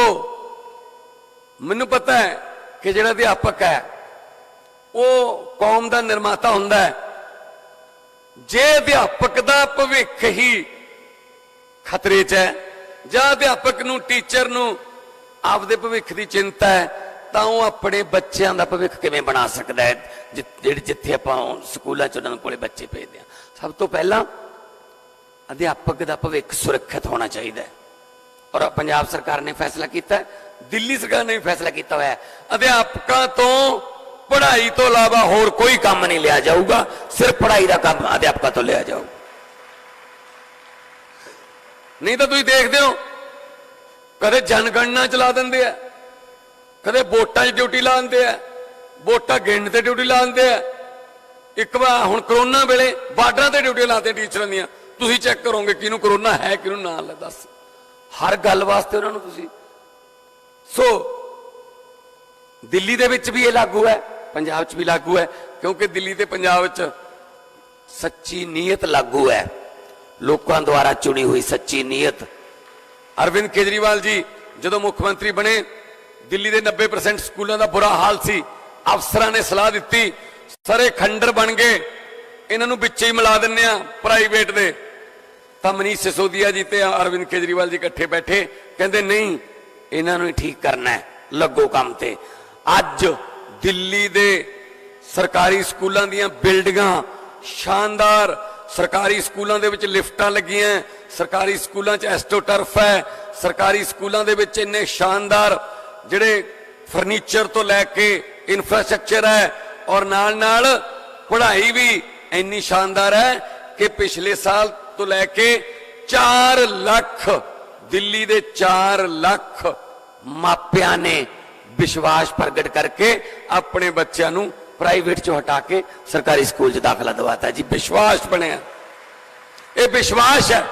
ਮੈਨੂੰ ਪਤਾ ਹੈ ਕਿ ਜਿਹੜਾ ਅਧਿਆਪਕ ਹੈ ਉਹ ਕੌਮ ਦਾ ਨਿਰਮਾਤਾ ਹੁੰਦਾ ਹੈ। ਜੇ ਅਧਿਆਪਕ ਦਾ ਭਵਿੱਖ ਹੀ ਖਤਰੇ 'ਚ ਹੈ ਜਾਂ ਅਧਿਆਪਕ ਨੂੰ, ਟੀਚਰ ਨੂੰ ਆਪਦੇ ਭਵਿੱਖ ਦੀ ਚਿੰਤਾ ਹੈ, ਤਾਂ ਉਹ ਆਪਣੇ ਬੱਚਿਆਂ ਦਾ ਭਵਿੱਖ ਕਿਵੇਂ ਬਣਾ ਸਕਦਾ ਹੈ, ਜਿੱਥੇ ਆਪਾਂ ਸਕੂਲਾਂ 'ਚ ਉਹਨਾਂ ਕੋਲੇ ਬੱਚੇ ਭੇਜਦੇ ਹਾਂ। ਸਭ ਤੋਂ ਪਹਿਲਾਂ ਅਧਿਆਪਕ ਦਾ ਭਵਿੱਖ ਸੁਰੱਖਿਅਤ ਹੋਣਾ ਚਾਹੀਦਾ ਹੈ, ਔਰ ਪੰਜਾਬ ਸਰਕਾਰ ਨੇ ਫੈਸਲਾ ਕੀਤਾ ਹੈ, ਦਿੱਲੀ ਸਰਕਾਰ ਨੇ ਵੀ ਫੈਸਲਾ ਕੀਤਾ ਹੋਇਆ ਹੈ, ਅਧਿਆਪਕਾਂ ਤੋਂ ਪੜ੍ਹਾਈ ਤੋਂ ਇਲਾਵਾ ਹੋਰ ਕੋਈ ਕੰਮ ਨਹੀਂ ਲਿਆ ਜਾਊਗਾ, ਸਿਰਫ ਪੜ੍ਹਾਈ ਦਾ ਕੰਮ ਅਧਿਆਪਕਾਂ ਤੋਂ ਲਿਆ ਜਾਊਗਾ। ਨਹੀਂ ਤਾਂ ਤੁਸੀਂ ਦੇਖਦੇ ਹੋ ਕਦੇ ਜਨਗਣਨਾ ਚਲਾ ਦਿੰਦੇ ਆ, ਕਦੇ ਵੋਟਾਂ 'ਚ ਡਿਊਟੀ ਲਾ ਦਿੰਦੇ ਆ, ਵੋਟਾਂ ਗਿਣਨ ਤੇ ਡਿਊਟੀ ਲਾ ਦਿੰਦੇ ਆ। ਇੱਕ ਵਾਰ ਹੁਣ ਕਰੋਨਾ ਵੇਲੇ ਬਾਰਡਰਾਂ ਤੇ ਡਿਊਟੀ ਲਾਤੇ ਟੀਚਰਾਂ ਦੀਆਂ, ਤੁਸੀਂ ਚੈੱਕ ਕਰੋਗੇ ਕਿਹਨੂੰ ਕਰੋਨਾ ਹੈ ਕਿਹਨੂੰ ਨਾ ਲੈ, ਦੱਸ ਹਰ ਗੱਲ ਵਾਸਤੇ ਉਹਨਾਂ ਨੂੰ ਤੁਸੀਂ। ਸੋ ਦਿੱਲੀ ਦੇ ਵਿੱਚ ਵੀ ਇਹ ਲਾਗੂ ਹੈ, ਪੰਜਾਬ 'ਚ ਵੀ ਲਾਗੂ ਹੈ, ਕਿਉਂਕਿ ਦਿੱਲੀ ਤੇ ਪੰਜਾਬ ਵਿੱਚ ਸੱਚੀ ਨੀਅਤ ਲਾਗੂ ਹੈ, ਲੋਕਾਂ ਦੁਆਰਾ ਚੁਣੀ ਹੋਈ ਸੱਚੀ ਨੀਅਤ। ਅਰਵਿੰਦ ਕੇਜਰੀਵਾਲ ਜੀ ਜਦੋਂ ਮੁੱਖ ਮੰਤਰੀ ਬਣੇ, ਦਿੱਲੀ ਦੇ 90% ਸਕੂਲਾਂ ਦਾ ਬੁਰਾ ਹਾਲ ਸੀ। ਅਫਸਰਾਂ ਨੇ ਸਲਾਹ ਦਿੱਤੀ ਸਾਰੇ ਖੰਡਰ ਬਣ ਗਏ, ਇਹਨਾਂ ਨੂੰ ਵਿੱਚੇ ਹੀ ਮਿਲਾ ਦਿੰਨੇ ਆ ਪ੍ਰਾਈਵੇਟ ਦੇ। ਤਾਂ ਮਨੀਸ਼ ਸਿਸੋਦੀਆ ਜੀ ਤੇ ਅਰਵਿੰਦ ਕੇਜਰੀਵਾਲ ਜੀ ਇਕੱਠੇ ਬੈਠੇ, ਕਹਿੰਦੇ ਨਹੀਂ ਇਹਨਾਂ ਨੂੰ ਹੀ ਠੀਕ ਕਰਨਾ ਹੈ, ਲੱਗੋ ਕੰਮ ਤੇ। ਅੱਜ ਦਿੱਲੀ ਦੇ ਸਰਕਾਰੀ ਸਕੂਲਾਂ ਦੀਆਂ ਬਿਲਡਿੰਗਾਂ ਸ਼ਾਨਦਾਰ, ਸਰਕਾਰੀ ਸਕੂਲਾਂ ਦੇ ਵਿੱਚ ਲਿਫਟਾਂ ਲੱਗੀਆਂ, ਸਰਕਾਰੀ ਸਕੂਲਾਂ 'ਚ ਐਸਟੋਟਰਫ ਹੈ, ਸਰਕਾਰੀ ਸਕੂਲਾਂ ਦੇ ਵਿੱਚ ਇੰਨੇ ਸ਼ਾਨਦਾਰ ਜਿਹੜੇ ਫਰਨੀਚਰ ਤੋਂ ਲੈ ਕੇ ਇਨਫਰਾਸਟ੍ਰਕਚਰ ਹੈ, ਔਰ ਨਾਲ ਨਾਲ ਪੜ੍ਹਾਈ ਵੀ ਇੰਨੀ ਸ਼ਾਨਦਾਰ ਹੈ ਕਿ ਪਿਛਲੇ ਸਾਲ ਤੋਂ ਲੈ ਕੇ 4 ਲੱਖ ਦਿੱਲੀ ਦੇ 4 ਲੱਖ ਮਾਪਿਆਂ ਨੇ ਵਿਸ਼ਵਾਸ ਪ੍ਰਗਟ ਕਰਕੇ ਆਪਣੇ ਬੱਚਿਆਂ ਨੂੰ ਪ੍ਰਾਈਵੇਟ 'ਚੋਂ ਹਟਾ ਕੇ ਸਰਕਾਰੀ ਸਕੂਲ 'ਚ ਦਾਖਲਾ ਦਿਵਾਤਾ। ਜੀ ਵਿਸ਼ਵਾਸ ਬਣਿਆ, ਇਹ ਵਿਸ਼ਵਾਸ ਹੈ।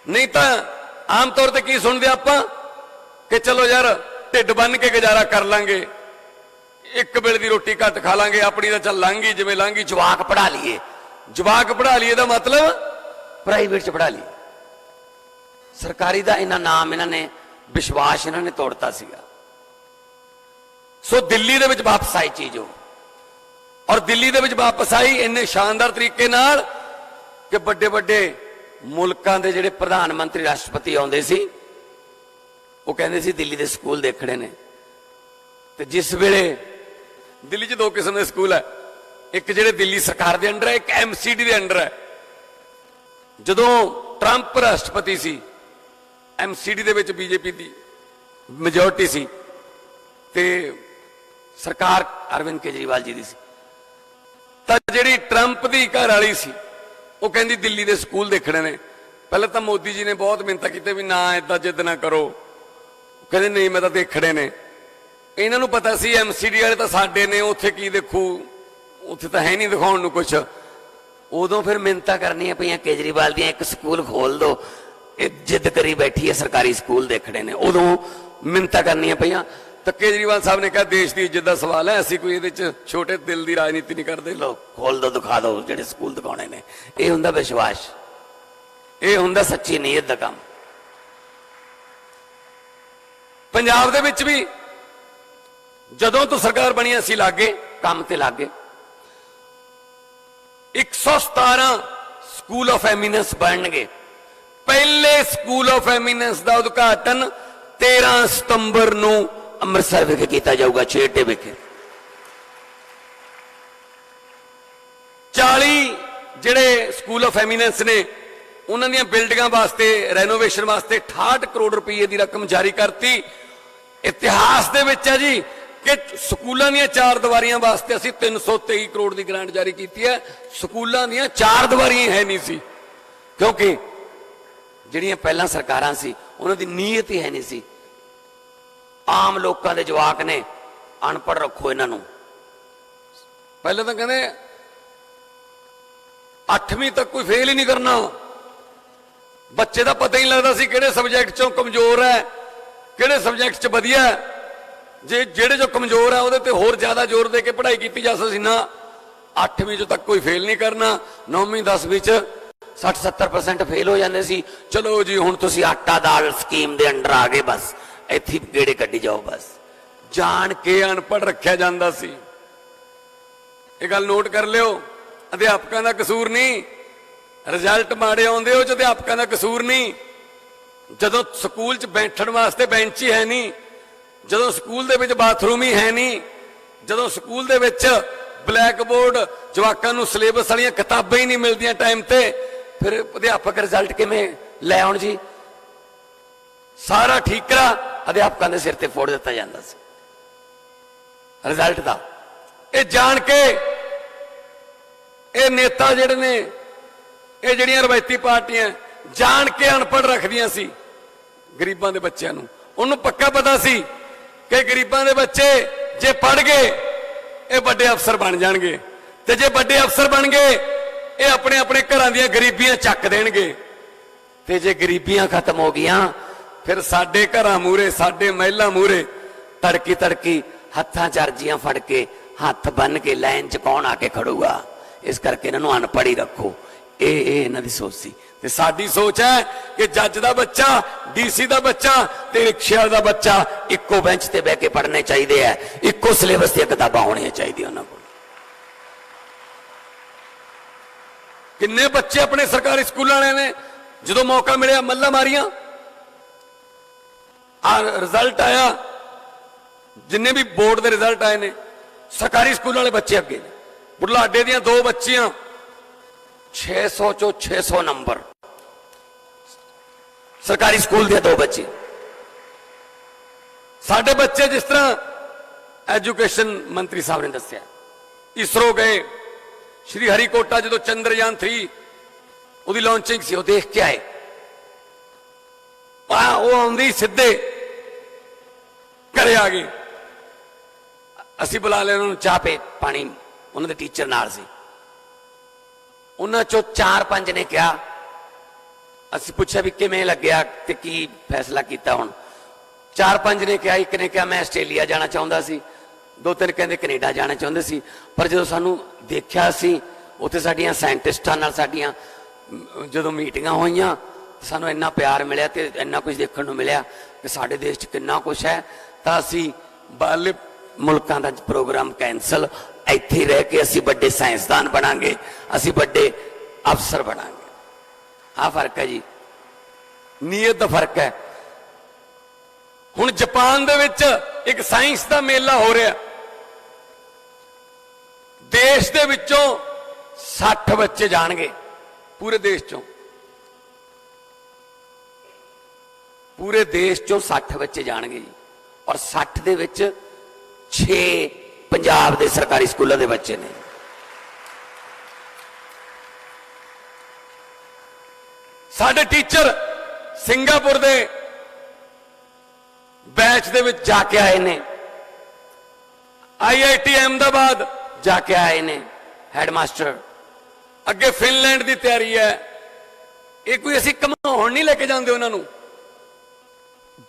ਨਹੀਂ ਤਾਂ ਆਮ ਤੌਰ ਤੇ ਕੀ ਸੁਣਦੇ ਆਪਾਂ ਕਿ ਚਲੋ ਯਾਰ ਢਿੱਡ ਬੰਨ ਕੇ ਗੁਜ਼ਾਰਾ ਕਰ ਲਾਂਗੇ, ਇੱਕ ਵੇਲੇ ਦੀ ਰੋਟੀ ਘੱਟ ਖਾ ਲਾਂਗੇ, ਆਪਣੀ ਤਾਂ ਚੱਲ ਲਾਂਗੀ ਜਿਵੇਂ ਲਾਂਗੀ, ਜਵਾਕ ਪੜਾ ਲਈਏ। ਜਵਾਕ ਪੜਾ ਲਈਏ ਦਾ ਮਤਲਬ ਪ੍ਰਾਈਵੇਟ 'ਚ ਪੜ੍ਹਾ ਲਈ। ਸਰਕਾਰੀ ਦਾ ਇਹਨਾਂ ਨਾਮ ਇਹਨਾਂ ਨੇ ਵਿਸ਼ਵਾਸ ਇਹਨਾਂ ਨੇ ਤੋੜਤਾ ਸੀਗਾ। ਸੋ ਦਿੱਲੀ ਦੇ ਵਿੱਚ ਵਾਪਸ ਆਈ ਚੀਜ਼ ਉਹ, ਔਰ ਦਿੱਲੀ ਦੇ ਵਿੱਚ ਵਾਪਸ ਆਈ ਇੰਨੇ ਸ਼ਾਨਦਾਰ ਤਰੀਕੇ ਨਾਲ ਕਿ ਵੱਡੇ ਵੱਡੇ ਮੁਲਕਾਂ ਦੇ ਜਿਹੜੇ ਪ੍ਰਧਾਨ ਮੰਤਰੀ ਰਾਸ਼ਟਰਪਤੀ ਆਉਂਦੇ ਸੀ ਉਹ ਕਹਿੰਦੇ ਸੀ ਦਿੱਲੀ ਦੇ ਸਕੂਲ ਦੇਖਣੇ ਨੇ। ਤੇ ਜਿਸ ਵੇਲੇ ਦਿੱਲੀ 'ਚ ਦੋ ਕਿਸਮ ਦੇ ਸਕੂਲ ਹੈ, ਇੱਕ ਜਿਹੜੇ ਦਿੱਲੀ ਸਰਕਾਰ ਦੇ ਅੰਡਰ ਹੈ, ਇੱਕ MCD ਦੇ ਅੰਡਰ ਹੈ। ਜਦੋਂ ਟਰੰਪ ਰਾਸ਼ਟਰਪਤੀ ਸੀ, MCD ਦੇ ਵਿੱਚ BJP ਦੀ ਮੈਜੋਰਟੀ ਸੀ ਤੇ ਸਰਕਾਰ ਅਰਵਿੰਦ ਕੇਜਰੀਵਾਲ ਜੀ ਦੀ ਸੀ। ਤਾਂ ਜਿਹੜੀ ਟਰੰਪ ਦੀ ਘਰ ਵਾਲੀ ਸੀ ਉਹ ਕਹਿੰਦੀ ਦਿੱਲੀ ਦੇ ਸਕੂਲ ਦੇਖਣੇ ਨੇ। ਪਹਿਲਾਂ ਤਾਂ ਮੋਦੀ ਜੀ ਨੇ ਬਹੁਤ ਮਿਹਨਤ ਕੀਤੀ ਵੀ ਨਾ ਏਦਾਂ ਜਿੱਦ ਨਾ ਕਰੋ, ਕਹਿੰਦੇ ਨਹੀਂ ਮੈਂ ਤਾਂ ਦੇਖਣੇ ਨੇ। ਇਹਨਾਂ ਨੂੰ ਪਤਾ ਸੀ MCD ਵਾਲੇ ਤਾਂ ਸਾਡੇ ਨੇ, ਉੱਥੇ ਕੀ ਦੇਖੂ, ਉੱਥੇ ਤਾਂ ਹੈ ਨਹੀਂ ਦਿਖਾਉਣ ਨੂੰ ਕੁਛ। ਉਦੋਂ ਫਿਰ ਮਿਹਨਤਾਂ ਕਰਨੀਆਂ ਪਈਆਂ ਕੇਜਰੀਵਾਲ ਦੀਆਂ, ਇੱਕ ਸਕੂਲ ਖੋਲ ਦੋ, ਇਹ ਜਿੱਦ ਕਰੀ ਬੈਠੀ ਹੈ ਸਰਕਾਰੀ ਸਕੂਲ ਦੇਖਣੇ ਨੇ। ਉਦੋਂ ਮਿਹਨਤਾਂ ਕਰਨੀਆਂ ਪਈਆਂ। ਤਾਂ ਕੇਜਰੀਵਾਲ ਸਾਹਿਬ ਨੇ ਕਿਹਾ ਦੇਸ਼ ਦੀ ਇੱਜ਼ਤ ਦਾ ਸਵਾਲ ਹੈ, ਅਸੀਂ ਕੋਈ ਇਹਦੇ 'ਚ ਛੋਟੇ ਦਿਲ ਦੀ ਰਾਜਨੀਤੀ ਨਹੀਂ ਕਰਦੇ, ਲੋ ਖੋਲ ਦੋ, ਦਿਖਾ ਦੋ ਜਿਹੜੇ ਸਕੂਲ ਦਿਖਾਉਣੇ ਨੇ। ਇਹ ਹੁੰਦਾ ਵਿਸ਼ਵਾਸ, ਇਹ ਹੁੰਦਾ ਸੱਚੀ ਨੀਅਤ ਦਾ ਕੰਮ। ਪੰਜਾਬ ਦੇ ਵਿੱਚ ਵੀ ਜਦੋਂ ਤੋਂ ਸਰਕਾਰ ਬਣੀ ਅਸੀਂ ਲਾਗੇ ਕੰਮ ਤੇ ਲਾਗੇ। 117 ਸਕੂਲ ਆਫ ਐਮੀਨੈਂਸ ਬਣਨਗੇ। ਪਹਿਲੇ ਸਕੂਲ ਆਫ ਐਮੀਨੈਂਸ ਦਾ ਉਦਘਾਟਨ 13 ਸਤੰਬਰ ਨੂੰ ਅੰਮ੍ਰਿਤਸਰ ਵਿਖੇ ਕੀਤਾ ਜਾਊਗਾ, ਛੇਟੇ ਵਿਖੇ। 40 ਜਿਹੜੇ ਸਕੂਲ ਆਫ ਐਮੀਨੈਂਸ ਨੇ ਉਹਨਾਂ ਦੀਆਂ ਬਿਲਡਿੰਗਾਂ ਵਾਸਤੇ, ਰੈਨੋਵੇਸ਼ਨ ਵਾਸਤੇ 68 ਕਰੋੜ ਰੁਪਏ ਦੀ ਰਕਮ ਜਾਰੀ ਕਰਤੀ। ਇਤਿਹਾਸ ਦੇ ਵਿੱਚ ਹੈ ਜੀ ਕਿ ਸਕੂਲਾਂ ਦੀਆਂ 4 ਦੀਵਾਰੀਆਂ ਵਾਸਤੇ ਅਸੀਂ 323 ਕਰੋੜ ਦੀ ਗ੍ਰਾਂਟ ਜਾਰੀ ਕੀਤੀ ਹੈ। ਸਕੂਲਾਂ ਦੀਆਂ 4 ਦੀਵਾਰੀਆਂ ਹੈ ਨਹੀਂ ਸੀ, ਕਿਉਂਕਿ ਜਿਹੜੀਆਂ ਪਹਿਲਾਂ ਸਰਕਾਰਾਂ ਸੀ ਉਹਨਾਂ ਦੀ ਨੀਅਤ ਹੀ ਹੈ ਨਹੀਂ ਸੀ। ਆਮ ਲੋਕਾਂ ਦੇ ਜਵਾਕ ਨੇ, ਅਨਪੜ੍ਹ ਰੱਖੋ ਇਹਨਾਂ ਨੂੰ। ਪਹਿਲਾਂ ਤਾਂ ਕਹਿੰਦੇ 8ਵੀਂ ਤੱਕ ਕੋਈ ਫੇਲ ਹੀ ਨਹੀਂ ਕਰਨਾ। ਬੱਚੇ ਦਾ ਪਤਾ ਹੀ ਨਹੀਂ ਲੱਗਦਾ ਸੀ ਕਿਹੜੇ ਸਬਜੈਕਟ 'ਚੋਂ ਕਮਜ਼ੋਰ ਹੈ, ਕਿਹੜੇ ਸਬਜੈਕਟ 'ਚ ਵਧੀਆ ਹੈ। ਜੇ ਜਿਹੜੇ ਜੋ ਕਮਜ਼ੋਰ ਹੈ ਉਹਦੇ ਤੇ ਹੋਰ ਜ਼ਿਆਦਾ ਜ਼ੋਰ ਦੇ ਕੇ ਪੜ੍ਹਾਈ ਕੀਤੀ ਜਾ ਸਕਦੀ ਨਾ। 8ਵੀਂ 'ਚੋਂ ਤੱਕ ਕੋਈ ਫੇਲ ਨਹੀਂ ਕਰਨਾ। 9ਵੀਂ 10ਵੀਂ 'ਚ 60-70% ਫੇਲ ਹੋ ਜਾਂਦੇ ਸੀ। ਚਲੋ ਜੀ ਹੁਣ ਤੁਸੀਂ ਆਟਾ ਦਾਲ ਸਕੀਮ ਦੇ ਅੰਡਰ ਆ ਗਏ, ਬਸ ਇੱਥੇ ਗੇੜੇ ਕੱਢੀ ਜਾਓ। ਬਸ ਜਾਣ ਕੇ ਅਨਪੜ੍ਹ ਰੱਖਿਆ ਜਾਂਦਾ ਸੀ। ਇਹ ਗੱਲ ਨੋਟ ਕਰ ਲਿਓ, ਅਧਿਆਪਕਾਂ ਦਾ ਕਸੂਰ ਨਹੀਂ। ਰਿਜ਼ਲਟ ਮਾੜੇ ਆਉਂਦੇ ਉਹ 'ਚ ਅਧਿਆਪਕਾਂ ਦਾ ਕਸੂਰ ਨਹੀਂ। ਜਦੋਂ ਸਕੂਲ 'ਚ ਬੈਠਣ ਵਾਸਤੇ ਬੈਂਚ ਹੀ ਹੈ ਨਹੀਂ, ਜਦੋਂ ਸਕੂਲ ਦੇ ਵਿੱਚ ਬਾਥਰੂਮ ਹੀ ਹੈ ਨਹੀਂ, ਜਦੋਂ ਸਕੂਲ ਦੇ ਵਿੱਚ ਬਲੈਕ ਬੋਰਡ, ਜਵਾਕਾਂ ਨੂੰ ਸਿਲੇਬਸ ਵਾਲੀਆਂ ਕਿਤਾਬਾਂ ਹੀ ਨਹੀਂ ਮਿਲਦੀਆਂ ਟਾਈਮ ਤੇ, ਫਿਰ ਅਧਿਆਪਕ ਰਿਜ਼ਲਟ ਕਿਵੇਂ ਲੈ ਆਉਣ ਜੀ? ਸਾਰਾ ਠੀਕਰਾ ਅਧਿਆਪਕਾਂ ਦੇ ਸਿਰ ਤੇ ਫੋੜ ਦਿੱਤਾ ਜਾਂਦਾ ਸੀ ਰਿਜ਼ਲਟ ਦਾ। ਇਹ ਜਾਣ ਕੇ ਇਹ ਨੇਤਾ ਜਿਹੜੇ ਨੇ, ਇਹ ਜਿਹੜੀਆਂ ਰਵਾਇਤੀ ਪਾਰਟੀਆਂ ਜਾਣ ਕੇ ਅਨਪੜ੍ਹ ਰੱਖਦੀਆਂ ਸੀ ਗਰੀਬਾਂ ਦੇ ਬੱਚਿਆਂ ਨੂੰ। ਉਹਨੂੰ ਪੱਕਾ ਪਤਾ ਸੀ ਕਿ ਗਰੀਬਾਂ ਦੇ ਬੱਚੇ ਜੇ ਪੜ੍ਹ ਗਏ ਇਹ ਵੱਡੇ ਅਫਸਰ ਬਣ ਜਾਣਗੇ, ਤੇ ਜੇ ਵੱਡੇ ਅਫਸਰ ਬਣ ਗਏ ਇਹ ਆਪਣੇ ਆਪਣੇ ਘਰਾਂ ਦੀਆਂ ਗਰੀਬੀਆਂ ਚੱਕ ਦੇਣਗੇ। ਤੇ ਜੇ ਗਰੀਬੀਆਂ ਖਤਮ ਹੋ ਗਈਆਂ ਫਿਰ ਸਾਡੇ ਘਰਾਂ ਮੂਹਰੇ, ਸਾਡੇ ਮਹਿਲਾਂ ਮੂਹਰੇ ਤੜਕੀ ਤੜਕੀ ਹੱਥਾਂ 'ਚ ਅਰਜ਼ੀਆਂ ਫੜ ਕੇ, ਹੱਥ ਬੰਨ ਕੇ ਲਾਈਨ 'ਚ ਕੌਣ ਆ ਕੇ ਖੜੂਗਾ? ਇਸ ਕਰਕੇ ਇਹਨਾਂ ਨੂੰ ਅਨਪੜ੍ਹ ਹੀ ਰੱਖੋ। ਇਹ ਇਹਨਾਂ ਦੀ ਸੋਚ ਸੀ। ਤੇ ਸਾਡੀ ਸੋਚ ਹੈ ਕਿ ਜੱਜ ਦਾ ਬੱਚਾ, DC ਦਾ ਬੱਚਾ ਤੇ ਰਿਕਸ਼ਾ ਦਾ ਬੱਚਾ ਇੱਕੋ ਬੈਂਚ ਤੇ ਬਹਿ ਕੇ ਪੜ੍ਹਨੇ ਚਾਹੀਦੇ ਆ, ਇੱਕੋ ਸਿਲੇਬਸ ਦੀਆਂ ਕਿਤਾਬਾਂ ਹੋਣੀਆਂ ਚਾਹੀਦੀਆਂ ਉਹਨਾਂ ਕੋਲ। ਕਿੰਨੇ ਬੱਚੇ ਆਪਣੇ ਸਰਕਾਰੀ ਸਕੂਲਾਂ ਵਾਲੇ ਨੇ ਜਦੋਂ ਮੌਕਾ ਮਿਲਿਆ ਮੱਲਾ ਮਾਰੀਆਂ। ਆ ਰਿਜ਼ਲਟ ਆਇਆ, ਜਿੰਨੇ ਵੀ ਬੋਰਡ ਦੇ ਰਿਜ਼ਲਟ ਆਏ ਨੇ ਸਰਕਾਰੀ ਸਕੂਲਾਂ ਵਾਲੇ ਬੱਚੇ ਅੱਗੇ ਨੇ। ਬੁਢਲਾਡੇ ਦੀਆਂ 2 ਬੱਚੀਆਂ 600 ਚੋਂ 600 ਨੰਬਰ, ਸਰਕਾਰੀ ਸਕੂਲ ਦੀਆਂ 2 ਬੱਚੇ। ਸਾਡੇ ਬੱਚੇ ਜਿਸ ਤਰ੍ਹਾਂ ਐਜੂਕੇਸ਼ਨ ਮੰਤਰੀ ਸਾਹਿਬ ਨੇ ਦੱਸਿਆ, ਇਸਰੋ ਗਏ, ਸ਼੍ਰੀ ਹਰੀਕੋਟਾ ਜਦੋਂ ਚੰਦਰਯਾਨ 3 ਉਹਦੀ ਲਾਂਚਿੰਗ ਸੀ, ਉਹ ਦੇਖ ਕੇ ਆਏ। ਉਹ ਆਉਂਦੀ ਸਿੱਧੇ ਘਰੇ ਆ ਗਏ। ਅਸੀਂ ਬੁਲਾ ਲਿਆ ਉਹਨਾਂ ਨੂੰ, ਚਾਹ ਪੇ ਪਾਣੀ ਉਹਨਾਂ ਦੇ ਟੀਚਰ ਨਾਲ ਸੀ। ਉਹਨਾਂ ਚੋਂ 4-5 ਨੇ ਕਿਹਾ, ਅਸੀਂ ਪੁੱਛਿਆ ਵੀ ਕਿਵੇਂ ਲੱਗਿਆ ਤੇ ਕੀ ਫੈਸਲਾ ਕੀਤਾ ਹੁਣ? 4-5 ਨੇ ਕਿਹਾ, ਇੱਕ ਨੇ ਕਿਹਾ ਮੈਂ ਆਸਟ੍ਰੇਲੀਆ ਜਾਣਾ ਚਾਹੁੰਦਾ ਸੀ, 2-3 ਕਹਿੰਦੇ ਕੈਨੇਡਾ ਜਾਣਾ ਚਾਹੁੰਦੇ ਸੀ। ਪਰ ਜਦੋਂ ਸਾਨੂੰ ਦੇਖਿਆ ਸੀ ਉੱਥੇ ਸਾਡੀਆਂ ਸਾਇੰਟਿਸਟਾਂ ਨਾਲ ਸਾਡੀਆਂ ਜਦੋਂ ਮੀਟਿੰਗਾਂ ਹੋਈਆਂ ਸਾਨੂੰ ਇੰਨਾ ਪਿਆਰ ਮਿਲਿਆ ਤੇ ਇੰਨਾ ਕੁਝ ਦੇਖਣ ਨੂੰ ਮਿਲਿਆ ਕਿ ਸਾਡੇ ਦੇਸ਼ 'ਚ ਕਿੰਨਾ ਕੁਛ ਹੈ, ਤਾਂ ਅਸੀਂ ਬਾਹਰਲੇ ਮੁਲਕਾਂ ਦਾ ਪ੍ਰੋਗਰਾਮ ਕੈਂਸਲ, ਇੱਥੇ ਰਹਿ ਕੇ ਅਸੀਂ ਵੱਡੇ ਸਾਇੰਸਦਾਨ ਬਣਾਂਗੇ, ਅਸੀਂ ਵੱਡੇ ਅਫਸਰ ਬਣਾਂਗੇ। ਆਹ ਫਰਕ ਹੈ ਜੀ, ਨੀਅਤ ਦਾ ਫਰਕ ਹੈ। ਹੁਣ ਜਾਪਾਨ ਦੇ ਵਿੱਚ ਇੱਕ ਸਾਇੰਸ ਦਾ ਮੇਲਾ ਹੋ ਰਿਹਾ, ਦੇਸ਼ ਦੇ ਵਿੱਚੋਂ 60 ਬੱਚੇ ਜਾਣਗੇ, ਪੂਰੇ ਦੇਸ਼ ਚੋਂ, ਪੂਰੇ ਦੇਸ਼ ਚੋਂ 60 ਬੱਚੇ ਜਾਣਗੇ ਜੀ, ਔਰ 60 ਦੇ ਵਿੱਚ 6 ਪੰਜਾਬ ਦੇ ਸਰਕਾਰੀ ਸਕੂਲਾਂ ਦੇ ਬੱਚੇ ਨੇ। ਸਾਡੇ ਟੀਚਰ ਸਿੰਗਾਪੁਰ ਦੇ बैच दे विच जाके आए ने, IIT अहमदाबाद जाके आए ने हैडमास्टर, अगे फिनलैंड की तैयारी है। ये कोई असीं घुमाउण नहीं लेके जाते उन्होंने,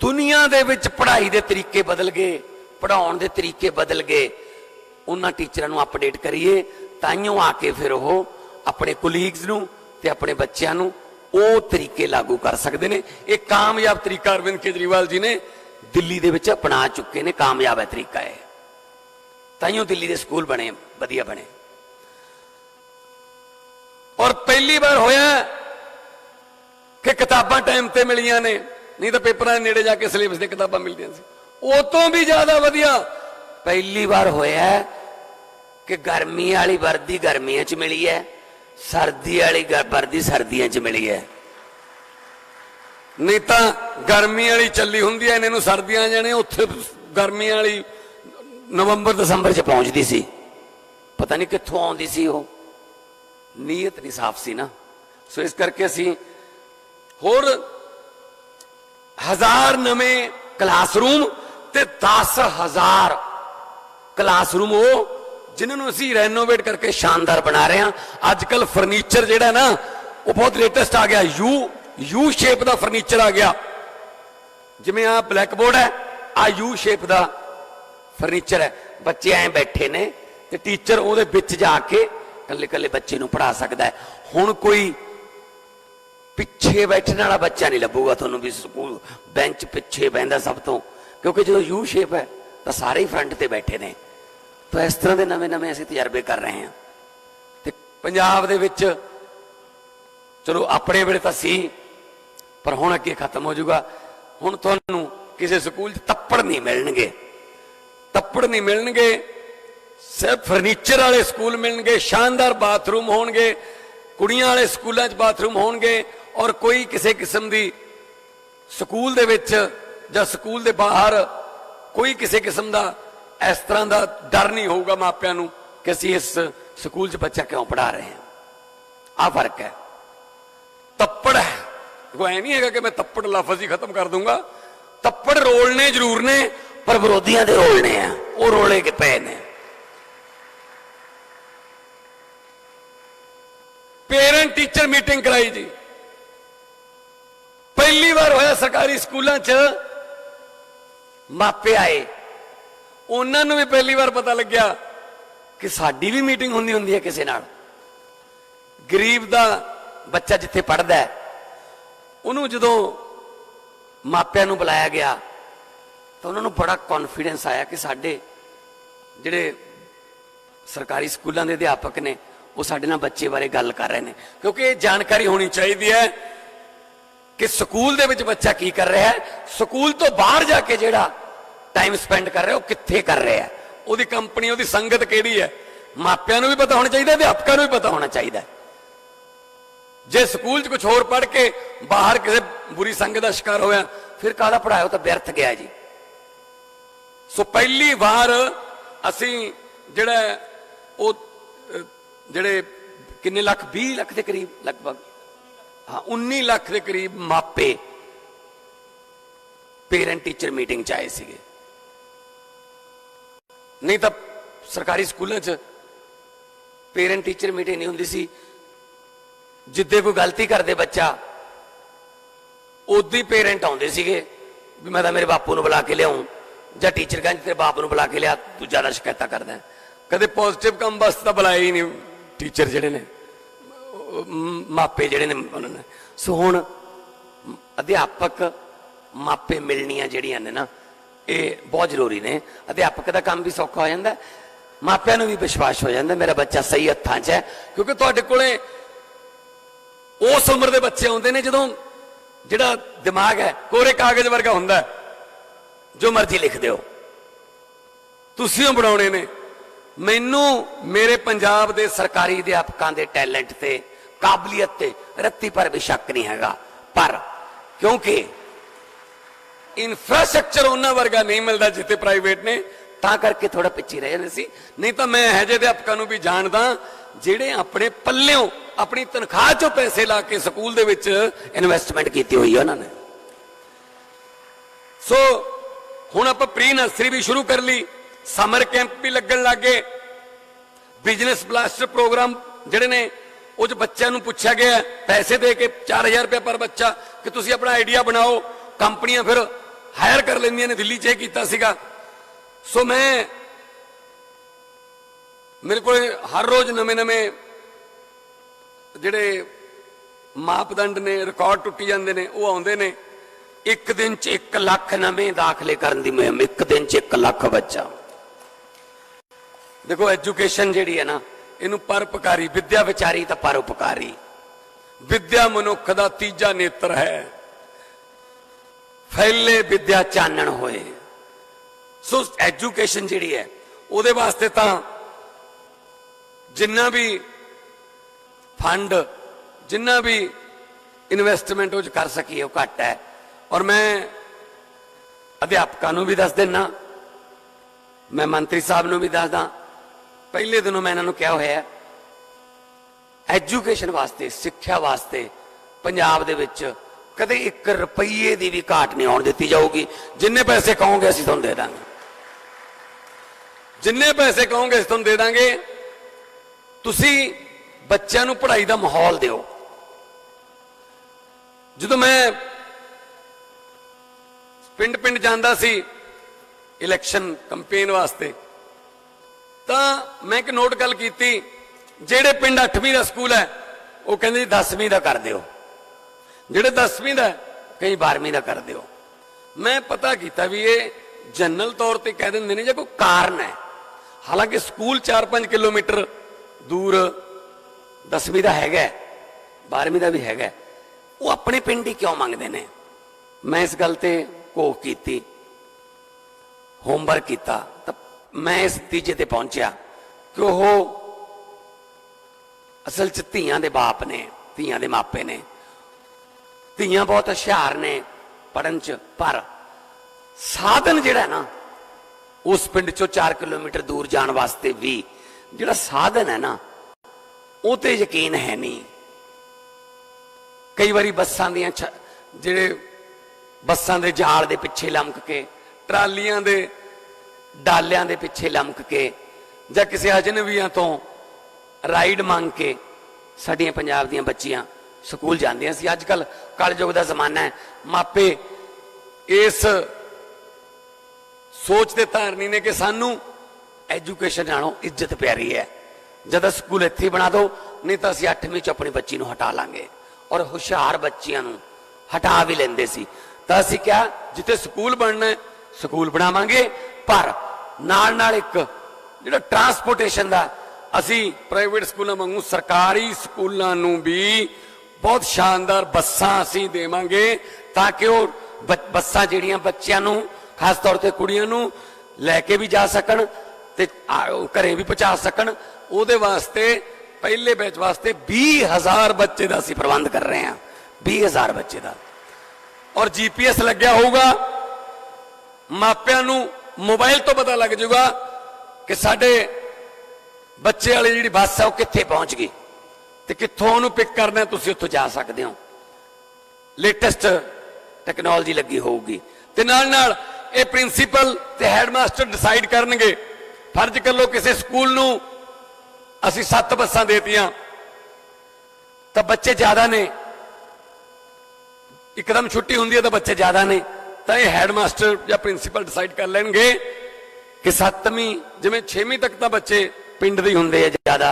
दुनिया दे विच पढ़ाई दे तरीके बदल गए, पढ़ाउण दे तरीके बदल गए, उन्हां टीचरां नूं अपडेट करिए, ताइयों आके फिर वो अपने कुलीग्स नूं ते अपने बच्चों नूं वो तरीके लागू कर सकते हैं। एक कामयाब तरीका अरविंद केजरीवाल जी ने दिल्ली दे विच अपना चुके ने, कामयाब है तरीका है, ताइयों दिल्ली दे स्कूल बने, वधिया बने। और पहली बार होया कि किताबां टाइम ते मिलियां ने, नहीं तो पेपरां दे नेड़े जाके सिलेबस दी किताबां मिलदियां सी, उह तों भी ज्यादा वधिया पहली बार होया कि गर्मी वाली वर्दी गर्मियां च मिली है, सर्दी वाली वर्दी सर्दियां च मिली है। नहीं तो गर्मी वाली चली होंगी है, इन्होंने सर्दियां जाने, उत्थे गर्मी वाली नवंबर दसंबर च पहुंचती सी, पता नहीं कित्थों आउंदी सी, वो नीयत नहीं साफ सी ना। सो इस करके असी होर 1000 नवे क्लासरूम ते 10,000 क्लासरूम वो जिन्होंने असी रेनोवेट करके शानदार बना रहे हैं। अजकल फर्नीचर जिहड़ा ना वो बहुत लेटेस्ट आ गया, यू शेप का फर्नीचर आ गया, जिमें आ ब्लैक बोर्ड है, आ यू शेप का फर्नीचर है। बच्चे ऐ बैठे ने ते टीचर उहदे विच जाके कल्ले कल्ले बच्चे नूं पढ़ा सकता है। हुण कोई पिछे बैठने वाला बच्चा नहीं लभूगा तुहानूं भी स्कूल बेंच पिछे बहिंदा सब तो, क्योंकि जो यू शेप है तो सारे ही फ्रंट ते बैठे ने। तो इस तरह के नवे नवे असीं तजर्बे कर रहे हैं। ते पंजाब दे विच चलो अपने वेले तां सी, पर हुण अगे खत्म हो जाऊगा। हुण तुहानूं किसी स्कूल तप्पड़ नहीं मिलणगे, तप्पड़ नहीं मिलणगे, सिर्फ फर्नीचर वाले स्कूल मिलणगे, शानदार बाथरूम होणगे, कुड़ियां वाले स्कूलों च बाथरूम होणगे, और कोई किसी किस्म की स्कूल दे विच जां स्कूल दे बाहर कोई किसी किस्म का इस तरह का डर नहीं होगा मापियां नूं कि असीं इस स्कूल च बच्चा क्यों पढ़ा रहे हैं। आ फर्क है। तप्पड़ है कोई ऐ नहीं है कि मैं तप्पड़ लफज ही खत्म कर दूंगा, तप्पड़ रोलने जरूर ने, पर विरोधियों के रोलने हैं, वो रोले के पे ने। पेरेंट टीचर मीटिंग कराई जी, पहली बार होया सरकारी स्कूलों च मापे आए, उन्होंने भी पहली बार पता लग्या कि साडी भी मीटिंग होंदी होंदी है किसी नाल। गरीब दा बच्चा जिथे पढ़दा है उन्होंने जो मापिया नूं बुलाया गया तो उन्होंने बड़ा कॉन्फिडेंस आया कि साडे जिहड़े सरकारी स्कूलों के अध्यापक ने वो साडे नाल बच्चे बारे गल कर रहे हैं, क्योंकि जानकारी होनी चाहिए है कि स्कूल दे विच बच्चा की कर रहा है, स्कूल तो बाहर जाके जिहड़ा टाइम स्पेंड कर रहे हो कित्थे कर रहे हैं, उहदी कंपनी उहदी संगत किहड़ी है, मापियां नूं भी पता होना चाहिए, अध्यापकों नूं भी पता होना चाहिए। जे स्कूल च कुछ होर पढ़ के बाहर किसी बुरी संगत का शिकार होया फिर काहदा पढ़ाया, तो व्यर्थ गया जी। सो पहली बार असी जिहड़ा वो जिहड़े किन्ने लाख 20 लाख के करीब लगभग, हाँ 19 लाख के करीब मापे पेरेंट टीचर मीटिंग च आए सीगे। नहीं तो सरकारी स्कूलों च पेरेंट टीचर मीटिंग नहीं होंदी सी, जिद्दे कोई गलती करते बच्चा उदी पेरेंट आउंदे सीगे भी मैं तो मेरे बापू नूं बुला के लियाऊं, जां टीचर कहंदे तेरे बाप नूं बुला के लिया, तू ज्यादा शिकायत करदा है। कदे पॉजिटिव काम वास्ते तो बुलाया ही नहीं टीचर जिहड़े ने, मापे जिहड़े ने उन्होंने। सो हुण अध्यापक मापे मिलनियां जिहड़ियां ने ना ये बहुत जरूरी ने। अध्यापक का काम भी सौखा हो जाता, मापिਆਂ ਨੂੰ भी विश्वास हो जाता मेरा बच्चा सही हत्थां 'च है, क्योंकि तुहाडे कोले उस उम्र के बच्चे आउंदे ने जदों जिहड़ा दिमाग है कोरे कागज वर्गा हुंदा है, जो मर्जी लिख दिओ तुसीं बनाउणे ने। मैनू मेरे पंजाब के सरकारी अध्यापकों के टैलेंट से काबलियत से रत्ती पर भी शक नहीं हैगा, पर क्योंकि इंफ्रास्ट्रक्चर उन्होंने वर्गा नहीं मिलता जिते प्राइवेट ने, ता करके थोड़ा पिछे रह जाते सी। नहीं तो मैं यह अध्यापकों भी जानदा जिहड़े अपने पल्लियों अपनी तनख्वाह चों पैसे ला के स्कूल दे विच इन्वेस्टमेंट की हुई है उन्होंने। सो हुण आपां प्री नर्सरी भी शुरू कर ली, समर कैंप भी लगन लग गए, बिजनेस ब्लास्टर प्रोग्राम जिहड़े ने वो जो बच्चों को पूछा गया पैसे दे के 4000 रुपया पर बच्चा कि तुसीं अपना आइडिया बनाओ, कंपनियां फिर हायर कर लेंदियां ने। दिल्ली 'च यह कीता सीगा। सो मैं मेरे को हर रोज नवे नवे जिहड़े मापदंड ने रिकॉर्ड टुटी जाते हैं वो आउंदे ने। एक दिन च 1 लाख नवे दाखले करने की मुहिम, एक दिन च 1 लाख बच्चा। देखो एजुकेशन जिहड़ी है ना इनू परोपकारी, विद्या विचारी तो परोपकारी। विद्या मनुख का तीजा नेत्र है, फैले विद्या चानण होए। सो एजुकेशन जिहड़ी है उहदे वास्ते तां जिन्ना भी फंड जिन्ना भी इन्वेस्टमेंट वो कर सकी वो घट है। और मैं अध्यापकों भी दस देना, मैं मंत्री साहब भी दसदा, पहले दिनों मैं इन्होंने क्या होया एजुकेशन वास्ते, सिक्ख्या वास्ते पंजाब दे विच कदे 1 रुपये की भी घाट नहीं आउण दित्ती जाऊगी। जिन्ने पैसे कहोगे असीं तुहानूं दे दांगे, जिन्ने पैसे कहोगे असीं तुहानूं दे दांगे। तुसीं बच्चों नूं पढ़ाई का माहौल दिओ। जदों मैं पिंड पिंड जांदा सी इलैक्शन कंपेन वास्ते, तां मैं एक नोट गल कीती, जिहड़े पिंड 8वीं का स्कूल है वो कहंदे 10वीं का कर दिओ, जिहड़े 10वीं का कई 12वीं का कर दिओ। मैं पता किया भी ये जनरल तौर पर कह देंगे ने, जो कोई कारण है। हालांकि स्कूल 4-5 किलोमीटर दूर 10वीं का हैगा, 12वीं का भी हैगा, वो अपने पिंड ही क्यों मंगते हैं। मैं इस गल ते कोख की, होमवर्क किया, तो मैं इस नतीजे ते पहुंचा कि वो असल च धीआं दे बाप ने, धीआं दे मापे ने। धीआं बहुत हुशियार ने पढ़न च, पर साधन जिहड़ा ना उस पिंड चों 4 किलोमीटर दूर जाने वास्ते भी जिहड़ा साधन है ना वो ते यकीन है नहीं। कई बारी बसां दियां जिहड़े बसां दे जाल दे पिछे लमक के, ट्रालियां दे डालियां दे पिछे लमक के, जां किसी अजनबियां तो राइड मंग के साडियां पंजाब दियां बच्चियां स्कूल जांदियां सी। अजकल कलयुग दा जमाना है, मापे इस सोच दे धारनी ने कि सानू एजुकेशन नालों इज्जत प्यारी है, जद स्कूल इत्थे बना दो, नहीं तो असीं 8वीं च अपनी बच्ची नूं हटा लांगे। और हुशियार बच्चियां नूं हटा भी लेंदे सी। तो असीं क्या जिथे स्कूल बनना है स्कूल बनावांगे, पर नाल नाल एक जिहड़ा ट्रांसपोर्टेशन दा असीं प्राइवेट स्कूलों वांगू सरकारी स्कूलों नूं भी बहुत शानदार बसां असीं देवांगे, ताकि वो बसां जिहड़ियां बच्चियां नूं खास तौर पर कुड़ियां नूं लैके भी जा सकन ते घरें भी पहुंचा सकन। उहदे वास्ते पहले बैच वास्ते 20,000 बच्चे का असीं प्रबंध कर रहे हैं, 20,000 बच्चे का। और GPS लग्या होगा, मापियां नूं मोबाइल तो पता लग जाएगा कि साडे बच्चे वाली जिहड़ी बस है वो कित्थे पहुंच गई ते कित्थों उहनूं पिक करना, तुसीं उत्थों जा सकदे हो। लेटेस्ट टैक्नोलॉजी लगी होगी ते नाल नाल ये प्रिंसीपल ते हैडमास्टर डिसाइड करनगे। फर्ज कर लो किसी स्कूल नूं असीं 7 बसां देतियां तो बच्चे ज्यादा ने, एकदम छुट्टी हुंदी है तो बच्चे ज्यादा ने, तो ये हैडमास्टर या प्रिंसीपल डिसाइड कर लेंगे कि 7वीं जिवें 6वीं तक तो बच्चे पिंड दे हुंदे, ज्यादा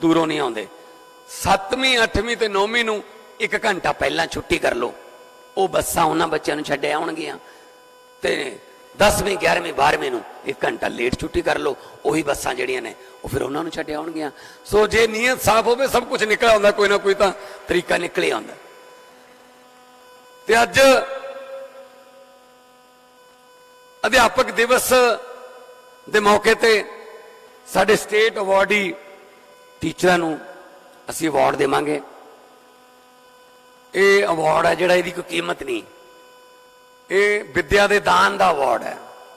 दूरों नहीं आउंदे। 7ਵੀਂ 8ਵੀਂ ਤੇ 9ਵੀਂ ਨੂੰ 1 ਘੰਟਾ ਪਹਿਲਾਂ ਛੁੱਟੀ ਕਰ ਲਓ। ਉਹ ਬੱਸਾਂ ਉਹਨਾਂ ਬੱਚਿਆਂ ਨੂੰ ਛੱਡ ਆਉਣਗੀਆਂ। ਤੇ 10ਵੀਂ 11ਵੀਂ 12ਵੀਂ ਨੂੰ 1 ਘੰਟਾ ਲੇਟ ਛੁੱਟੀ ਕਰ ਲਓ। ਉਹੀ ਬੱਸਾਂ ਜਿਹੜੀਆਂ ਨੇ ਉਹ ਫਿਰ ਉਹਨਾਂ ਨੂੰ ਛੱਡ ਆਉਣਗੀਆਂ। ਸੋ ਜੇ ਨੀਅਤ ਸਾਫ਼ ਹੋਵੇ ਸਭ ਕੁਝ ਨਿਕਲ ਆਉਂਦਾ, ਕੋਈ ਨਾ ਕੋਈ ਤਾਂ ਤਰੀਕਾ ਨਿਕਲ ਆਉਂਦਾ। ਤੇ ਅੱਜ ਅਧਿਆਪਕ ਦਿਵਸ ਦੇ ਮੌਕੇ ਤੇ ਸਾਡੇ ਸਟੇਟ ਅਵਾਰਡੀ ਟੀਚਰਾਂ ਨੂੰ ਅਸੀਂ ਅਵਾਰਡ ਦੇਵਾਂਗੇ। ਇਹ ਅਵਾਰਡ ਹੈ ਜਿਹੜਾ ਇਹਦੀ ਕੋਈ ਕੀਮਤ ਨਹੀਂ, ਇਹ ਵਿੱਦਿਆ ਦੇ ਦਾਨ ਦਾ ਅਵਾਰਡ ਹੈ।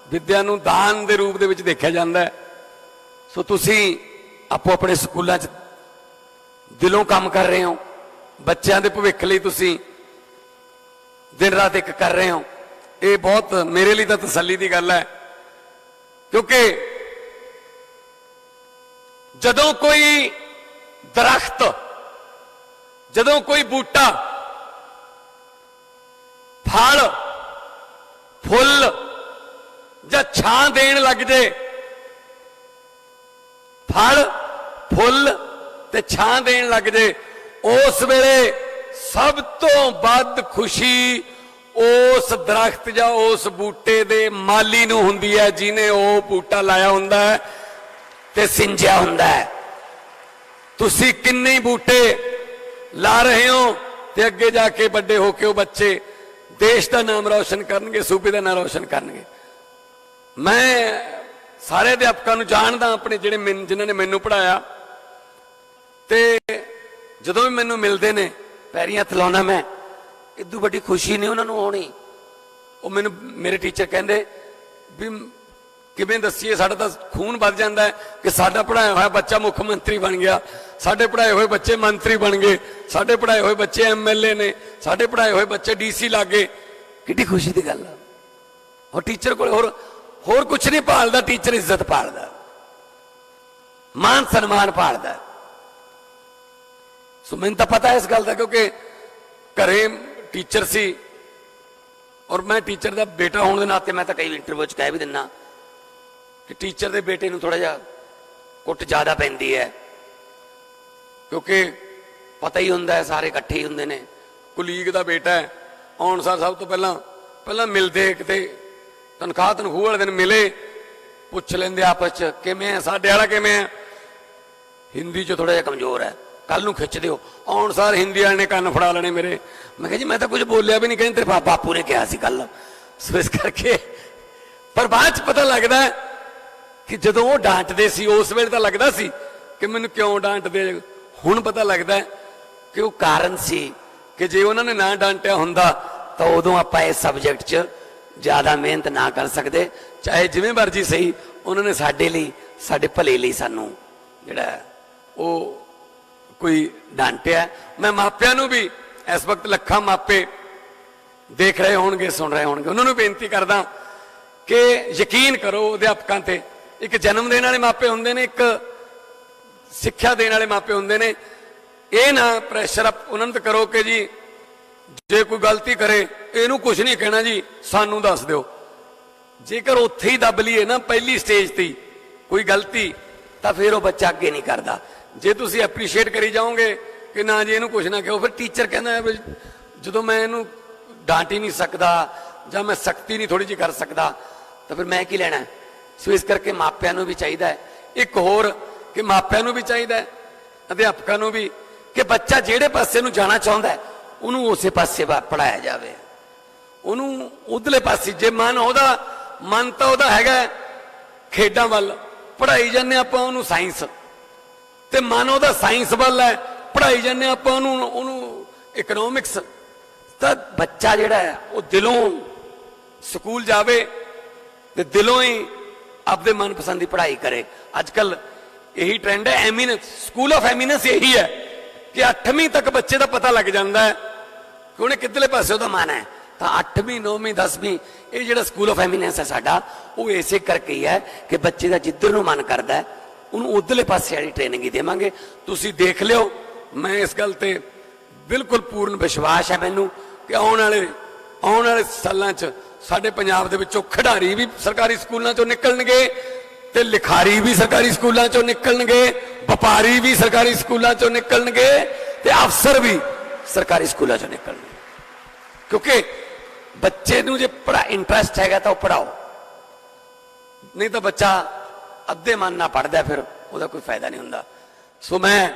ਵਿੱਦਿਆ ਨੂੰ ਦਾਨ ਦੇ ਰੂਪ ਦੇ ਵਿੱਚ ਦੇਖਿਆ ਜਾਂਦਾ ਹੈ। ਸੋ ਤੁਸੀਂ ਆਪੋ ਆਪਣੇ ਸਕੂਲਾਂ 'ਚ ਦਿਲੋਂ ਕੰਮ ਕਰ ਰਹੇ ਹੋ, ਬੱਚਿਆਂ ਦੇ ਭਵਿੱਖ ਲਈ ਤੁਸੀਂ ਦਿਨ ਰਾਤ ਇੱਕ ਕਰ ਰਹੇ ਹੋ। ਇਹ ਬਹੁਤ ਮੇਰੇ ਲਈ ਤਾਂ ਤਸੱਲੀ ਦੀ ਗੱਲ ਹੈ, ਕਿਉਂਕਿ ਜਦੋਂ ਕੋਈ ਦਰਖਤ, ਜਦੋਂ ਕੋਈ ਬੂਟਾ ਫਲ ਫੁੱਲ ਜਾਂ ਛਾਂ ਦੇਣ ਲੱਗ ਜੇ, ਫਲ ਫੁੱਲ ਤੇ ਛਾਂ ਦੇਣ ਲੱਗ ਜੇ, ਉਸ ਵੇਲੇ ਸਭ ਤੋਂ ਵੱਧ ਖੁਸ਼ੀ ਉਸ ਦਰਖਤ ਜਾਂ ਉਸ ਬੂਟੇ ਦੇ ਮਾਲੀ ਨੂੰ ਹੁੰਦੀ ਹੈ, ਜਿਹਨੇ ਉਹ ਬੂਟਾ ਲਾਇਆ ਹੁੰਦਾ ਹੈ ਤੇ ਸਿੰਜਿਆ ਹੁੰਦਾ ਹੈ। ਤੁਸੀਂ ਕਿੰਨੇ ਬੂਟੇ ਲਾ ਰਹੇ ਹੋ ਤੇ ਅੱਗੇ ਜਾ ਕੇ ਵੱਡੇ ਹੋ ਕੇ ਉਹ ਬੱਚੇ ਦੇਸ਼ ਦਾ ਨਾਮ ਰੌਸ਼ਨ ਕਰਨਗੇ, ਸੂਬੇ ਦਾ ਨਾਮ ਰੌਸ਼ਨ ਕਰਨਗੇ। ਮੈਂ ਸਾਰੇ ਅਧਿਆਪਕਾਂ ਨੂੰ ਜਾਣਦਾ, ਆਪਣੇ ਜਿਹੜੇ ਜਿਨ੍ਹਾਂ ਨੇ ਮੈਨੂੰ ਪੜ੍ਹਾਇਆ, ਤੇ ਜਦੋਂ ਵੀ ਮੈਨੂੰ ਮਿਲਦੇ ਨੇ ਪੈਰੀਂ ਹੱਥ ਲਾਉਣਾ ਮੈਂ, ਇਦੋਂ ਵੱਡੀ ਖੁਸ਼ੀ ਨਹੀਂ ਉਹਨਾਂ ਨੂੰ ਹੋਣੀ। ਉਹ ਮੈਨੂੰ ਮੇਰੇ ਟੀਚਰ ਕਹਿੰਦੇ ਵੀ ਕਿਵੇਂ ਦੱਸੀਏ, ਸਾਡਾ ਤਾਂ ਖੂਨ ਵੱਧ ਜਾਂਦਾ ਹੈ ਕਿ ਸਾਡਾ ਪੜ੍ਹਾਇਆ ਹੋਇਆ ਬੱਚਾ ਮੁੱਖ ਮੰਤਰੀ ਬਣ ਗਿਆ, ਸਾਡੇ ਪੜ੍ਹਾਏ ਹੋਏ ਬੱਚੇ ਮੰਤਰੀ ਬਣ ਗਏ, ਸਾਡੇ ਪੜ੍ਹਾਏ ਹੋਏ ਬੱਚੇ ਐਮਐਲਏ ਨੇ, ਸਾਡੇ ਪੜ੍ਹਾਏ ਹੋਏ ਬੱਚੇ ਡੀਸੀ ਲੱਗ ਗਏ। ਕਿੱਡੀ ਖੁਸ਼ੀ ਦੀ ਗੱਲ ਆ। ਉਹ ਟੀਚਰ ਕੋਲ ਹੋਰ ਕੁਝ ਨਹੀਂ ਭਾਲਦਾ, ਟੀਚਰ ਇੱਜ਼ਤ ਭਾਲਦਾ, ਮਾਨ ਸਨਮਾਨ ਭਾਲਦਾ। ਸੋ ਮੈਨੂੰ ਤਾਂ ਪਤਾ ਇਸ ਗੱਲ ਦਾ, ਕਿਉਂਕਿ ਘਰੇ ਟੀਚਰ ਸੀ ਔਰ ਮੈਂ ਟੀਚਰ ਦਾ ਬੇਟਾ ਹੋਣ ਦੇ ਨਾਤੇ ਮੈਂ ਤਾਂ ਕਈ ਇੰਟਰਵਿਊ 'ਚ ਕਹਿ ਵੀ ਦਿੰਦਾ ਕਿ ਟੀਚਰ ਦੇ ਬੇਟੇ ਨੂੰ ਥੋੜਾ ਜਿਹਾ ਕੁੱਟ ਜ਼ਿਆਦਾ ਪੈਂਦੀ ਹੈ, ਕਿਉਂਕਿ ਪਤਾ ਹੀ ਹੁੰਦਾ ਹੈ ਸਾਰੇ ਇਕੱਠੇ ਹੀ ਹੁੰਦੇ ਨੇ। ਕੁਲੀਗ ਦਾ ਬੇਟਾ ਹੈ, ਆਉਣ ਸਾਰ ਸਭ ਤੋਂ ਪਹਿਲਾਂ ਮਿਲਦੇ, ਕਿਤੇ ਤਨਖਾਹ ਵਾਲੇ ਦਿਨ ਮਿਲੇ, ਪੁੱਛ ਲੈਂਦੇ ਆਪਸ 'ਚ ਕਿਵੇਂ ਹੈ, ਸਾਡੇ ਵਾਲਾ ਕਿਵੇਂ ਹੈ। ਹਿੰਦੀ 'ਚ ਥੋੜਾ ਜਿਹਾ ਕਮਜ਼ੋਰ ਹੈ, ਕੱਲ ਨੂੰ ਖਿੱਚ ਦਿਓ। ਆਉਣ ਸਾਰ ਹਿੰਦੀ ਵਾਲੇ ਨੇ ਕੰਨ ਫੜਾ ਲੈਣੇ ਮੇਰੇ। ਮੈਂ ਕਿਹਾ ਜੀ ਮੈਂ ਤਾਂ ਕੁਝ ਬੋਲਿਆ ਵੀ ਨਹੀਂ, ਕਹਿੰਦੇ ਤੇਰੇ ਬਾਪੂ ਨੇ ਕਿਹਾ ਸੀ ਕੱਲ। ਸੋ ਇਸ ਕਰਕੇ, ਪਰ ਬਾਅਦ 'ਚ ਪਤਾ ਲੱਗਦਾ ਕਿ ਜਦੋਂ ਉਹ ਡਾਂਟਦੇ ਸੀ ਉਸ ਵੇਲੇ ਤਾਂ ਲੱਗਦਾ ਸੀ ਕਿ ਮੈਨੂੰ ਕਿਉਂ ਡਾਂਟਦੇ। ਹੁਣ ਪਤਾ ਲੱਗਦਾ ਕਿ ਉਹ ਕਾਰਨ ਸੀ ਕਿ ਜੇ ਉਹਨਾਂ ਨੇ ਨਾ ਡਾਂਟਿਆ ਹੁੰਦਾ ਤਾਂ ਉਦੋਂ ਆਪਾਂ ਇਸ ਸਬਜੈਕਟ 'ਚ ਜ਼ਿਆਦਾ ਮਿਹਨਤ ਨਾ ਕਰ ਸਕਦੇ। ਚਾਹੇ ਜਿਵੇਂ ਮਰਜ਼ੀ ਸਹੀ, ਉਹਨਾਂ ਨੇ ਸਾਡੇ ਲਈ, ਸਾਡੇ ਭਲੇ ਲਈ ਸਾਨੂੰ ਜਿਹੜਾ ਉਹ ਕੋਈ ਡਾਂਟਿਆ। ਮੈਂ ਮਾਪਿਆਂ ਨੂੰ ਵੀ, ਇਸ ਵਕਤ ਲੱਖਾਂ ਮਾਪੇ ਦੇਖ ਰਹੇ ਹੋਣਗੇ, ਸੁਣ ਰਹੇ ਹੋਣਗੇ, ਉਹਨਾਂ ਨੂੰ ਬੇਨਤੀ ਕਰਦਾ ਕਿ ਯਕੀਨ ਕਰੋ ਅਧਿਆਪਕਾਂ ਤੇ। ਇੱਕ ਜਨਮ ਦੇਣ ਵਾਲੇ ਮਾਪੇ ਹੁੰਦੇ ਨੇ, ਇੱਕ ਸਿੱਖਿਆ ਦੇਣ ਵਾਲੇ ਮਾਪੇ ਹੁੰਦੇ ਨੇ। ਇਹ ਨਾ ਪ੍ਰੈਸ਼ਰ ਉਹਨਾਂ ਨੂੰ ਕਰੋ ਕਿ ਜੀ ਜੇ ਕੋਈ ਗਲਤੀ ਕਰੇ ਇਹਨੂੰ ਕੁਝ ਨਹੀਂ ਕਹਿਣਾ ਜੀ, ਸਾਨੂੰ ਦੱਸ ਦਿਓ। ਜੇਕਰ ਉੱਥੇ ਹੀ ਦੱਬ ਲਈਏ ਨਾ ਪਹਿਲੀ ਸਟੇਜ ਤੇ ਕੋਈ ਗਲਤੀ, ਤਾਂ ਫਿਰ ਉਹ ਬੱਚਾ ਅੱਗੇ ਨਹੀਂ ਕਰਦਾ। ਜੇ ਤੁਸੀਂ ਐਪਰੀਸ਼ੀਏਟ ਕਰੀ ਜਾਓਗੇ ਕਿ ਨਾ ਜੀ ਇਹਨੂੰ ਕੁਝ ਨਾ ਕਹੋ, ਫਿਰ ਟੀਚਰ ਕਹਿੰਦਾ ਵੀ ਜਦੋਂ ਮੈਂ ਇਹਨੂੰ ਡਾਂਟ ਹੀ ਨਹੀਂ ਸਕਦਾ ਜਾਂ ਮੈਂ ਸਖਤੀ ਨਹੀਂ ਥੋੜੀ ਜਿਹੀ ਕਰ ਸਕਦਾ ਤਾਂ ਫਿਰ ਮੈਂ ਕੀ ਲੈਣਾ। ਸੋ ਇਸ ਕਰਕੇ ਮਾਪਿਆਂ ਨੂੰ ਵੀ ਚਾਹੀਦਾ ਹੈ, ਇੱਕ ਹੋਰ ਕਿ ਮਾਪਿਆਂ ਨੂੰ ਵੀ ਚਾਹੀਦਾ ਹੈ, ਅਧਿਆਪਕਾਂ ਨੂੰ ਵੀ, ਕਿ ਬੱਚਾ ਜਿਹੜੇ ਪਾਸੇ ਨੂੰ ਜਾਣਾ ਚਾਹੁੰਦਾ ਹੈ ਉਹਨੂੰ ਉਸੇ ਪਾਸੇ ਪੜਾਇਆ ਜਾਵੇ, ਉਹਨੂੰ ਉਧਰਲੇ ਪਾਸੇ। ਜੇ ਮਨ ਤਾਂ ਉਹਦਾ ਹੈਗਾ ਖੇਡਾਂ ਵੱਲ, ਪੜਾਈ ਜਾਂਦੇ ਆਪਾਂ ਉਹਨੂੰ ਸਾਇੰਸ, ਤੇ ਮਨ ਉਹਦਾ ਸਾਇੰਸ ਵੱਲ ਹੈ, ਪੜਾਈ ਜਾਂਦੇ ਆਪਾਂ ਉਹਨੂੰ ਇਕਨੋਮਿਕਸ। ਤਾਂ ਬੱਚਾ ਜਿਹੜਾ ਹੈ ਉਹ ਦਿਲੋਂ ਸਕੂਲ ਜਾਵੇ ਤੇ ਦਿਲੋਂ ਹੀ ਆਪਦੇ ਮਨਪਸੰਦ ਦੀ ਪੜ੍ਹਾਈ ਕਰੇ। ਅੱਜ ਕੱਲ ਇਹੀ ਟ੍ਰੈਂਡ ਹੈ, ਐਮੀਨੈਂਸ, ਸਕੂਲ ਆਫ ਐਮੀਨੈਂਸ ਇਹੀ ਹੈ ਕਿ 8ਵੀਂ ਤੱਕ ਬੱਚੇ ਦਾ ਪਤਾ ਲੱਗ ਜਾਂਦਾ ਹੈ ਕਿ ਉਹਨੇ ਕਿੱਧਰਲੇ ਪਾਸੇ ਉਹਦਾ ਮਨ ਹੈ। ਤਾਂ 8ਵੀਂ 9ਵੀਂ 10ਵੀਂ ਇਹ ਜਿਹੜਾ ਸਕੂਲ ਆਫ ਐਮੀਨੈਂਸ ਹੈ ਸਾਡਾ, ਉਹ ਇਸੇ ਕਰਕੇ ਹੀ ਹੈ ਕਿ ਬੱਚੇ ਦਾ ਜਿੱਧਰ ਨੂੰ ਮਨ ਕਰਦਾ ਹੈ ਉਹਨੂੰ ਉਧਰਲੇ ਪਾਸੇ ਵਾਲੀ ਟ੍ਰੇਨਿੰਗ ਹੀ ਦੇਵਾਂਗੇ। ਤੁਸੀਂ ਦੇਖ ਲਿਓ, ਮੈਂ ਇਸ ਗੱਲ ਤੇ ਬਿਲਕੁਲ ਪੂਰਨ ਵਿਸ਼ਵਾਸ ਹੈ ਮੈਨੂੰ ਕਿ ਆਉਣ ਵਾਲੇ ਸਾਲਾਂ 'ਚ ਸਾਡੇ ਪੰਜਾਬ ਦੇ ਵਿੱਚੋਂ ਖਿਡਾਰੀ ਵੀ ਸਰਕਾਰੀ ਸਕੂਲਾਂ 'ਚੋਂ ਨਿਕਲਣਗੇ ਤੇ ਲਿਖਾਰੀ ਵੀ ਸਰਕਾਰੀ ਸਕੂਲਾਂ ਚੋਂ ਨਿਕਲਣਗੇ, ਵਪਾਰੀ ਵੀ ਸਰਕਾਰੀ ਸਕੂਲਾਂ ਚੋਂ ਨਿਕਲਣਗੇ ਤੇ ਅਫਸਰ ਵੀ ਸਰਕਾਰੀ ਸਕੂਲਾਂ ਚੋਂ ਨਿਕਲਣਗੇ। ਕਿਉਂਕਿ ਬੱਚੇ ਨੂੰ ਜੇ ਪੜਾ ਇੰਟਰਸਟ ਹੈਗਾ ਤਾਂ ਉਹ ਪੜਾਓ, ਨਹੀਂ ਤਾਂ ਬੱਚਾ ਅੱਧੇ ਮਨ ਨਾਲ ਪੜਦਾ ਫਿਰ ਉਹਦਾ ਕੋਈ ਫਾਇਦਾ ਨਹੀਂ ਹੁੰਦਾ। ਸੋ ਮੈਂ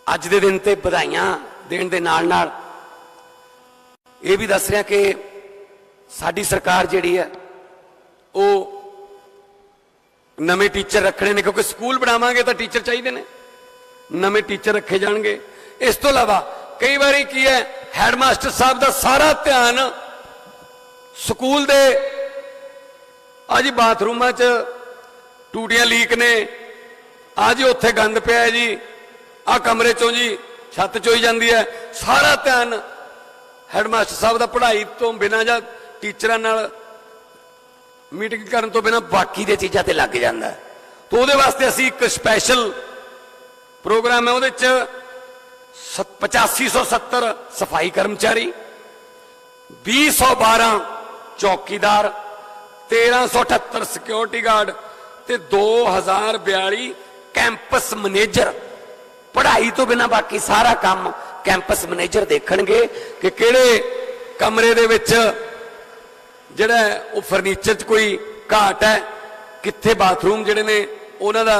ਅੱਜ ਦੇ ਦਿਨ ਤੇ ਵਧਾਈਆਂ ਦੇਣ ਦੇ ਨਾਲ ਨਾਲ ਇਹ ਵੀ ਦੱਸ ਰਿਹਾ ਕਿ ਸਾਡੀ ਸਰਕਾਰ ਜਿਹੜੀ ਹੈ ਉਹ ਨਵੇਂ ਟੀਚਰ ਰੱਖਣੇ ਨੇ, ਕਿਉਂਕਿ ਸਕੂਲ ਬਣਾਵਾਂਗੇ ਤਾਂ ਟੀਚਰ ਚਾਹੀਦੇ ਨੇ, ਨਵੇਂ ਟੀਚਰ ਰੱਖੇ ਜਾਣਗੇ। ਇਸ ਤੋਂ ਇਲਾਵਾ ਕਈ ਵਾਰੀ ਕੀ ਹੈ, ਹੈਡਮਾਸਟਰ ਸਾਹਿਬ ਦਾ ਸਾਰਾ ਧਿਆਨ ਸਕੂਲ ਦੇ ਅੱਜ ਬਾਥਰੂਮਾਂ 'ਚ ਟੂਟੀਆਂ ਲੀਕ ਨੇ, ਅੱਜ ਉੱਥੇ ਗੰਦ ਪਿਆ ਹੈ ਜੀ, ਆਹ ਕਮਰੇ ਚੋਂ ਜੀ ਛੱਤ ਚੋਂ ਹੀ ਜਾਂਦੀ ਹੈ, ਸਾਰਾ ਧਿਆਨ ਹੈਡਮਾਸਟਰ ਸਾਹਿਬ ਦਾ ਪੜ੍ਹਾਈ ਤੋਂ ਬਿਨਾਂ ਜਾਂ ਟੀਚਰਾਂ ਨਾਲ ਮੀਟਿੰਗ ਕਰਨ ਤੋਂ ਬਿਨਾਂ ਬਾਕੀ ਦੀਆਂ ਚੀਜ਼ਾਂ ਤੇ ਲੱਗ ਜਾਂਦਾ ਹੈ। ਤਾਂ ਉਹਦੇ ਵਾਸਤੇ ਅਸੀਂ ਇੱਕ ਸਪੈਸ਼ਲ ਪ੍ਰੋਗਰਾਮ ਹੈ, ਉਹਦੇ 'ਚ 8570 ਸਫਾਈ ਕਰਮਚਾਰੀ, 2012 ਚੌਕੀਦਾਰ, 1378 ਸਿਕਿਉਰਿਟੀ ਗਾਰਡ ਤੇ 2042 ਕੈਂਪਸ ਮੈਨੇਜਰ। ਪੜ੍ਹਾਈ ਤੋਂ ਬਿਨਾਂ ਬਾਕੀ ਸਾਰਾ ਕੰਮ ਕੈਂਪਸ ਮੈਨੇਜਰ ਦੇਖਣਗੇ ਕਿ ਕਿਹੜੇ ਕਮਰੇ ਦੇ ਵਿੱਚ ਜਿਹੜਾ ਉਹ ਫਰਨੀਚਰ 'ਚ ਕੋਈ ਘਾਟ ਹੈ, ਕਿੱਥੇ ਬਾਥਰੂਮ ਜਿਹੜੇ ਨੇ ਉਹਨਾਂ ਦਾ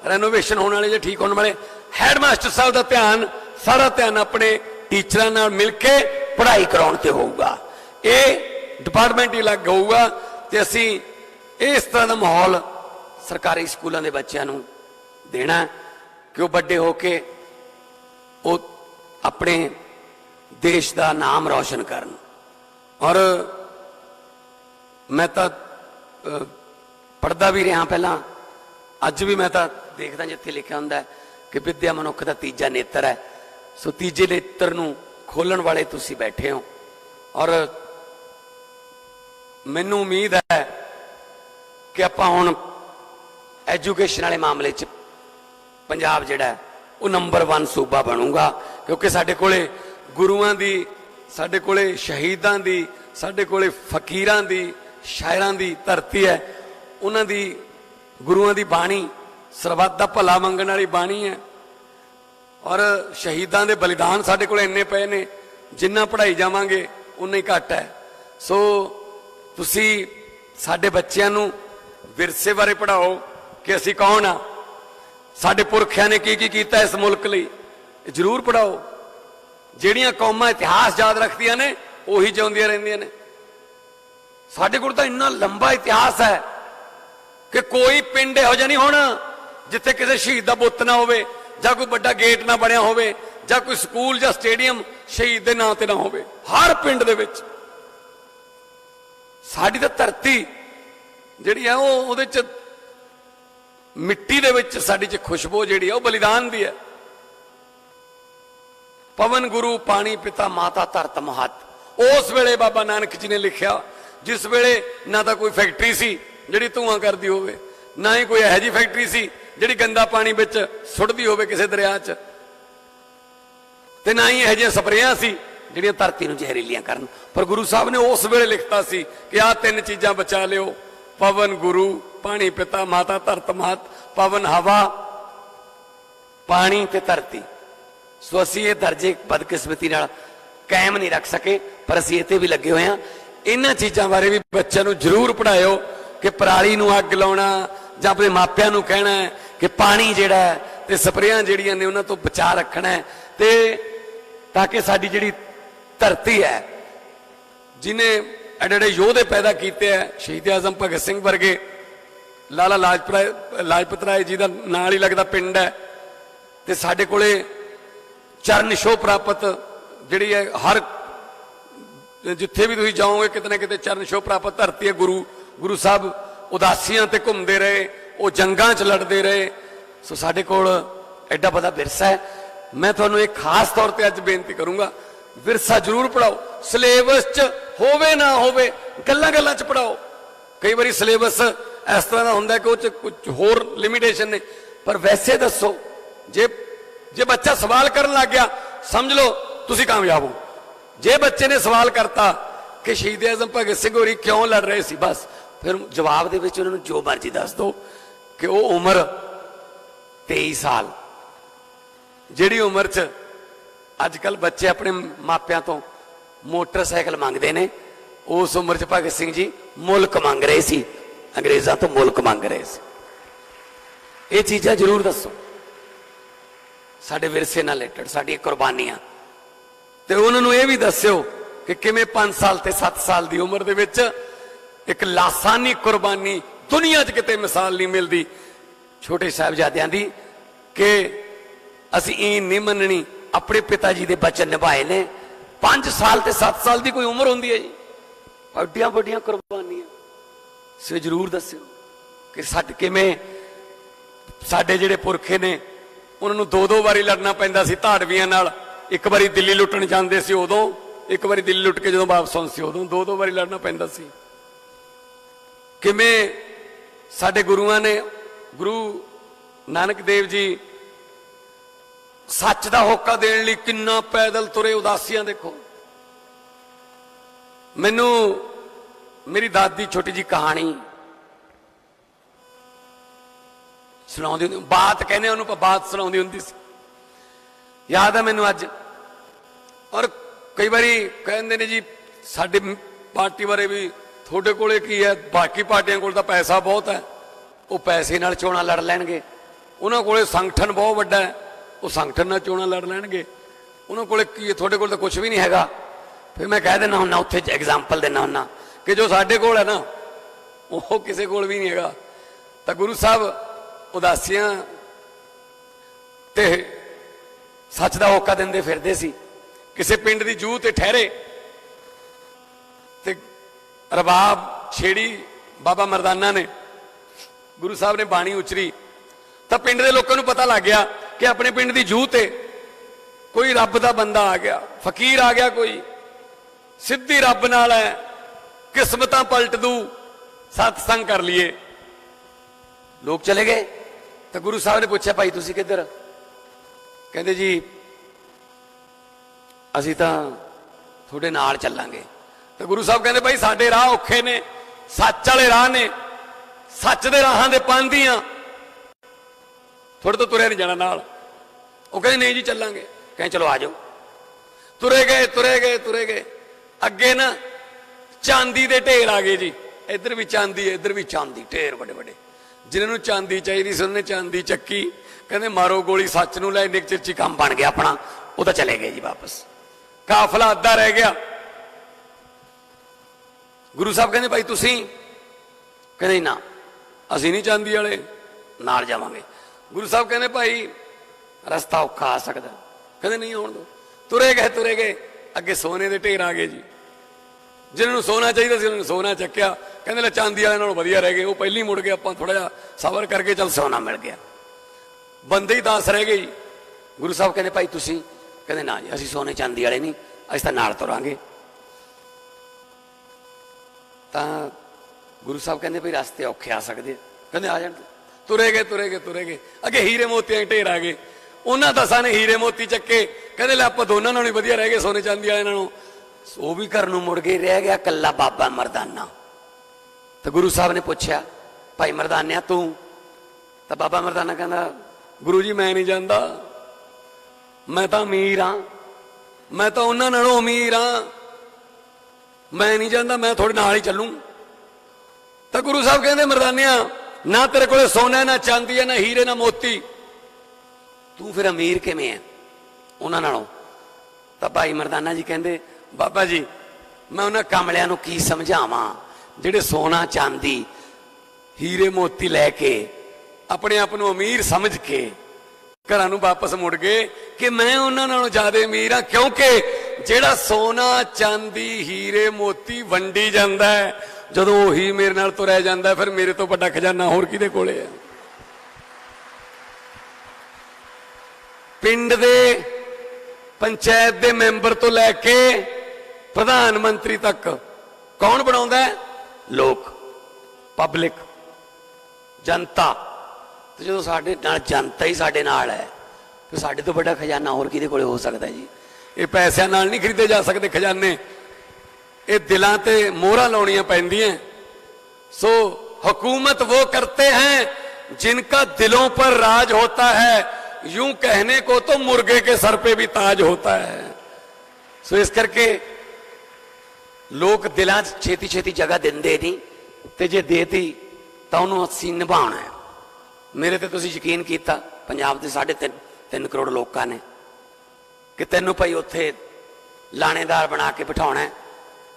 ਰੈਨੋਵੇਸ਼ਨ ਹੋਣ ਵਾਲੇ ਜਾਂ ਠੀਕ ਹੋਣ ਵਾਲੇ। ਹੈਡਮਾਸਟਰ ਸਾਹਿਬ ਦਾ ਧਿਆਨ, ਸਾਰਾ ਧਿਆਨ ਆਪਣੇ ਟੀਚਰਾਂ ਨਾਲ ਮਿਲ ਕੇ ਪੜ੍ਹਾਈ ਕਰਾਉਣ ਤੇ ਹੋਊਗਾ। ਇਹ ਡਿਪਾਰਟਮੈਂਟ ਹੀ ਅਲੱਗ ਹੋਊਗਾ ਤੇ ਅਸੀਂ ਇਸ ਤਰ੍ਹਾਂ ਦਾ ਮਾਹੌਲ ਸਰਕਾਰੀ ਸਕੂਲਾਂ ਦੇ ਬੱਚਿਆਂ ਨੂੰ ਦੇਣਾ ਕਿ ਉਹ ਵੱਡੇ ਹੋ ਕੇ ਉਹ ਆਪਣੇ ਦੇਸ਼ ਦਾ ਨਾਮ ਰੌਸ਼ਨ ਕਰਨ। ਔਰ ਮੈਂ ਤਾਂ ਪੜ੍ਹਦਾ ਵੀ ਰਿਹਾ ਪਹਿਲਾਂ, ਅੱਜ ਵੀ ਮੈਂ ਤਾਂ ਦੇਖਦਾ ਜਿੱਥੇ ਲਿਖਿਆ ਹੁੰਦਾ ਹੈ ਕਿ ਵਿਦਿਆ ਮਨੁੱਖ ਦਾ ਤੀਜਾ ਨੇਤਰ ਹੈ। ਸੋ ਤੀਜੇ ਨੇਤਰ ਨੂੰ ਖੋਲਣ ਵਾਲੇ ਤੁਸੀਂ ਬੈਠੇ ਹੋ ਔਰ ਮੈਨੂੰ ਉਮੀਦ ਹੈ ਕਿ ਆਪਾਂ ਹੁਣ ਐਜੂਕੇਸ਼ਨ ਵਾਲੇ ਮਾਮਲੇ 'ਚ ਪੰਜਾਬ ਜਿਹੜਾ ਉਹ ਨੰਬਰ 1 ਸੂਬਾ ਬਣੂਗਾ, ਕਿਉਂਕਿ ਸਾਡੇ ਕੋਲੇ ਗੁਰੂਆਂ ਦੀ, ਸਾਡੇ ਕੋਲੇ ਸ਼ਹੀਦਾਂ ਦੀ, ਸਾਡੇ ਕੋਲੇ ਫਕੀਰਾਂ ਦੀ, ਸ਼ਾਇਰਾਂ ਦੀ ਧਰਤੀ ਹੈ। ਉਹਨਾਂ ਦੀ ਗੁਰੂਆਂ ਦੀ ਬਾਣੀ ਸਰਬੱਤ ਦਾ ਭਲਾ ਮੰਗਣ ਵਾਲੀ ਬਾਣੀ ਹੈ ਔਰ ਸ਼ਹੀਦਾਂ ਦੇ ਬਲੀਦਾਨ ਸਾਡੇ ਕੋਲ ਇੰਨੇ ਪਏ ਨੇ, ਜਿੰਨਾ ਪੜ੍ਹਾਈ ਜਾਵਾਂਗੇ ਉਨਾ ਹੀ ਘੱਟ ਹੈ। ਸੋ ਤੁਸੀਂ ਸਾਡੇ ਬੱਚਿਆਂ ਨੂੰ ਵਿਰਸੇ ਬਾਰੇ ਪੜ੍ਹਾਓ ਕਿ ਅਸੀਂ ਕੌਣ ਆ, ਸਾਡੇ ਪੁਰਖਿਆਂ ਨੇ ਕੀ ਕੀ ਕੀਤਾ ਇਸ ਮੁਲਕ ਲਈ, ਜ਼ਰੂਰ ਪੜ੍ਹਾਓ। ਜਿਹੜੀਆਂ ਕੌਮਾਂ ਇਤਿਹਾਸ ਯਾਦ ਰੱਖਦੀਆਂ ਨੇ ਉਹੀ ਜਿਉਂਦੀਆਂ ਰਹਿੰਦੀਆਂ ਨੇ। ਸਾਡੇ ਕੋਲ ਤਾਂ ਇੰਨਾ ਲੰਬਾ ਇਤਿਹਾਸ ਹੈ ਕਿ ਕੋਈ ਪਿੰਡ ਇਹੋ ਜਿਹਾ ਨਹੀਂ ਹੋਣਾ ਜਿੱਥੇ ਕਿਸੇ ਸ਼ਹੀਦ ਦਾ ਬੁੱਤ ਨਾ ਹੋਵੇ ਜਾਂ ਕੋਈ ਵੱਡਾ ਗੇਟ ਨਾ ਬਣਿਆ ਹੋਵੇ ਜਾਂ ਕੋਈ ਸਕੂਲ ਜਾਂ ਸਟੇਡੀਅਮ ਸ਼ਹੀਦ ਦੇ ਨਾਂ ਤੇ ਨਾ ਹੋਵੇ। ਹਰ ਪਿੰਡ ਦੇ ਵਿੱਚ ਸਾਡੀ ਤਾਂ ਧਰਤੀ ਜਿਹੜੀ ਹੈ ਉਹ ਉਹਦੇ ਚ ਮਿੱਟੀ ਦੇ ਵਿੱਚ ਸਾਡੀ ਚ ਖੁਸ਼ਬੂ ਜਿਹੜੀ ਹੈ ਉਹ ਬਲੀਦਾਨ ਦੀ ਹੈ। ਪਵਨ ਗੁਰੂ ਪਾਣੀ ਪਿਤਾ ਮਾਤਾ ਧਰਤ ਮਹਤ, ਉਸ ਵੇਲੇ ਬਾਬਾ ਨਾਨਕ ਜੀ ਨੇ ਲਿਖਿਆ, ਜਿਸ ਵੇਲੇ ਨਾ ਤਾਂ ਕੋਈ ਫੈਕਟਰੀ ਸੀ ਜਿਹੜੀ ਧੂਆਂ ਕਰਦੀ ਹੋਵੇ, ਨਾ ਹੀ ਕੋਈ ਇਹੋ ਜਿਹੀ ਫੈਕਟਰੀ ਸੀ ਜਿਹੜੀ ਗੰਦਾ ਪਾਣੀ ਵਿੱਚ ਸੁੱਟਦੀ ਹੋਵੇ ਕਿਸੇ ਦਰਿਆ 'ਚ, ਤੇ ਨਾ ਹੀ ਇਹੋ ਜਿਹੀਆਂ ਸਪਰੇਆਂ ਸੀ ਜਿਹੜੀਆਂ ਧਰਤੀ ਨੂੰ ਜ਼ਹਿਰੀਲੀਆਂ ਕਰਨ। ਪਰ ਗੁਰੂ ਸਾਹਿਬ ਨੇ ਉਸ ਵੇਲੇ ਲਿਖਤਾ ਸੀ ਕਿ ਆਹ 3 ਚੀਜ਼ਾਂ ਬਚਾ ਲਿਓ, ਪਵਨ ਗੁਰੂ ਪਾਣੀ ਪਿਤਾ ਮਾਤਾ ਧਰਤ ਮਹਤ, ਪਵਨ ਹਵਾ ਪਾਣੀ ਤੇ ਧਰਤੀ। ਸੋ ਅਸੀਂ ਇਹ ਦਰਜੇ ਬਦਕਿਸਮਤੀ ਨਾਲ ਕਾਇਮ ਨਹੀਂ ਰੱਖ ਸਕੇ, ਪਰ ਅਸੀਂ ਇਹ ਤੇ ਵੀ ਲੱਗੇ ਹੋਏ ਹਾਂ। ਇਹਨਾਂ ਚੀਜ਼ਾਂ ਬਾਰੇ ਵੀ ਬੱਚਿਆਂ ਨੂੰ ਜ਼ਰੂਰ ਪੜ੍ਹਾਇਓ ਕਿ ਪਰਾਲੀ ਨੂੰ ਅੱਗ ਲਾਉਣਾ ਜਾਂ ਆਪਣੇ ਮਾਪਿਆਂ ਨੂੰ ਕਹਿਣਾ ਹੈ ਕਿ ਪਾਣੀ ਜਿਹੜਾ ਹੈ ਤੇ ਸਪਰੇਆਂ ਜਿਹੜੀਆਂ ਨੇ ਉਹਨਾਂ ਤੋਂ ਬਚਾ ਰੱਖਣਾ ਹੈ, ਤੇ ਤਾਂ ਕਿ ਸਾਡੀ ਜਿਹੜੀ ਧਰਤੀ ਹੈ ਜਿਹਨੇ ਐਡੇ ਐਡੇ ਯੋਧੇ ਪੈਦਾ ਕੀਤੇ ਹੈ, ਸ਼ਹੀਦ ਆਜ਼ਮ ਭਗਤ ਸਿੰਘ ਵਰਗੇ, ਲਾਲਾ ਲਾਜਪਤ ਰਾਏ ਜੀ ਦਾ ਨਾਲ ਹੀ ਲੱਗਦਾ ਪਿੰਡ ਹੈ, ਤੇ ਸਾਡੇ ਕੋਲੇ ਚਰਨ ਛੋਹ ਪ੍ਰਾਪਤ ਜਿਹੜੀ ਹੈ, ਹਰ ਜਿੱਥੇ ਵੀ ਤੁਸੀਂ ਜਾਓਗੇ ਕਿਤੇ ਨਾ ਕਿਤੇ ਚਰਨ ਛੋਹ ਪ੍ਰਾਪਤ ਧਰਤੀ ਹੈ। ਗੁਰੂ ਸਾਹਿਬ ਉਦਾਸੀਆਂ ਤੇ ਘੁੰਮਦੇ ਰਹੇ, ਉਹ ਜੰਗਾਂ 'ਚ ਲੜਦੇ ਰਹੇ। ਸੋ ਸਾਡੇ ਕੋਲ ਐਡਾ ਵੱਡਾ ਵਿਰਸਾ ਹੈ। ਮੈਂ ਤੁਹਾਨੂੰ ਇੱਕ ਖਾਸ ਤੌਰ ਤੇ ਅੱਜ ਬੇਨਤੀ ਕਰੂੰਗਾ, ਵਿਰਸਾ ਜ਼ਰੂਰ ਪੜਾਓ। ਸਿਲੇਬਸ 'ਚ ਹੋਵੇ ਨਾ ਹੋਵੇ, ਗੱਲਾਂ 'ਚ ਪੜਾਓ। ਕਈ ਵਾਰੀ ਸਿਲੇਬਸ ਇਸ ਤਰ੍ਹਾਂ ਦਾ ਹੁੰਦਾ ਕਿ ਉਹ 'ਚ ਕੁਝ ਹੋਰ ਲਿਮਿਟੇਸ਼ਨ ਨੇ, ਪਰ ਵੈਸੇ ਦੱਸੋ। ਜੇ ਬੱਚਾ ਸਵਾਲ ਕਰਨ ਲੱਗ ਗਿਆ, ਸਮਝ ਲਓ ਤੁਸੀਂ ਕਾਮਯਾਬ ਹੋ। ਜੇ ਬੱਚੇ ਨੇ ਸਵਾਲ ਕਰਤਾ ਕਿ ਸ਼ਹੀਦ ਆਜ਼ਮ ਭਗਤ ਸਿੰਘ ਹੋਰੀ ਕਿਉਂ ਲੜ ਰਹੇ ਸੀ, ਬਸ फिर जवाब दे विच उन्होंने जो मर्जी दस दो कि वो उम्र 23 साल, जिहड़ी उम्र च अजकल बच्चे अपने मापियां तो मोटरसाइकिल मंगते ने, उस उम्र च भगत सिंह जी मुल्क मंग रहे सी, अंग्रेज़ों तो मुल्क मंग रहे सी। ये चीज़ां जरूर दसो, साडे विरसे नाल रिलेटेड साडी कुर्बानियां, ते उन्होंने ये भी दस्यो कि किवें 5 साल ते 7 साल की उम्र दे विच एक लासानी कुर्बानी दुनिया च किते मिसाल नहीं मिलती छोटे साहिबजादियां दी कि असीं ईन नहीं मननी, अपने पिता जी के बचन निभाए ने। 5 साल ते 7 साल की कोई उम्र होंदी है जी, बड़िया बड़िया कुर्बानियां से जरूर दस्यो कि साडे किवें साडे जिहड़े पुरखे ने उन्होंने 2-2 बारी लड़ना पैंदा सी धाड़वियां नाल। एक बारी दिल्ली लुट्टण जांदे सी उदों, एक बारी दिल्ली लुट के जो वापस आउंदे सी उदों 2-2 बारी लड़ना पैंदा सी। किवें साडे गुरुआं ने, गुरु नानक देव जी सच का होका देने लई किन्ना पैदल तुरे, उदासियां देखो। मैनू मेरी दादी छोटी जी कहानी सुनाउंदी हुंदी, बात कहने उन्होंने, बात सुनाउंदी हुंदी सी, याद है मैनू अज। और कई बारी कहते ने जी साडी पार्टी बारे भी थोड़े कोले की है, बाकी पार्टियां कोल तां पैसा बहुत है, वो पैसे नाल चोणां लड़ लैणगे। उन्हां कोले संगठन बहुत वड्डा है, वो संगठन नाल चोणां लड़ लैणगे। उन्हां कोले की है, थोड़े कोल तां कुछ भी नहीं हैगा। फिर मैं कह देना हुन्ना, उत्थे एग्जाम्पल देना हुन्ना कि जो साडे कोल है ना वो किसी कोल भी नहीं हैगा। तां गुरु साहब उदासियां ते सच का होका देंदे फिरदे सी। किसी पिंड की जूह ते ठहरे ते रबाब छेड़ी बाबा मरदाना ने, गुरु साहब ने बाणी उचरी, तो पिंड के लोगों को पता लग गया कि अपने पिंड की जूह ते कोई रब का बंदा आ गया, फकीर आ गया, कोई सीधी रब नाल है, किस्मत पलट दू, सत्संग कर लिए। लोग चले गए। तो गुरु साहब ने पूछा भाई तुसी किधर? कहते जी असी तो थोड़े नाल चलांगे। तो गुरु साहब कहते भाई साडे राह औखे ने, सच वाले राह ने, सच दे राहां दे पांधी आ, थोड़े तो तुरे नहीं जाना नाल। वो कहते नहीं जी चलांगे। कहें चलो आ जाओ। तुरे गए तुरे गए तुरे गए, अगे ना चांदी दे ढेर आ गए जी, इधर भी चांदी इधर भी चांदी, ढेर बड़े बड़े। जिन्होंने चांदी चाहिए सी उन्होंने चांदी चक्की, कहते मारो गोली सच नूं लै, निक चिर च काम बन गया अपना, वो तो चले गए जी वापस। काफला अद्धा रह गया। गुरु साहब कहते भाई तुसी? कहते ना असी नहीं चांदी वाले, नाल जावांगे। गुरु साहब कहते भाई रस्ता औखा आ सकता, कहते नहीं आउण दो। तुरे गए, अगे सोने के ढेर आ गए जी। जिन्होंने सोना चाहिए सी उन्होंने सोना चक्या, कहते ले चांदी वाले नालों वधिया रह गए, वो पहली मुड़ गए, आपां थोड़ा जिहा सबर करके चल सोना मिल गया। बंदे ही 10 रह गए। गुरु साहब कहते भाई तुसी? कहते ना जी असी सोने चांदी वाले नहीं, असीं तां नाल तुरांगे। तां गुरु साहब कहते भाई रास्ते औखे आ सकते, कहते आ जाण। तुरे गए, अगे हीरे मोतियां ढेर आ गए। उन्हां 10 ने हीरे मोती चक्के, कहते ले आपां दोनों नालों वधिया रह गए सोने चांदी वाले नालों। वो भी घर नूं मुड़ गए, रह गया कल्ला बाबा मरदाना। तो गुरु साहब ने पूछा भाई मरदानिया तू? तो बाबा मरदाना कहता गुरु जी मैं नहीं जानता, मैं तो अमीर हाँ, मैं तो उन्हां नालों अमीर हाँ, मैं नहीं जानता, मैं थोड़े नाल ही चलूं। तो गुरु साहब कहते मरदानिया ना तेरे को सोना है, ना चांदी है, ना हीरे, ना मोती, तू फिर अमीर किवें है उन्हां नालों? तो भाई मरदाना जी कहते बाबा जी मैं उन्हां कामलियां नूं की समझावां जिहड़े सोना चांदी हीरे मोती लैके अपने आप नूं अमीर समझ के घरां नूं वापस मुड़ गए कि मैं उन्हां नालों ज़्यादा अमीर हाँ, क्योंकि जिहड़ा सोना चांदी हीरे मोती वंडी जांदा है, जदों ओही मेरे नाल तुरया जांदा है, फिर मेरे तो वड्डा खजाना होर किहदे कोले है? पिंड दे पंचायत दे मैंबर तो लैके प्रधानमंत्री तक कौन बनाउंदा है? लोग, पब्लिक, जनता। तो जो साडे नाल जनता ही साडे नाल है, तो साडे तो बड़ा खजाना होर किहदे कोले हो सकदा है जी? ये पैसों नाल नहीं खरीदे जा सकते खजाने, ये दिलां ते मोहरां लाउणियां पैंदियां सो हुकूमत वो करते हैं जिनका दिलों पर राज होता है, यूं कहने को तो मुर्गे के सर पे भी ताज होता है। सो इस करके लोग दिलां 'ਚ ਛੇਤੀ ਛੇਤੀ जगह देंदे नहीं, ते जे देती ਤਾਂ ਉਹਨੂੰ ਅਸੀਂ ਨਿਭਾਉਣਾ ਹੈ। ਮੇਰੇ ਤੇ ਤੁਸੀਂ ਯਕੀਨ ਕੀਤਾ, ਪੰਜਾਬ ਦੇ 3.5 ਕਰੋੜ ਲੋਕਾਂ ਨੇ, ਕਿ ਤੈਨੂੰ ਭਾਈ ਉੱਥੇ ਲਾਣੇਦਾਰ ਬਣਾ ਕੇ ਬਿਠਾਉਣਾ ਹੈ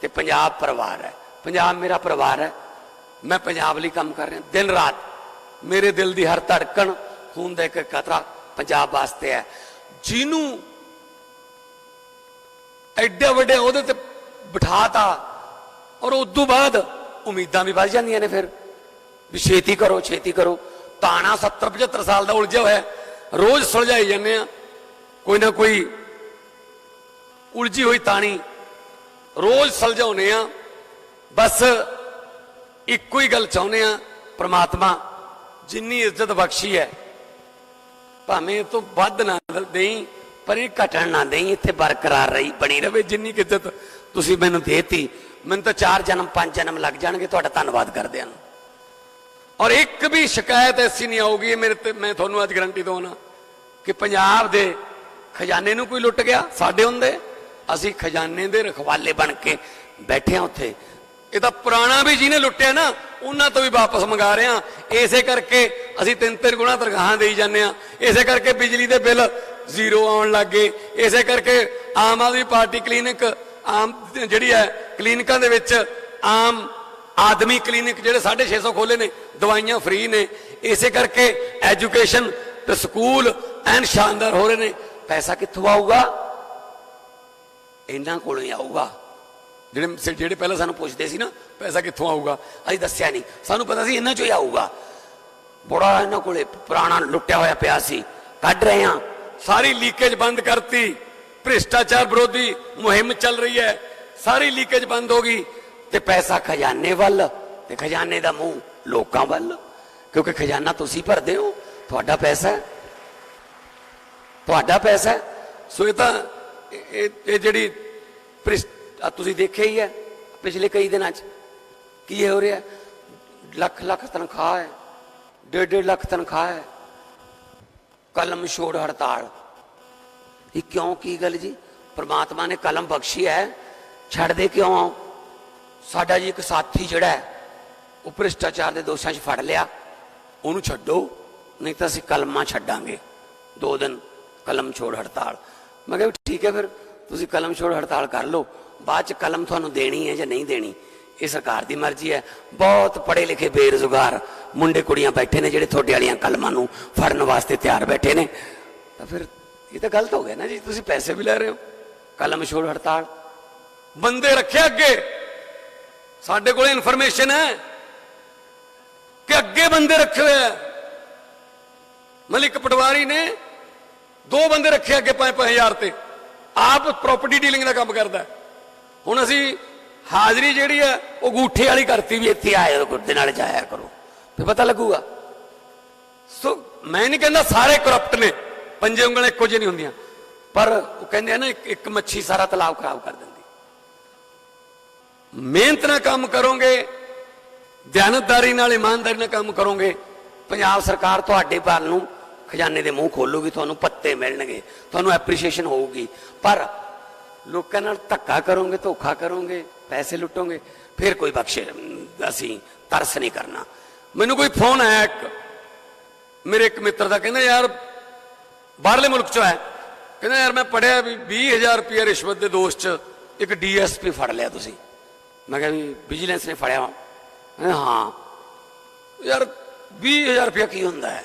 ਤੇ ਪੰਜਾਬ ਪਰਿਵਾਰ ਹੈ, ਪੰਜਾਬ ਮੇਰਾ ਪਰਿਵਾਰ ਹੈ, ਮੈਂ ਪੰਜਾਬ ਲਈ ਕੰਮ ਕਰ ਰਿਹਾ ਦਿਨ ਰਾਤ। ਮੇਰੇ ਦਿਲ ਦੀ ਹਰ ਧੜਕਣ, ਖੂਨ ਦਾ ਇੱਕ ਕਤਰਾ ਪੰਜਾਬ ਵਾਸਤੇ ਹੈ। ਜਿਹਨੂੰ ਐਡੇ ਵੱਡੇ ਉਹਦੇ ਤੇ ਬਿਠਾਤਾ ਔਰ ਉਦੋਂ ਬਾਅਦ ਉਮੀਦਾਂ ਵੀ ਵੱਧ ਜਾਂਦੀਆਂ ਨੇ ਫਿਰ ਵੀ ਛੇਤੀ ਕਰੋ ਛੇਤੀ ਕਰੋ। ਤਾਣਾ 70-75 ਸਾਲ ਦਾ ਉਲਝਿਆ ਹੋਇਆ, ਰੋਜ਼ ਸੁਲਝਾਈ ਜਾਂਦੇ ਆ ਕੋਈ ਨਾ ਕੋਈ ਉਲਝੀ ਹੋਈ ਤਾਣੀ, ਰੋਜ਼ ਸੁਲਝਾਉਨੇ ਆ। ਬਸ ਇੱਕੋ ਹੀ ਗੱਲ ਚਾਹੁੰਦੇ ਆ, ਪ੍ਰਮਾਤਮਾ ਜਿੰਨੀ ਇੱਜ਼ਤ ਬਖਸ਼ੀ ਹੈ ਭਾਵੇਂ ਇਹ ਤੋਂ ਵੱਧ ਨਾ ਦੇਈ, ਪਰ ਇਹ ਘਟਣ ਨਾ ਦੇਈ, ਇੱਥੇ ਬਰਕਰਾਰ ਰਹੀ ਬਣੀ ਰਵੇ। ਜਿੰਨੀ ਇੱਜ਼ਤ ਤੁਸੀਂ ਮੈਨੂੰ ਦੇਤੀ, ਮੈਨੂੰ ਤਾਂ 4 ਜਨਮ 5 ਜਨਮ ਲੱਗ ਜਾਣਗੇ ਤੁਹਾਡਾ ਧੰਨਵਾਦ ਕਰਦਿਆਂ ਨੂੰ। ਔਰ ਇੱਕ ਵੀ ਸ਼ਿਕਾਇਤ ਐਸੀ ਨਹੀਂ ਆਊਗੀ ਮੇਰੇ ਤੇ, ਮੈਂ ਤੁਹਾਨੂੰ ਅੱਜ ਗਰੰਟੀ ਦਵਾਉਣਾ ਕਿ ਪੰਜਾਬ ਦੇ ਖਜ਼ਾਨੇ ਨੂੰ ਕੋਈ ਲੁੱਟ ਗਿਆ। ਸਾਡੇ ਹੁੰਦੇ ਅਸੀਂ ਖਜ਼ਾਨੇ ਦੇ ਰਖਵਾਲੇ ਬਣ ਕੇ ਬੈਠੇ ਹਾਂ ਉੱਥੇ। ਇਹ ਤਾਂ ਪੁਰਾਣਾ ਵੀ ਜਿਹਨੇ ਲੁੱਟਿਆ ਨਾ ਉਹਨਾਂ ਤੋਂ ਵੀ ਵਾਪਸ ਮੰਗਾ ਰਹੇ ਹਾਂ। ਇਸੇ ਕਰਕੇ ਅਸੀਂ 3-3 ਗੁਣਾ ਤਨਖਾਹਾਂ ਦੇਈ ਜਾਂਦੇ ਹਾਂ, ਇਸੇ ਕਰਕੇ ਬਿਜਲੀ ਦੇ ਬਿੱਲ ਜ਼ੀਰੋ ਆਉਣ ਲੱਗ ਗਏ, ਇਸੇ ਕਰਕੇ ਆਮ ਆਦਮੀ ਪਾਰਟੀ ਕਲੀਨਿਕ, ਆਮ ਜਿਹੜੀ ਹੈ ਕਲੀਨਿਕਾਂ ਦੇ ਵਿੱਚ ਆਮ ਆਦਮੀ ਕਲੀਨਿਕ ਜਿਹੜੇ 650 ਖੋਲੇ ਨੇ, ਦਵਾਈਆਂ ਫ੍ਰੀ ਨੇ। ਇਸੇ ਕਰਕੇ ਐਜੂਕੇਸ਼ਨ ਤੇ ਸਕੂਲ ਐਨ ਸ਼ਾਨਦਾਰ ਹੋ ਰਹੇ ਨੇ। ਪੈਸਾ ਕਿੱਥੋਂ ਆਊਗਾ? ਇਹਨਾਂ ਕੋਲੋਂ ਹੀ ਆਊਗਾ। ਜਿਹੜੇ ਪਹਿਲਾਂ ਸਾਨੂੰ ਪੁੱਛਦੇ ਸੀ ਨਾ ਪੈਸਾ ਕਿੱਥੋਂ ਆਊਗਾ, ਅਸੀਂ ਦੱਸਿਆ ਨਹੀਂ, ਸਾਨੂੰ ਪਤਾ ਸੀ ਇਹਨਾਂ ਚੋਂ ਹੀ ਆਊਗਾ। ਬੜਾ ਇਹਨਾਂ ਕੋਲੇ ਪੁਰਾਣਾ ਲੁੱਟਿਆ ਹੋਇਆ ਪਿਆ ਸੀ, ਕੱਢ ਰਹੇ ਹਾਂ। ਸਾਰੀ ਲੀਕੇਜ ਬੰਦ ਕਰਤੀ, ਭ੍ਰਿਸ਼ਟਾਚਾਰ ਵਿਰੋਧੀ ਮੁਹਿੰਮ ਚੱਲ ਰਹੀ ਹੈ, ਸਾਰੀ ਲੀਕੇਜ ਬੰਦ ਹੋ ਗਈ ਤੇ ਪੈਸਾ ਖਜ਼ਾਨੇ ਵੱਲ ਤੇ ਖਜ਼ਾਨੇ ਦਾ ਮੂੰਹ ਲੋਕਾਂ ਵੱਲ, ਕਿਉਂਕਿ ਖਜ਼ਾਨਾ ਤੁਸੀਂ ਭਰਦੇ ਹੋ, ਤੁਹਾਡਾ ਪੈਸਾ ਹੈ, ਤੁਹਾਡਾ ਪੈਸਾ ਹੈ। ਸੋ ਇਹ ਤਾਂ ਇਹ ਜਿਹੜੀ ਤੁਸੀਂ ਦੇਖਿਆ ਹੀ ਹੈ ਪਿਛਲੇ ਕਈ ਦਿਨਾਂ 'ਚ ਕੀ ਹੋ ਰਿਹਾ। ਲੱਖ ਤਨਖਾਹ ਹੈ, 1.5 ਲੱਖ ਤਨਖਾਹ ਹੈ, ਕਲਮ ਛੋੜ ਹੜਤਾਲ। ਇਹ ਕਿਉਂ, ਕੀ ਗੱਲ ਜੀ? ਪ੍ਰਮਾਤਮਾ ਨੇ ਕਲਮ ਬਖਸ਼ੀ ਹੈ, ਛੱਡਦੇ ਕਿਉਂ ਆਓ? ਸਾਡਾ ਜੀ ਇੱਕ ਸਾਥੀ ਜਿਹੜਾ ਹੈ ਉਹ ਭ੍ਰਿਸ਼ਟਾਚਾਰ ਦੇ ਦੋਸ਼ਾਂ 'ਚ ਫੜ ਲਿਆ, ਉਹਨੂੰ ਛੱਡੋ, ਨਹੀਂ ਤਾਂ ਅਸੀਂ ਕਲਮਾਂ ਛੱਡਾਂਗੇ। 2 ਦਿਨ ਕਲਮ ਛੋੜ ਹੜਤਾਲ। ਮੈਂ ਕਿਹਾ ਠੀਕ ਹੈ, ਫਿਰ ਤੁਸੀਂ ਕਲਮ ਛੋੜ ਹੜਤਾਲ ਕਰ ਲਓ, ਬਾਅਦ 'ਚ ਕਲਮ ਤੁਹਾਨੂੰ ਦੇਣੀ ਹੈ ਜਾਂ ਨਹੀਂ ਦੇਣੀ ਇਹ ਸਰਕਾਰ ਦੀ ਮਰਜ਼ੀ ਹੈ। ਬਹੁਤ ਪੜ੍ਹੇ ਲਿਖੇ ਬੇਰੁਜ਼ਗਾਰ ਮੁੰਡੇ ਕੁੜੀਆਂ ਬੈਠੇ ਨੇ ਜਿਹੜੇ ਤੁਹਾਡੇ ਵਾਲੀਆਂ ਕਲਮਾਂ ਨੂੰ ਫੜਨ ਵਾਸਤੇ ਤਿਆਰ ਬੈਠੇ ਨੇ। ਤਾਂ ਫਿਰ ਇਹ ਤਾਂ ਗਲਤ ਹੋ ਗਿਆ ਨਾ ਜੀ, ਤੁਸੀਂ ਪੈਸੇ ਵੀ ਲੈ ਰਹੇ ਹੋ। ਕਲਮ ਛੋੜ ਹੜਤਾਲ, ਬੰਦੇ ਰੱਖੇ ਅੱਗੇ, ਸਾਡੇ ਕੋਲ ਇਨਫੋਰਮੇਸ਼ਨ ਹੈ ਕਿ ਅੱਗੇ ਬੰਦੇ ਰੱਖੇ ਹੋਏ ਆ। ਮਲਿਕ ਪਟਵਾਰੀ ਨੇ 2 ਬੰਦੇ ਰੱਖੇ ਅੱਗੇ 5-5000 ਤੇ, ਆਪ ਪ੍ਰਾਪਰਟੀ ਡੀਲਿੰਗ ਦਾ ਕੰਮ ਕਰਦਾ। ਹੁਣ ਅਸੀਂ ਹਾਜ਼ਰੀ ਜਿਹੜੀ ਹੈ ਉਹ ਗੂਠੇ ਵਾਲੀ ਕਰਤੀ ਵੀ ਇੱਥੇ ਆਇਆ ਗੁਰਦੇ ਨਾਲ ਜਾਇਆ ਕਰੋ, ਫਿਰ ਪਤਾ ਲੱਗੂਗਾ। ਸੋ ਮੈਂ ਨਹੀਂ ਕਹਿੰਦਾ ਸਾਰੇ ਕਰਪਟ ਨੇ, ਪੰਜੇ ਉਂਗਲਾਂ ਇੱਕੋ ਜਿਹੀ ਨਹੀਂ ਹੁੰਦੀਆਂ, ਪਰ ਉਹ ਕਹਿੰਦੇ ਆ ਨਾ ਇੱਕ ਮੱਛੀ ਸਾਰਾ ਤਲਾਬ ਖਰਾਬ ਕਰ ਦਿੰਦੀ। ਮਿਹਨਤ ਨਾਲ ਕੰਮ ਕਰੋਗੇ, ਦਿਆਨਤਦਾਰੀ ਨਾਲ, ਇਮਾਨਦਾਰੀ ਨਾਲ ਕੰਮ ਕਰੋਗੇ, ਪੰਜਾਬ ਸਰਕਾਰ ਤੁਹਾਡੇ ਵੱਲ ਨੂੰ ਖਜ਼ਾਨੇ ਦੇ ਮੂੰਹ ਖੋਲੂਗੀ, ਤੁਹਾਨੂੰ ਪੱਤੇ ਮਿਲਣਗੇ, ਤੁਹਾਨੂੰ ਐਪਰੀਸ਼ੀਏਸ਼ਨ ਹੋਊਗੀ। ਪਰ ਲੋਕਾਂ ਨਾਲ ਧੱਕਾ ਕਰੋਗੇ, ਧੋਖਾ ਕਰੋਗੇ, ਪੈਸੇ ਲੁੱਟੋਗੇ, ਫਿਰ ਕੋਈ ਬਖਸ਼ੇ ਅਸੀਂ ਤਰਸ ਨਹੀਂ ਕਰਨਾ। ਮੈਨੂੰ ਕੋਈ ਫੋਨ ਆਇਆ ਇੱਕ ਮੇਰੇ ਇੱਕ ਮਿੱਤਰ ਦਾ, ਕਹਿੰਦਾ ਯਾਰ ਬਾਹਰਲੇ ਮੁਲਕ ਚੋਂ ਆਇਆ, ਕਹਿੰਦਾ ਯਾਰ ਮੈਂ ਪੜਿਆ ਵੀ 20,000 ਰੁਪਇਆ ਰਿਸ਼ਵਤ ਦੇ ਦੋਸ਼ 'ਚ ਇੱਕ DSP ਫੜ ਲਿਆ ਤੁਸੀਂ। ਮੈਂ ਕਿਹਾ ਵੀ ਵਿਜੀਲੈਂਸ ਨੇ ਫੜਿਆ ਵਾ? ਹਾਂ। ਯਾਰ 20,000 ਰੁਪਇਆ ਕੀ ਹੁੰਦਾ ਹੈ?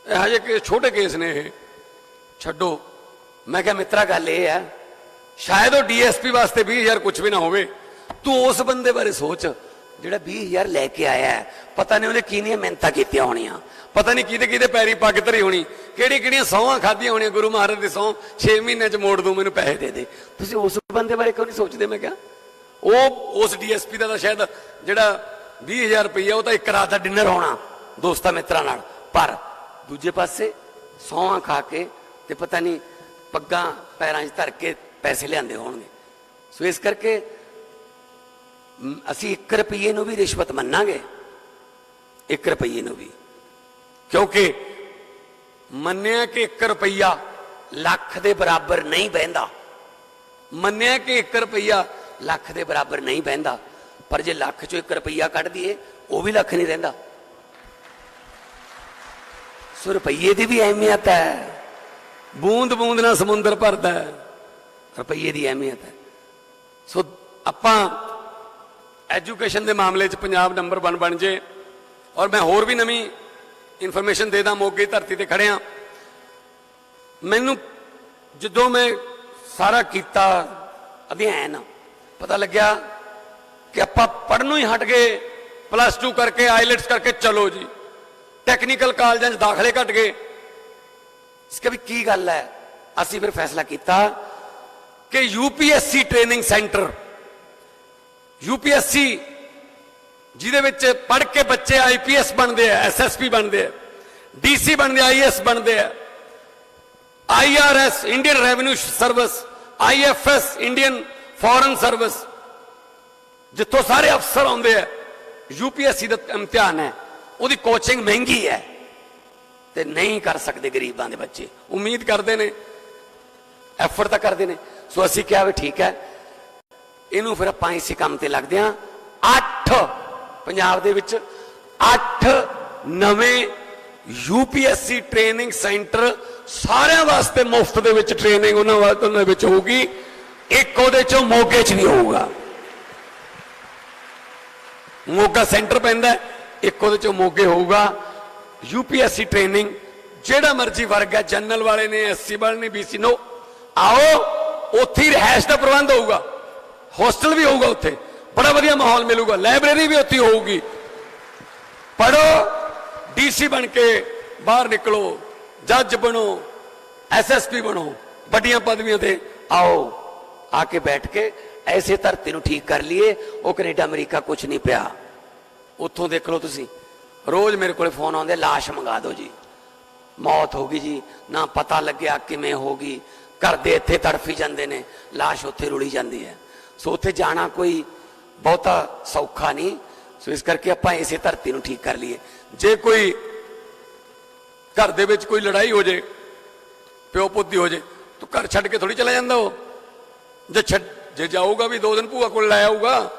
ਇਹੋ ਜਿਹੇ ਛੋਟੇ ਕੇਸ ਨੇ ਇਹ, ਛੱਡੋ। ਮੈਂ ਕਿਹਾ ਮਿੱਤਰਾ ਗੱਲ ਇਹ ਹੈ, ਸ਼ਾਇਦ ਉਹ DSP ਵਾਸਤੇ 20,000 ਕੁਝ ਵੀ ਨਾ ਹੋਵੇ। ਤੂੰ ਉਸ ਬੰਦੇ ਬਾਰੇ ਸੋਚ ਜਿਹੜਾ 20,000 ਲੈ ਕੇ ਆਇਆ ਹੈ। ਪਤਾ ਨਹੀਂ ਉਹਨੇ ਕਿਹਨੀਆਂ ਮਿਹਨਤਾਂ ਕੀਤੀਆਂ ਹੋਣੀਆਂ, ਪਤਾ ਨਹੀਂ ਕਿਹਦੇ ਕਿਹਦੇ ਪੈਰੀ ਪੱਗ ਧਰੀ ਹੋਣੀ, ਕਿਹੜੀਆਂ ਸਹੁੰਆਂ ਖਾਧੀਆਂ ਹੋਣੀਆਂ, ਗੁਰੂ ਮਹਾਰਾਜ ਦੀ ਸਹੁੰ 6 ਮਹੀਨਿਆਂ 'ਚ ਮੋੜ ਦੂੰ, ਮੈਨੂੰ ਪੈਸੇ ਦੇ ਦੇ। ਤੁਸੀਂ ਉਸ ਬੰਦੇ ਬਾਰੇ ਕਿਉਂ ਨਹੀਂ ਸੋਚਦੇ? ਮੈਂ ਕਿਹਾ ਉਸ DSP ਦਾ ਤਾਂ ਸ਼ਾਇਦ ਜਿਹੜਾ 20,000 ਰੁਪਈਆ ਉਹ ਤਾਂ ਇੱਕ ਰਾਤ ਦਾ ਡਿਨਰ ਹੋਣਾ ਦੋਸਤਾਂ ਮਿੱਤਰਾਂ ਨਾਲ, ਪਰ ਦੂਜੇ ਪਾਸੇ ਸਹੁੰਆਂ ਖਾ ਕੇ ਤੇ ਪਤਾ ਨਹੀਂ ਪੱਗਾਂ ਪੈਰਾਂ 'ਚ ਧਰ ਕੇ ਪੈਸੇ ਲਿਆਂਦੇ ਹੋਣਗੇ। ਸੋ ਇਸ ਕਰਕੇ ਅਸੀਂ 1 ਰੁਪਈਏ ਨੂੰ ਵੀ ਰਿਸ਼ਵਤ ਮੰਨਾਂਗੇ, 1 ਰੁਪਈਏ ਨੂੰ ਵੀ, ਕਿਉਂਕਿ ਮੰਨਿਆ ਕਿ 1 ਰੁਪਈਆ ਲੱਖ ਦੇ ਬਰਾਬਰ ਨਹੀਂ ਬਹਿੰਦਾ, ਮੰਨਿਆ ਕਿ 1 ਰੁਪਈਆ ਲੱਖ ਦੇ ਬਰਾਬਰ ਨਹੀਂ ਬਹਿੰਦਾ, ਪਰ ਜੇ ਲੱਖ ਚੋਂ 1 ਰੁਪਈਆ ਕੱਢ ਦਈਏ ਉਹ ਵੀ ਲੱਖ ਨਹੀਂ ਰਹਿੰਦਾ। ਸੋ ਰੁਪਈਏ ਦੀ ਵੀ ਅਹਿਮੀਅਤ ਹੈ, ਬੂੰਦ ਬੂੰਦ ਨਾਲ ਸਮੁੰਦਰ ਭਰਦਾ ਹੈ, ਰੁਪਈਏ ਦੀ ਅਹਿਮੀਅਤ ਹੈ। ਸੋ ਆਪਾਂ ਐਜੂਕੇਸ਼ਨ ਦੇ ਮਾਮਲੇ 'ਚ ਪੰਜਾਬ ਨੰਬਰ 1 ਬਣ ਜੇ। ਔਰ ਮੈਂ ਹੋਰ ਵੀ ਨਵੀਂ ਇਨਫੋਰਮੇਸ਼ਨ ਦੇ ਦਾਂ, ਮੋਗੇ ਧਰਤੀ ਤੇ ਖੜਿਆ, ਮੈਨੂੰ ਜਦੋਂ ਮੈਂ ਸਾਰਾ ਕੀਤਾ ਅਧਿਐਨ, ਪਤਾ ਲੱਗਿਆ ਕਿ ਆਪਾਂ ਪੜ੍ਹਨੋਂ ਹੀ ਹਟ ਗਏ, +2 ਕਰਕੇ ਆਈਲੈਟਸ ਕਰਕੇ ਚਲੋ ਜੀ ਟੈਕਨੀਕਲ ਕਾਲਜਾਂ 'ਚ ਦਾਖਲੇ ਘਟ ਗਏ। ਇਸ ਵੀ ਕੀ ਗੱਲ ਹੈ? ਅਸੀਂ ਫਿਰ ਫੈਸਲਾ ਕੀਤਾ ਕਿ UPSC ਟ੍ਰੇਨਿੰਗ ਸੈਂਟਰ, UPSC ਜਿਹਦੇ ਵਿੱਚ ਪੜ੍ਹ ਕੇ ਬੱਚੇ IPS ਬਣਦੇ ਆ, SSP ਬਣਦੇ ਆ, DC ਬਣਦੇ, IAS ਬਣਦੇ ਆ, IRS Indian revenue service, IFS Indian foreign service, ਜਿੱਥੋਂ ਸਾਰੇ ਅਫਸਰ ਆਉਂਦੇ ਆ, UPSC ਦਾ ਇਮਤਿਹਾਨ ਹੈ, ਉਹਦੀ ਕੋਚਿੰਗ ਮਹਿੰਗੀ ਹੈ ਤੇ ਨਹੀਂ ਕਰ ਸਕਦੇ ਗਰੀਬਾਂ ਦੇ ਬੱਚੇ, ਉਮੀਦ ਕਰਦੇ ਨੇ, ਐਫਰਟ ਤਾਂ ਕਰਦੇ ਨੇ। ਸੋ ਅਸੀਂ ਕਿਹਾ ਵੀ ਠੀਕ ਹੈ, ਇਹਨੂੰ ਫਿਰ ਆਪਾਂ ਇਸੇ ਕੰਮ ਤੇ ਲੱਗਦੇ ਹਾਂ। 8 ਪੰਜਾਬ ਦੇ ਵਿੱਚ 8 ਨਵੇਂ UPSC ਟ੍ਰੇਨਿੰਗ ਸੈਂਟਰ, ਸਾਰਿਆਂ ਵਾਸਤੇ ਮੁਫਤ ਦੇ ਵਿੱਚ ਟ੍ਰੇਨਿੰਗ ਉਹਨਾਂ ਵਿੱਚ ਹੋਊਗੀ। ਇੱਕ ਉਹਦੇ ਚੋਂ ਮੋਗੇ 'ਚ ਵੀ ਹੋਊਗਾ, ਮੋਗਾ ਸੈਂਟਰ ਪੈਂਦਾ, ਇੱਕ ਉਹਦੇ ਚੋਂ ਮੋਗੇ ਹੋਊਗਾ। UPSC ਟ੍ਰੇਨਿੰਗ ਜਿਹੜਾ ਮਰਜ਼ੀ ਵਰਗ ਹੈ, ਜਨਰਲ ਵਾਲੇ ਨੇ, SC ਵਾਲੇ ਨੇ, BC, ਨੋ, ਆਓ, ਉੱਥੇ ਰਿਹਾਇਸ਼ ਦਾ ਪ੍ਰਬੰਧ ਹੋਊਗਾ, ਹੋਸਟਲ ਵੀ ਹੋਊਗਾ, ਉੱਥੇ ਬੜਾ ਵਧੀਆ ਮਾਹੌਲ ਮਿਲੂਗਾ, ਲਾਇਬ੍ਰੇਰੀ ਵੀ ਉੱਥੇ ਹੋਊਗੀ। ਪੜੋ, DC ਬਣ ਕੇ ਬਾਹਰ ਨਿਕਲੋ, ਜੱਜ ਬਣੋ, SSP ਬਣੋ, ਵੱਡੀਆਂ ਪਦਵੀਆਂ ਤੇ ਆਓ, ਆ ਕੇ ਬੈਠ ਕੇ ਐਸੇ ਧਰਤੀ ਨੂੰ ਠੀਕ ਕਰ ਲਈਏ। ਉਹ ਕੈਨੇਡਾ ਅਮਰੀਕਾ ਕੁਝ ਨਹੀਂ ਪਿਆ, ਉੱਥੋਂ ਦੇਖ ਲਓ ਤੁਸੀਂ, ਰੋਜ਼ ਮੇਰੇ ਕੋਲ ਫੋਨ ਆਉਂਦੇ, ਲਾਸ਼ ਮੰਗਾ ਦਿਓ ਜੀ, ਮੌਤ ਹੋ ਗਈ ਜੀ, ਨਾ ਪਤਾ ਲੱਗਿਆ ਕਿਵੇਂ ਹੋ ਗਈ, ਘਰ ਦੇ ਇੱਥੇ ਤੜਫੀ ਜਾਂਦੇ ਨੇ, ਲਾਸ਼ ਉੱਥੇ ਰੁਲੀ ਜਾਂਦੀ ਹੈ। ਸੋ ਉੱਥੇ ਜਾਣਾ ਕੋਈ ਬਹੁਤਾ ਸੌਖਾ ਨਹੀਂ। ਸੋ ਇਸ ਕਰਕੇ ਆਪਾਂ ਇਸੇ ਧਰਤੀ ਨੂੰ ਠੀਕ ਕਰ ਲਈਏ। ਜੇ ਕੋਈ ਘਰ ਦੇ ਵਿੱਚ ਕੋਈ ਲੜਾਈ ਹੋ ਜੇ, ਪਿਓ ਪੁੱਤ ਦੀ ਹੋ ਜੇ, ਤਾਂ ਘਰ ਛੱਡ ਕੇ ਥੋੜੀ ਚਲਾ ਜਾਂਦਾ ਉਹ। ਜੇ ਜਾਊਗਾ ਵੀ 2 ਦਿਨ ਭੂਆ ਕੋਲ ਲੈ ਆਊਗਾ,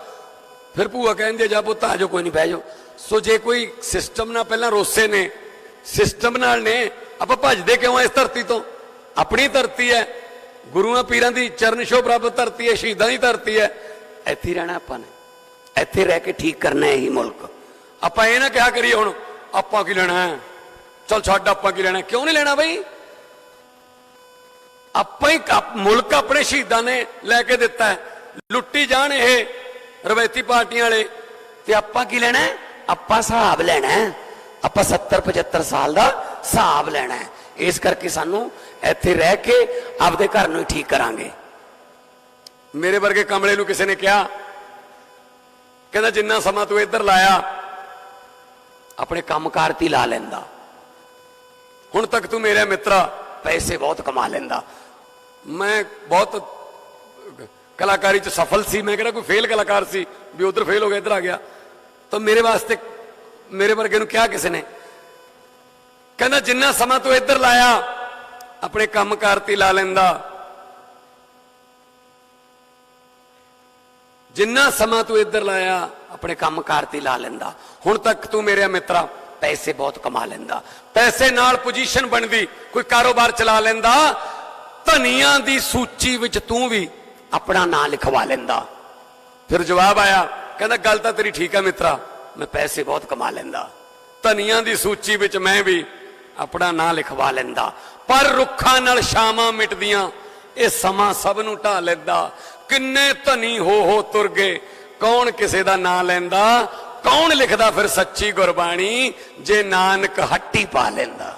ਫਿਰ ਭੂਆ ਕਹਿੰਦੇ ਜਾ ਪੁੱਤ ਆ ਜਾਓ, ਕੋਈ ਨਹੀਂ ਬਹਿ ਜਾਓ। ਸੋ ਜੇ ਕੋਈ ਸਿਸਟਮ ਨਾਲ ਪਹਿਲਾਂ ਰੋਸੇ ਨੇ, ਸਿਸਟਮ ਨਾਲ ਨੇ, ਆਪਾਂ ਭੱਜਦੇ ਕਿਉਂ ਆ ਇਸ ਧਰਤੀ ਤੋਂ? ਆਪਣੀ ਧਰਤੀ ਹੈ, ਗੁਰੂਆਂ ਪੀਰਾਂ ਦੀ ਚਰਨ ਛੋਹ ਪ੍ਰਾਪਤ ਧਰਤੀ ਹੈ, ਸ਼ਹੀਦਾਂ ਦੀ ਧਰਤੀ ਹੈ, ਇੱਥੇ ਹੀ ਰਹਿਣਾ ਆਪਾਂ ਨੇ, ਇੱਥੇ ਰਹਿ ਕੇ ਠੀਕ ਕਰਨਾ ਇਹੀ ਮੁਲਕ। ਆਪਾਂ ਇਹ ਨਾ ਕਿਹਾ ਕਰੀਏ ਹੁਣ ਆਪਾਂ ਕੀ ਲੈਣਾ ਹੈ, ਚਲ ਛੱਡ ਆਪਾਂ ਕੀ ਲੈਣਾ। ਕਿਉਂ ਨਹੀਂ ਲੈਣਾ ਬਈ? ਆਪਾਂ ਹੀ ਮੁਲਕ ਆਪਣੇ ਸ਼ਹੀਦਾਂ ਨੇ ਲੈ ਕੇ ਦਿੱਤਾ ਹੈ, ਲੁੱਟੀ ਜਾਣ ਇਹ ਰਵਾਇਤੀ ਪਾਰਟੀਆਂ ਵਾਲੇ, ਤੇ ਆਪਾਂ ਕੀ ਲੈਣਾ? ਆਪਾਂ ਹਿਸਾਬ ਲੈਣਾ, ਆਪਾਂ 70-75 ਸਾਲ ਦਾ ਹਿਸਾਬ ਲੈਣਾ। ਇਸ ਕਰਕੇ ਸਾਨੂੰ ਇੱਥੇ ਰਹਿ ਕੇ ਆਪਦੇ ਘਰ ਨੂੰ ਹੀ ਠੀਕ ਕਰਾਂਗੇ। ਮੇਰੇ ਵਰਗੇ ਕਮਲੇ ਨੂੰ ਕਿਸੇ ਨੇ ਕਿਹਾ, ਕਹਿੰਦਾ ਜਿੰਨਾ ਸਮਾਂ ਤੂੰ ਇੱਧਰ ਲਾਇਆ ਆਪਣੇ ਕੰਮਕਾਰ ਤੇ ਲਾ ਲੈਂਦਾ, ਹੁਣ ਤੱਕ ਤੂੰ ਮੇਰੇ ਮਿੱਤਰਾ ਪੈਸੇ ਬਹੁਤ ਕਮਾ ਲੈਂਦਾ। ਮੈਂ ਬਹੁਤ ਕਲਾਕਾਰੀ ਚ ਸਫਲ ਸੀ, ਮੈਂ ਕਿਹੜਾ ਕੋਈ ਫੇਲ ਕਲਾਕਾਰ ਸੀ ਵੀ ਉਧਰ ਫੇਲ ਹੋ ਗਿਆ ਇੱਧਰ ਆ ਗਿਆ। ਤਾਂ ਮੇਰੇ ਵਾਸਤੇ, ਮੇਰੇ ਵਰਗੇ ਨੂੰ ਕਿਹਾ ਕਿਸੇ ਨੇ, ਕਹਿੰਦਾ ਜਿੰਨਾ ਸਮਾਂ ਤੂੰ ਇੱਧਰ ਲਾਇਆ ਆਪਣੇ ਕੰਮਕਾਰ ਤੇ ਲਾ ਲੈਂਦਾ, ਜਿੰਨਾ ਸਮਾਂ ਤੂੰ ਇੱਧਰ ਲਾਇਆ ਆਪਣੇ ਕੰਮਕਾਰ ਤੇ ਲਾ ਲੈਂਦਾ, ਹੁਣ ਤੱਕ ਤੂੰ ਮੇਰੇ ਮਿੱਤਰਾ ਪੈਸੇ ਬਹੁਤ ਕਮਾ ਲੈਂਦਾ। ਪੈਸੇ ਨਾਲ ਪੋਜੀਸ਼ਨ ਬਣਦੀ, ਕੋਈ ਕਾਰੋਬਾਰ ਚਲਾ ਲੈਂਦਾ, ਧਨੀਆਂ ਦੀ ਸੂਚੀ ਵਿੱਚ ਤੂੰ ਵੀ ਆਪਣਾ ਨਾਂ ਲਿਖਵਾ ਲੈਂਦਾ। ਫਿਰ ਜਵਾਬ ਆਇਆ, ਕਹਿੰਦਾ ਗੱਲ ਤਾਂ ਤੇਰੀ ਠੀਕ ਹੈ ਮਿੱਤਰਾ, ਮੈਂ ਪੈਸੇ ਬਹੁਤ ਕਮਾ ਲੈਂਦਾ, ਧਨੀਆਂ ਦੀ ਸੂਚੀ ਵਿੱਚ ਮੈਂ ਵੀ ਆਪਣਾ ਨਾਂ ਲਿਖਵਾ ਲੈਂਦਾ, ਪਰ ਰੁੱਖਾਂ ਨਾਲ ਛਾਵਾਂ ਮਿਟਦੀਆਂ, ਇਹ ਸਮਾਂ ਸਭ ਨੂੰ ਢਾ ਲੈਂਦਾ। ਕਿੰਨੇ ਧਨੀ ਹੋ ਤੁਰ ਗਏ, ਕੌਣ ਕਿਸੇ ਦਾ ਨਾਂ ਲੈਂਦਾ, ਕੌਣ ਲਿਖਦਾ ਫਿਰ ਸੱਚੀ ਗੁਰਬਾਣੀ, ਜੇ ਨਾਨਕ ਹੱਟੀ ਪਾ ਲੈਂਦਾ।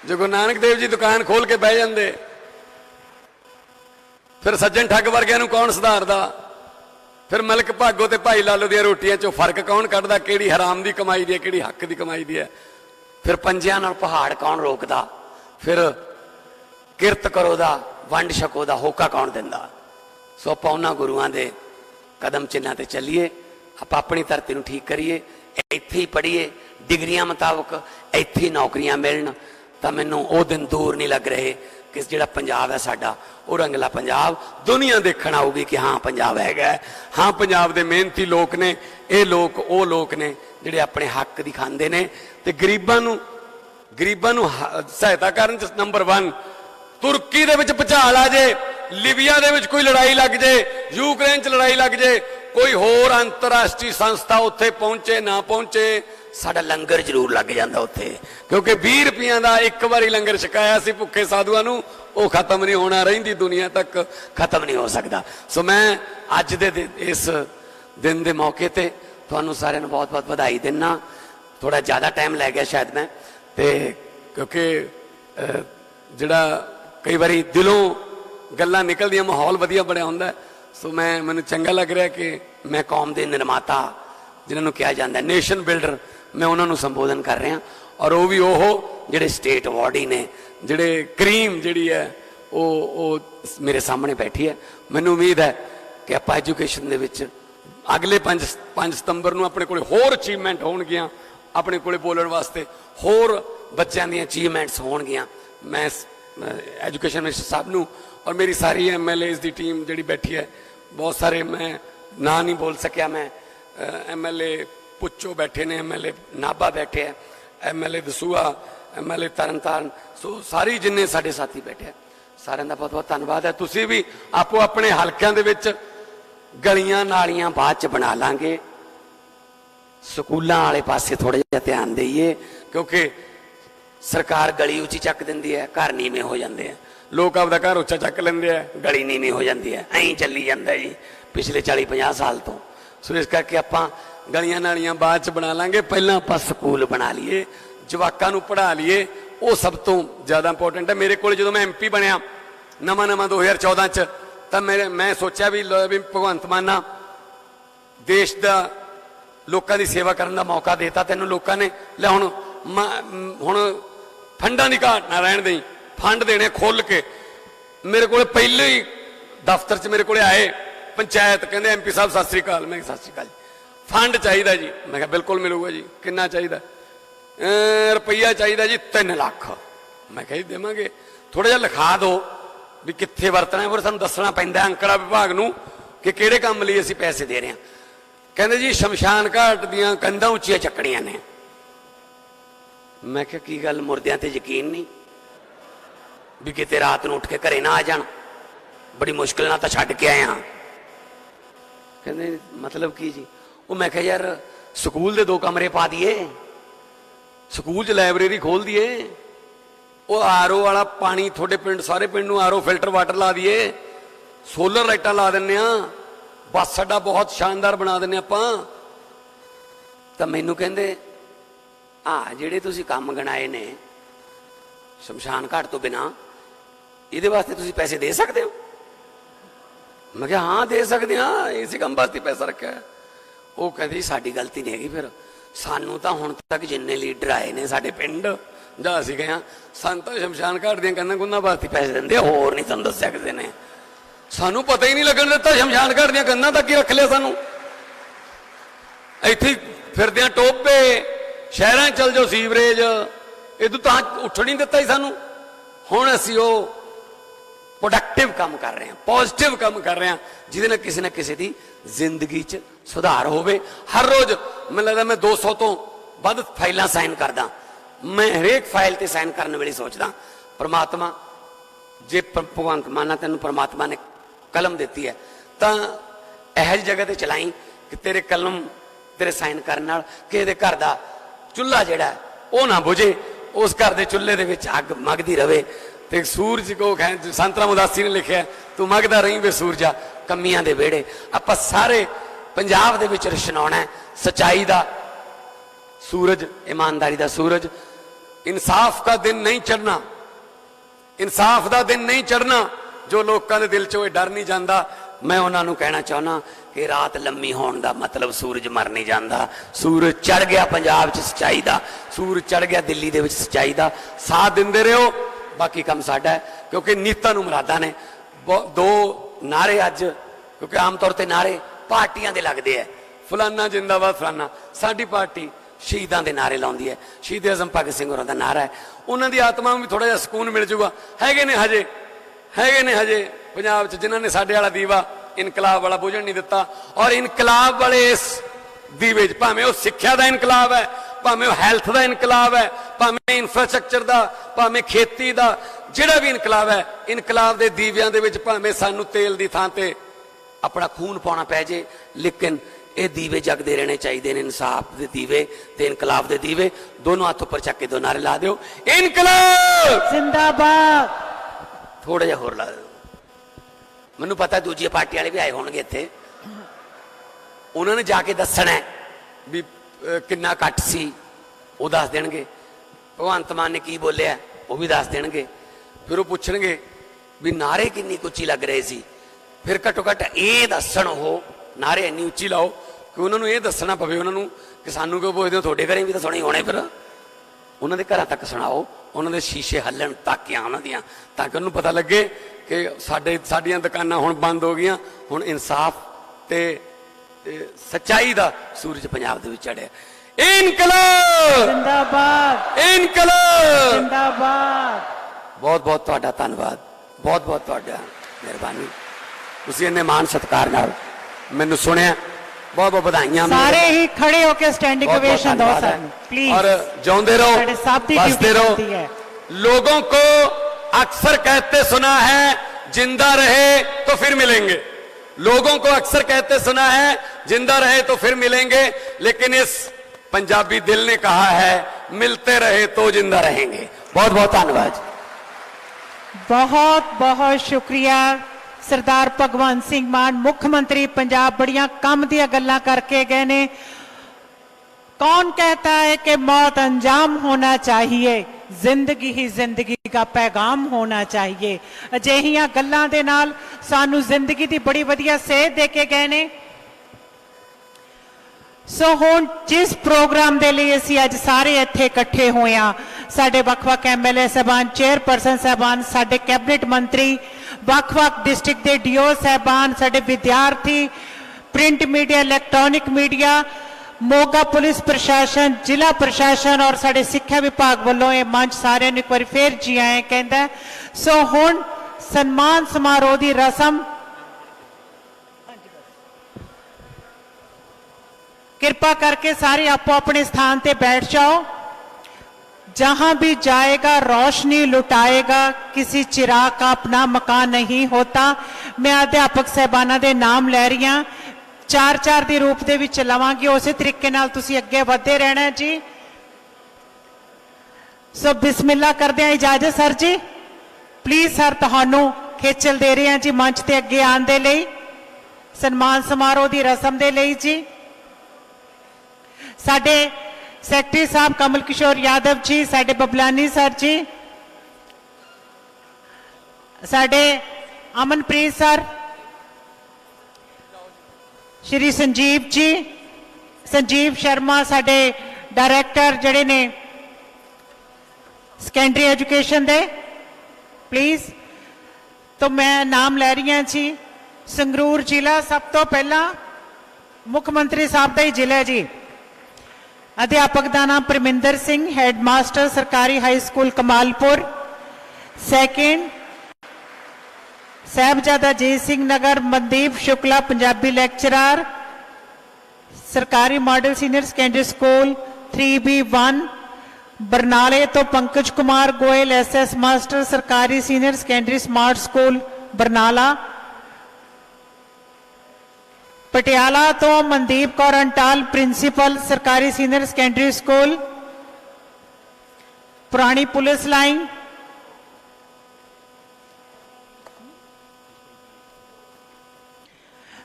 ਜੇ ਗੁਰੂ ਨਾਨਕ ਦੇਵ ਜੀ ਦੁਕਾਨ ਖੋਲ ਕੇ ਬਹਿ ਜਾਂਦੇ, ਫਿਰ ਸੱਜਣ ਠੱਗ ਵਰਗਿਆਂ ਨੂੰ ਕੌਣ ਸੁਧਾਰਦਾ? ਫਿਰ ਮਲਕ ਭਾਗੋ ਤੇ ਭਾਈ ਲਾਲੋ ਦੀਆਂ ਰੋਟੀਆਂ ਚੋਂ ਫਰਕ ਕੌਣ ਕੱਢਦਾ, ਕਿਹੜੀ ਹਰਾਮ ਦੀ ਕਮਾਈ ਦੀ ਹੈ, ਕਿਹੜੀ ਹੱਕ ਦੀ ਕਮਾਈ ਦੀ ਹੈ? ਫਿਰ ਪੰਜਿਆਂ ਨਾਲ ਪਹਾੜ ਕੌਣ ਰੋਕਦਾ? ਫਿਰ ਕਿਰਤ ਕਰੋ ਦਾ, ਵੰਡ ਛਕੋ ਦਾ ਹੋਕਾ ਕੌਣ ਦਿੰਦਾ? सो आपां उन्हां गुरुआं दे कदम चिन्हां ते चलीए, आपां अपनी धरती नूं ठीक करिए, इत्थे ही पढ़ीए, डिग्रियां मुताबक इत्थे ही नौकरियां मिलण। तां मैनूं वो दिन दूर नहीं लग रहे कि जिहड़ा पंजाब है साडा वो रंगला पंजाब दुनिया देखण आऊगी कि हाँ पंजाब हैगा, हाँ पंजाब दे मेहनती लोग ने, ये लोग वो लोग ने जिहड़े अपने हक दी खांदे ने ते गरीबां नूं सहायता करन च नंबर 1। तुर्की दे विच भुचाल आ जे, लीबिया दे विच कोई लड़ाई लग जाए, यूक्रेन च लड़ाई लग जाए, कोई होर अंतरराष्ट्रीय संस्था उत्थे पहुंचे ना पहुंचे, साडा लंगर जरूर लग जाता उत्थे, क्योंकि 20 रुपया का एक बारी लंगर छकाया सी भुखे साधुआं नूं, वो खत्म नहीं होना, रहिंदी दुनिया तक खत्म नहीं हो सकता। सो मैं अज दे इस दिन के मौके पर तुहानूं सारिआं नूं बहुत बहुत बधाई दिना। थोड़ा ज़्यादा टाइम लै गया शायद मैं, तो क्योंकि जिहड़ा कई बारी दिलों गल्लां निकलदियां, माहौल वधिया बनिया हुंदा, सो मैनूं चंगा लग रहा कि मैं कौम के निर्माता जिन्होंने कहा जाता है नेशन बिल्डर, मैं उन्होंने संबोधन कर रहा। और वो भी वो जिहड़े स्टेट अवार्डी ने, जिहड़े क्रीम जिहड़ी है वो मेरे सामने बैठी है। मैनूं उम्मीद है कि आपां एजुकेशन दे विच अगले 5 सितंबर नूं अपने कोल होर अचीवमेंट होणगियां, अपने कोल बोलण वास्ते होर बच्चों दी अचीवमेंट्स होणगियां। मैं एजुकेशन मिनिस्टर साहब नूं और मेरी सारी MLAs की टीम जिहड़ी बैठी है, बहुत सारे मैं ना नहीं बोल सकिया, मैं MLA पुच्चो बैठे ने, MLA नाभा बैठे है, MLA दसूआ, MLA तरनताਰਨ, सो सारी जिन्ने साडे साथी बैठे हैं, सारिਆਂ ਦਾ बहुत बहुत धन्यवाद है। तुसीं भी आपो अपने हलकों के विच गलियां नालियां बाद च बना लांगे, स्कूलों वाले पासे थोड़ा जिहा ध्यान देइए, क्योंकि सरकार गली उची चक दिंदी है, घर नीवें हो जाते हैं, लोग आपदा घर उच्चा चक लेंदे है, गली नीवीं हो जाती है, ऐं चली जाता है जी पिछले 40-50 साल तो। सो इस करके आपां गलियां नालियां बाद च बना लांगे, पहलां आपां स्कूल बना लीए, जवाकां नूं पढ़ा लीए, वो सब तो ज़्यादा इंपोर्टेंट है। मेरे को जो मैं MP बनया नवां 2014 च, तो मैं सोचा भी भगवंत माना देश का लोगों की सेवा करने का मौका देता तैनूं लोगों ने, ले हुण फंडां की घाट ना रहण देई, फंड देने खोल के। मेरे को पहले ही दफ्तर च मेरे को आए पंचायत, कहते MP साहब सत श्री अकाल, मैं सत श्री अकाल, फंड चाहिए जी, मैं कहा बिल्कुल मिलूगा जी, कितना चाहिए, रुपया चाहिए जी 3 लाख, मैं कहा देवांगे, थोड़ा जिहा लिखा दो भी कित्थे वरतना है, फिर सानूं दसना पैंदा अंकड़ा विभाग नूं कि किहड़े काम लई असीं पैसे दे रहे हैं। कहंदे जी शमशान घाट दीआं कंधां उच्चियां चक्कणियां ने, मैं कहा की गल मुर्दियां ते यकीन नहीं भी किते रात नूं उठ के घरे ना आ जाण, बड़ी मुश्किल नाल तां छड्ड के आया। कहंदे मतलब की जी, वो मैं कहा यार स्कूल दे 2 कमरे पा दिए, स्कूल च लाइब्रेरी खोल दिए, वो RO वाला पानी थोड़े पिंड सारे पिंड नूं RO फिल्टर वाटर ला दिए, सोलर लाइटां ला दिन्ने, बस अड्डा बहुत शानदार बना दिन्ने आपां। तां मैनूं कहंदे जिहड़े तुसीं काम गिनाए ने शमशान घाट तो बिना, इहदे वास्ते तुसीं पैसे दे सकदे हो? मैं कहा हाँ दे सकते हाँ, इसी काम वास्ते पैसा रखा है। वो कहते साडी गलती नहीं हैगी, फिर सानू तो हुण तक जिन्ने लीडर आए ने साडे पिंड जां असीं गए हां, सानूं तां शमशान घाट दीआं कंधां कुंधां वास्ते पैसे दिंदे, होर नहीं तुहानूं दस्सिया किसे ने, सानू पता ही नहीं लगन दिता शमशान घाट दीआं कंधां तक ही रख लिया सानू। इत्थे फिरदे टोभे शहरां चल जाओ, सीवरेज इदों तां उठ नहीं दिता ही सानू। हुण असीं वो प्रोडक्टिव काम कर रहे हैं, पॉजिटिव काम कर रहे हैं, जिहदे नाल किसी ना किसी की जिंदगी च सुधार होवे। हर रोज मैं लगता मैं 200 तो वध फाइलां साइन करदा, मैं हरेक फाइल ते साइन करने वेले सोचदा परमात्मा जे भगवंत माना तेनूं परमात्मा ने कलम दी है तां इहो जी जगह ते चलाई कि तेरे कलम तेरे साइन करने नाल किसी दे घर दा चुल्हा जिहड़ा वो ना बुझे, उस घर दे चुल्हे दे विच अग मगदी रवे। ते सूरज को संतराम उदासी ने लिखा तू मगदा रही वे सूरजा कमियां दे वेड़े। आपां सारे पंजाब दे विच रोशनाउणा है सच्चाई दा सूरज, ईमानदारी दा सूरज। इंसाफ का दिन नहीं चढ़ना, इंसाफ का दिन नहीं चढ़ना, जो लोगों के दिल चो डर नहीं जाता। मैं उन्होंने कहना चाहना कि रात लम्मी होने का मतलब सूरज मर नहीं जाता। सूरज चढ़ गया पंजाब च सच्चाई का, सूरज चढ़ गया दिल्ली दे विच सच्चाई का। साथ दिंदे रहो, बाकी काम साडा है, क्योंकि नीतां नूं मुरादां ने। 2 नारे अज क्योंकि आम तौर पर नारे पार्टियां दे लगते हैं, फलाना जिंदाबाद फलाना। साडी पार्टी शहीदां दे नारे लाउंदी है, शहीद आजम भगत सिंह होरां दा नारा है। उन्हां दी आत्मा नूं भी थोड़ा जिहा सुकून मिल जूगा। हैगे ने हजे पंजाब च जिन्हां ने साडे वाला दीवा इनकलाब वाला बुझण नहीं दिता। और इनकलाब वाले इस दीवे च भावें वो सिक्ख्या दा इनकलाब है, भावें वो हैल्थ दा इनकलाब है, भावें इंफ्रास्ट्रक्चर दा, भावें खेती दा, जिहड़ा भी इनकलाब है, इनकलाब दे दीवियां दे विच भावें सानू तेल दी थां ते अपना खून पाउणा पै जे, लेकिन ये दीवे जगदे रहने चाहिए ने। इंसाफ दे दीवे ते इनकलाब दे दीवे दोनों हाथ ऊपर चक के दो नारे ला दिओ, इनकलाब जिंदाबाद। थोड़ा जिहा होर ला दिओ। मैनू पता दूजी पार्टी वाले भी आए होणगे इत्थे, उन्होंने जाके दसना है भी किन्ना घट सी, वो दस देणगे। भगवंत मान ने की बोलिया वो भी दस देणगे। फिर वो पुछणगे भी नारे किन्नी उच्ची लग रहे सी, फिर घट्टो घट्ट ये दसन हो नारे इन्नी उच्ची लाओ कि उन्होंने ये दसना पवे उन्होंने कि सानू क्यों पुछदे हो, तुहाडे घरें भी तो सुने होने। फिर उन्होंने घरां तक सुनाओ, उन्होंने शीशे हल्लण ताकियां उन्हों दियां, ताकि उन्होंने पता लगे कि साडियां दुकानां हुण बंद हो गईयां, हुण इंसाफ ते सच्चाई दा सूरज पंजाब दे विच चढ़िया। इनकलाब जिंदाबाद, इनकलाब जिंदाबाद। बहुत बहुत तुहाडा धन्नवाद, बहुत बहुत तुहाडा मेहरबानी। तुसीं इन्ने मान सत्कार नाल मैनू सुनिया, बहुत बहुत बधाइयां। सारे ही खड़े होकर स्टैंडिंग बहुत बहुत ओवेशन दो धन्यवाद सर है। प्लीज। और जिਉਂਦੇ रहो, साढ़े साथ ही बसते ड्यूटी रहो। बनती है। लोगों को अक्सर कहते सुना है जिंदा रहे तो फिर मिलेंगे, लोगों को अक्सर कहते सुना है जिंदा रहे तो फिर मिलेंगे, लेकिन इस पंजाबी दिल ने कहा है मिलते रहे तो जिंदा रहेंगे। बहुत बहुत धन्यवाद। बहुत बहुत शुक्रिया सरदार भगवंत सिंह मान मुख्यमंत्री पंजाब। बड़िया काम दी गल्लां करके गए ने। कौन कहता है कि मौत अंजाम होना चाहिए, जिंदगी ही जिंदगी का पैगाम होना चाहिए। अजिहियां गल्लां दे नाल सानू जिंदगी दी बड़ी वधिया सेध दे के गए ने। सो हुण जिस प्रोग्राम दे लिए असीं अज सारे इत्थे इकट्ठे होए हां, साडे वख-वख एमएलए साहबान, चेयरपर्सन साहबान, साडे कैबिनेट मंत्री, वख-वख डिस्ट्रिक्ट दे डीओ साहबान, साडे विद्यार्थी, print media, electronic media, Moga police प्रशासन, जिला प्रशासन और साडे सिक्ख्या विभाग वालों ये मंच सारे एक बार फिर जी आए कहता है। सो हुण सन्मान समारोह की रस्म कृपा करके सारे आपो अपने स्थान पे बैठ जाओ। जहां भी जाएगा रोशनी लुटाएगा, किसी चिराग का अपना मकान नहीं होता। मैं अध्यापक साहबाना दे नाम लै रही हां, 4-4 दी रूप दे विच लवांगी, उस तरीके नाल तुसी अगे वधदे रहना है जी। सो बिस्मिल्ला करदे हां, इजाजत सर जी। प्लीज सर तुहानू खेचल दे रहे हैं जी मंच ते अगे आने दे लई, सन्मान समारोह की रस्म दे लई जी। साडे सैकटरी साहब कमल किशोर यादव जी, साडे बबलानी सर जी, साडे अमनप्रीत सर, श्री संजीव जी, संजीव शर्मा साडे डायरैक्टर जड़े ने सैकेंडरी एजुकेशन दे, प्लीज। तो मैं नाम लै रही हूं जी। संगरूर जिला सब तो पहला मुख्यमंत्री साहब का ही जिला जी। अध्यापक का नाम परमिंदर सिंह, हेडमास्टर सरकारी high school Kamalpur. Second Sahibzada Jai Singh Nagar Mandeep Shukla, Punjabi lecturer, सरकारी model senior secondary school 3B1। बरनाले तो पंकज कुमार गोयल, SS मास्टर, सरकारी senior secondary smart school Barnala. Patiala तो मनदीप कौर अंटाल, प्रिंसीपल, सरकारी सीनियर सेकेंडरी स्कूल पुरानी police line.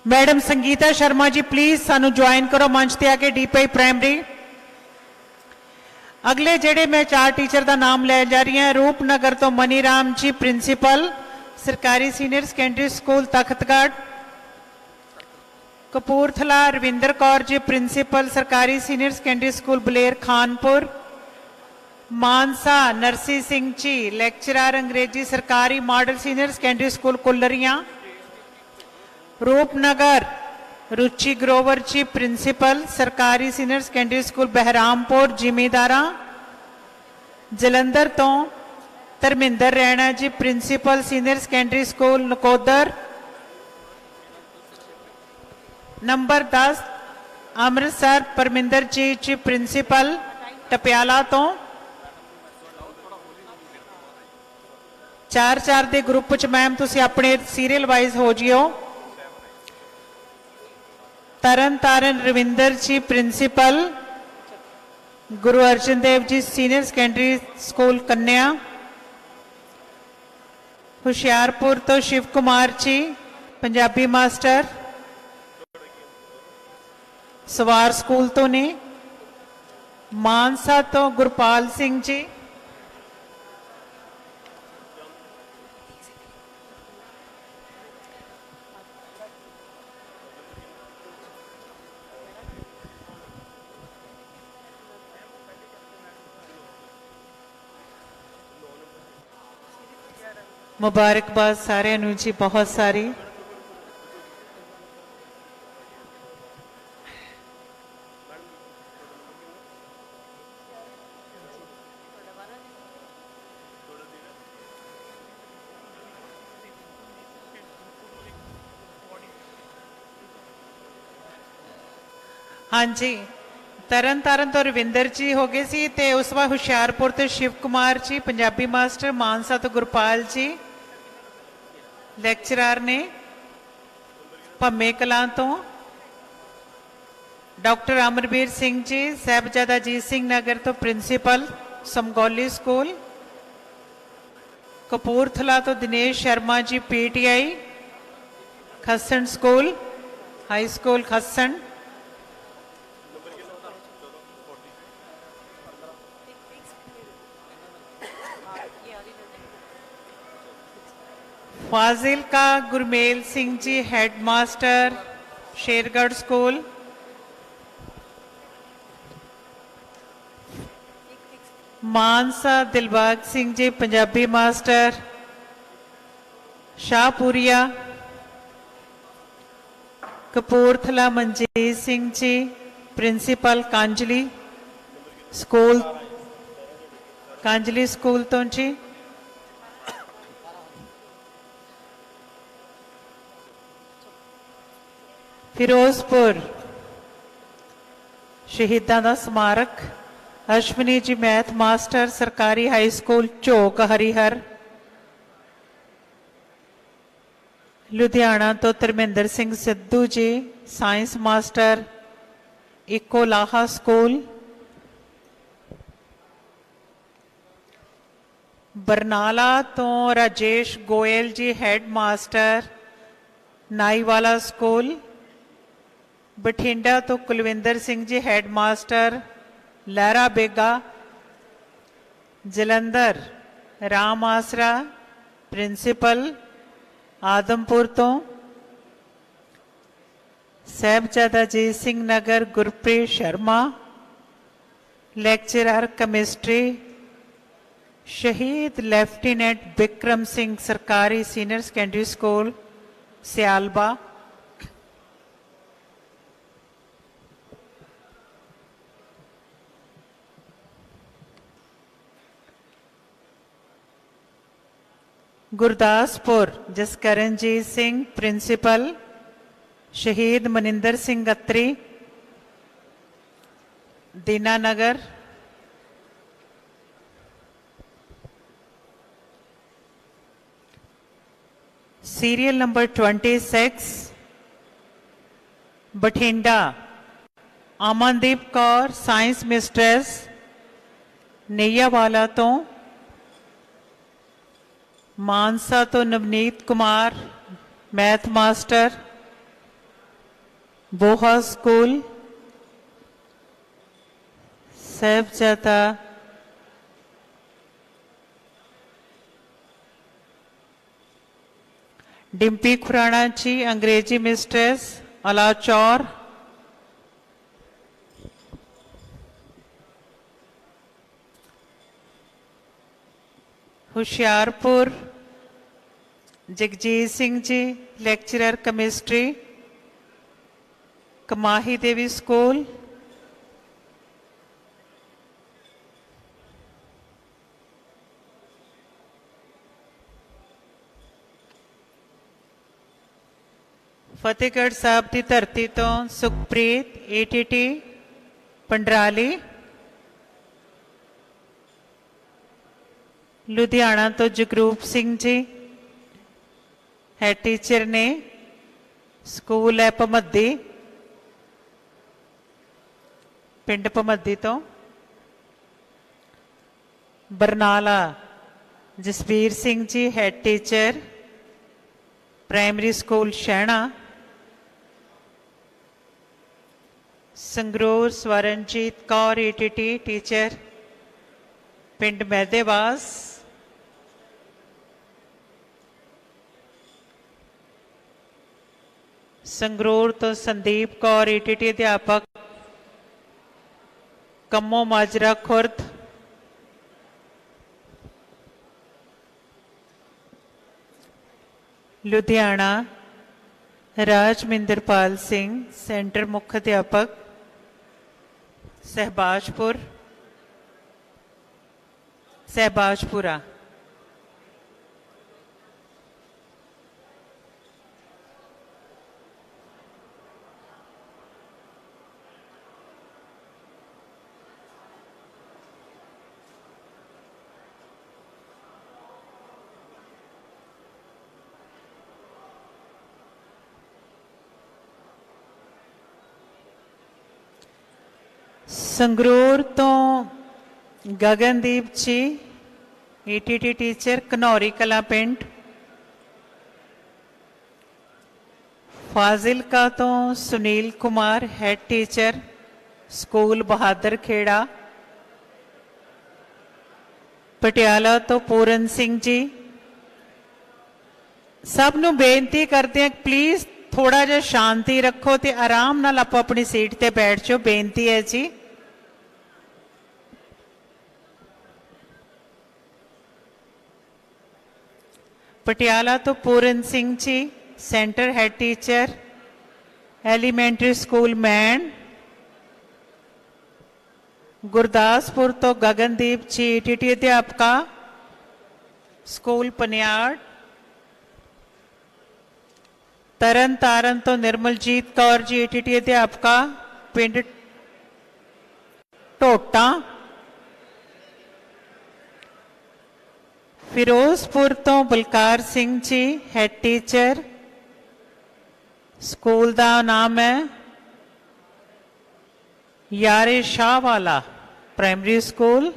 Madam Sangeeta Sharma ji please सानू ज्वाइन करो मंच ते आके, DPI प्राइमरी। अगले जेड़े मैं 4 टीचर का नाम ले जा रही हैं। रूपनगर तो मनीराम जी, प्रिंसीपल, सरकारी senior secondary school Takhtgarh. Kapurthala Ravinder Kaur ji, principal, सरकारी senior secondary school Baler Khanpur. Mansa Narsi Singh ji, lecturer Angrezi, सरकारी model senior secondary school Kulrian. Rupnagar Ruchi Grover ji principal सरकारी senior secondary school Bahrampur जिमीदारा। Jalandhar तो Dharminder Raina ji principal senior secondary school Nakodar. Number 10 Amritsar Parminder ji principal Tapiala तो। 4-4 ਦੇ ਗਰੁੱਪ ਚ ਮੈਮ ਤੁਸੀਂ ਆਪਣੇ ਸੀਰੀਅਲ ਵਾਈਜ਼ ਹੋ ਜਿਓ। ਤਰਨਤਾਰਨ ਰਵਿੰਦਰ ਜੀ principal Guru Arjan Dev ji senior secondary school ਕੰਨਿਆ। ਹੁਸ਼ਿਆਰਪੁਰ ਤੋਂ ਸ਼ਿਵ ਕੁਮਾਰ ਜੀ ਪੰਜਾਬੀ ਮਾਸਟਰ ਸਵਾਰ ਸਕੂਲ ਤੋਂ ਨੇ। ਮਾਨਸਾ ਤੋਂ ਗੁਰਪਾਲ ਸਿੰਘ ਜੀ। मुबारकबाद सारे जी बहुत सारी। हाँ जी तरन तारण तो रविंदर जी हो गए सी ते उस बार हुशियारपुर तो शिव कुमार जी पंजाबी मास्टर। मानसा तो गुरपाल जी ਲੈਕਚਰਰ ਨੇ। ਭੰਮੇ ਕਲਾਂ ਤੋਂ ਡਾਕਟਰ ਅਮਰਵੀਰ ਸਿੰਘ ਜੀ ਸਾਹਿਬਜ਼ਾਦਾ ਅਜੀਤ ਸਿੰਘ ਨਗਰ ਤੋਂ ਪ੍ਰਿੰਸੀਪਲ ਸਮਗੌਲੀ ਸਕੂਲ। ਕਪੂਰਥਲਾ ਤੋਂ Dinesh Sharma ji PTI Khassan school high school Khassan. फाजिल का Gurmel Singh ji headmaster Shergarh school. Mansa Dilbag Singh ji Punjabi master Shahpuria. Kapurthala Manjit Singh ji principal Kanjli school Kanjli school तो जी। फिरोजपुर शहीदां दा स्मारक अश्विनी जी मैथ मास्टर सरकारी हाई स्कूल झोक हरिहर। लुधियाना तो Dharmendra Singh Sidhu ji science master Ikolaha school. Barnala तो Rajesh Goyal ji head master Naiwala school. Bathinda तो Kulwinder Singh ji head master Lehra Bega. Jalandhar Ram Asra principal. Adampur तो साहिबजादा अजीत सिंह नगर गुरप्रीत शर्मा लेक्चरर केमिस्ट्री। शहीद लेफ्टिनेंट बिक्रम सिंह सरकारी senior secondary school Sialba. Gurdaspur Jaskaranjit Singh principal. शहीद Maninder Singh Atri Dinanagar. Serial number 26 Bathinda Amandeep Kaur science mistress Naiyawala तो। मानसा तो Navneet Kumar math master Boha school. Sahibzada Dimpy Khurana ji Angrezi mistress Alachaur. Hoshiarpur Jagjit Singh ji lecturer chemistry Kamahi Devi school. Fatehgarh Sahib की धरती तो सुखप्रीत ATT पंडराली। लुधियाना तो जगरूप सिंह जी हेड टीचर ने, स्कूल है भमद्दी, पिंड भमद्दी तो। Barnala Jasbir Singh ji head teacher primary school Shehna. Sangrur Swaranjit Kaur ATT teacher पिंड मैदेवास। संगरूर तो संदीप कौर ATT अध्यापक कम्मो माजरा खुर्द। लुधियाना राजमिंदरपाल सिंह सेंटर मुख्य अध्यापक सहबाजपुरा। संगरूर तो गगनदीप जी ATT टीचर घनौरी कला पिंड। फाजिलका तो Sunil Kumar head teacher school Bahadur Khera. Patiala तो पूरन सिंह जी। सब नूं बेनती करते हैं प्लीज थोड़ा जिहा शांति रखो ते आराम नाल आपो अपनी सीट ते बैठ जाओ, बेनती है जी। पटियाला तो Puran Singh ji centre head teacher elementary school main. Gurdaspur तो गगनदीप जी ATT अध्यापका स्कूल पनियाड़। तरन तारन तो निर्मलजीत कौर जी ATT अध्यापका पिंड टोटा। फिरोजपुर तो Balkar Singh ji head teacher school का नाम है Yare Shah Wala primary school.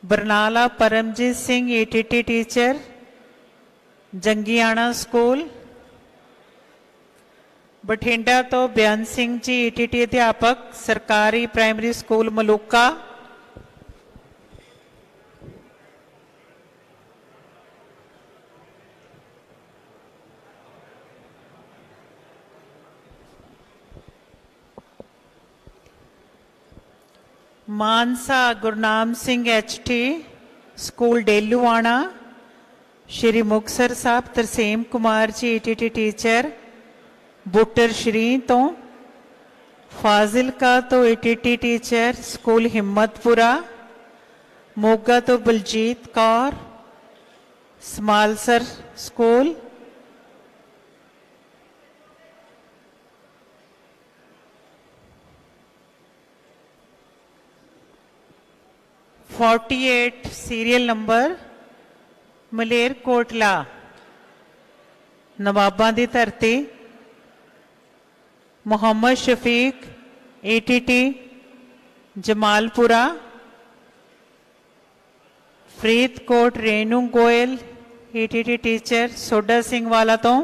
Barnala Paramjit Singh ATT teacher Jangiana school. Bathinda तो बयान सिंह जी ATT अध्यापक सरकारी primary school Maluka. Mansa Gurnam Singh HT school Deluana. Shri Muktsar Sahib Tarsem Kumar ji ATT teacher Buttar Shri तो। फाजिलका तो ATT teacher school Himmatpura. Moga तो Baljit Kaur Samalsar school. (48) serial number Malerkotla नवाबां दी धरती। Mohammad Shafiq ATT Jamalpura. Faridkot Renu Goyal ATT teacher Soda Singh Wala तो।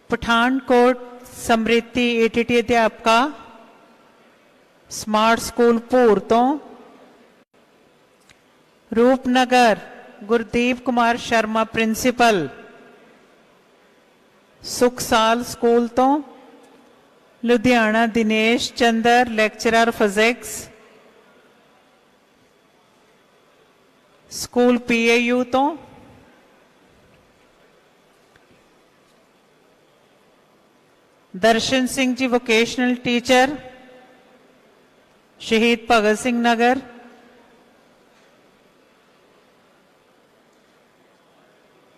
पठानकोट समृति ATT अध्यापका स्मार्ट स्कूल भूर तो। रूपनगर गुरदीप कुमार शर्मा प्रिंसीपल सुखसाल स्कूल तो। Ludhiana Dinesh Chander lecturer physics. School PAU तो दर्शन सिंह जी वोकेशनल टीचर शहीद भगत सिंह नगर,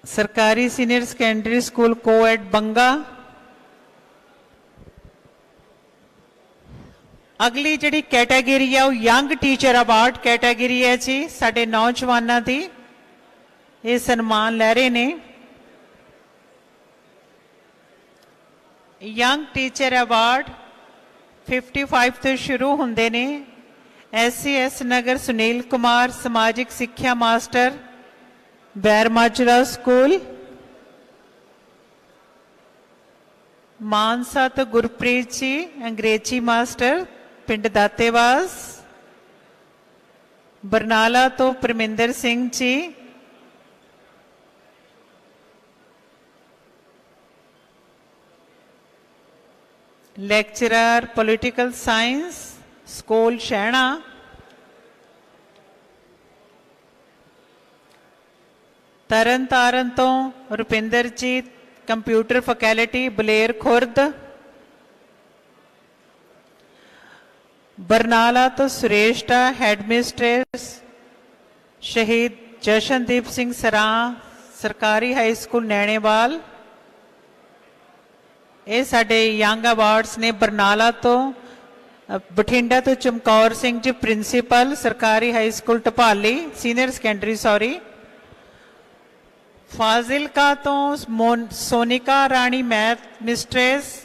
सरकारी senior secondary school coed Banga. अगली जिहड़ी कैटेगरी है वो यंग टीचर अवार्ड कैटेगरी है जी। साडे नौजवानों की ये सन्मान लै रहे ने। यंग टीचर अवार्ड 55 तो शुरू होंदे ने। SCS नगर सुनील कुमार समाजिक सिक्ख्या मास्टर बैरमाजरा स्कूल। मानसा तो गुरप्रीत जी अंग्रेजी मास्टर पिंड दातेवास। बरनाला तो Parminder Singh ji. Lecturer political science school Shehna. Tarn Taran तो रुपिंदर जी कंप्यूटर फैकल्टी बलेर खुर्द। बरनाला तो सुरेष्टा हेडमिस्ट्रेस शहीद जशनदीप सिंह सरां सरकारी हाई स्कूल नैणेवाल। ये साडे यंग अवार्ड्स ने। बरनाला तो बठिंडा तो चमकौर सिंह जी प्रिंसीपल सरकारी high school Dhapali senior secondary sorry. Fazilka तो सोनिका राणी मैथ मिस्ट्रेस।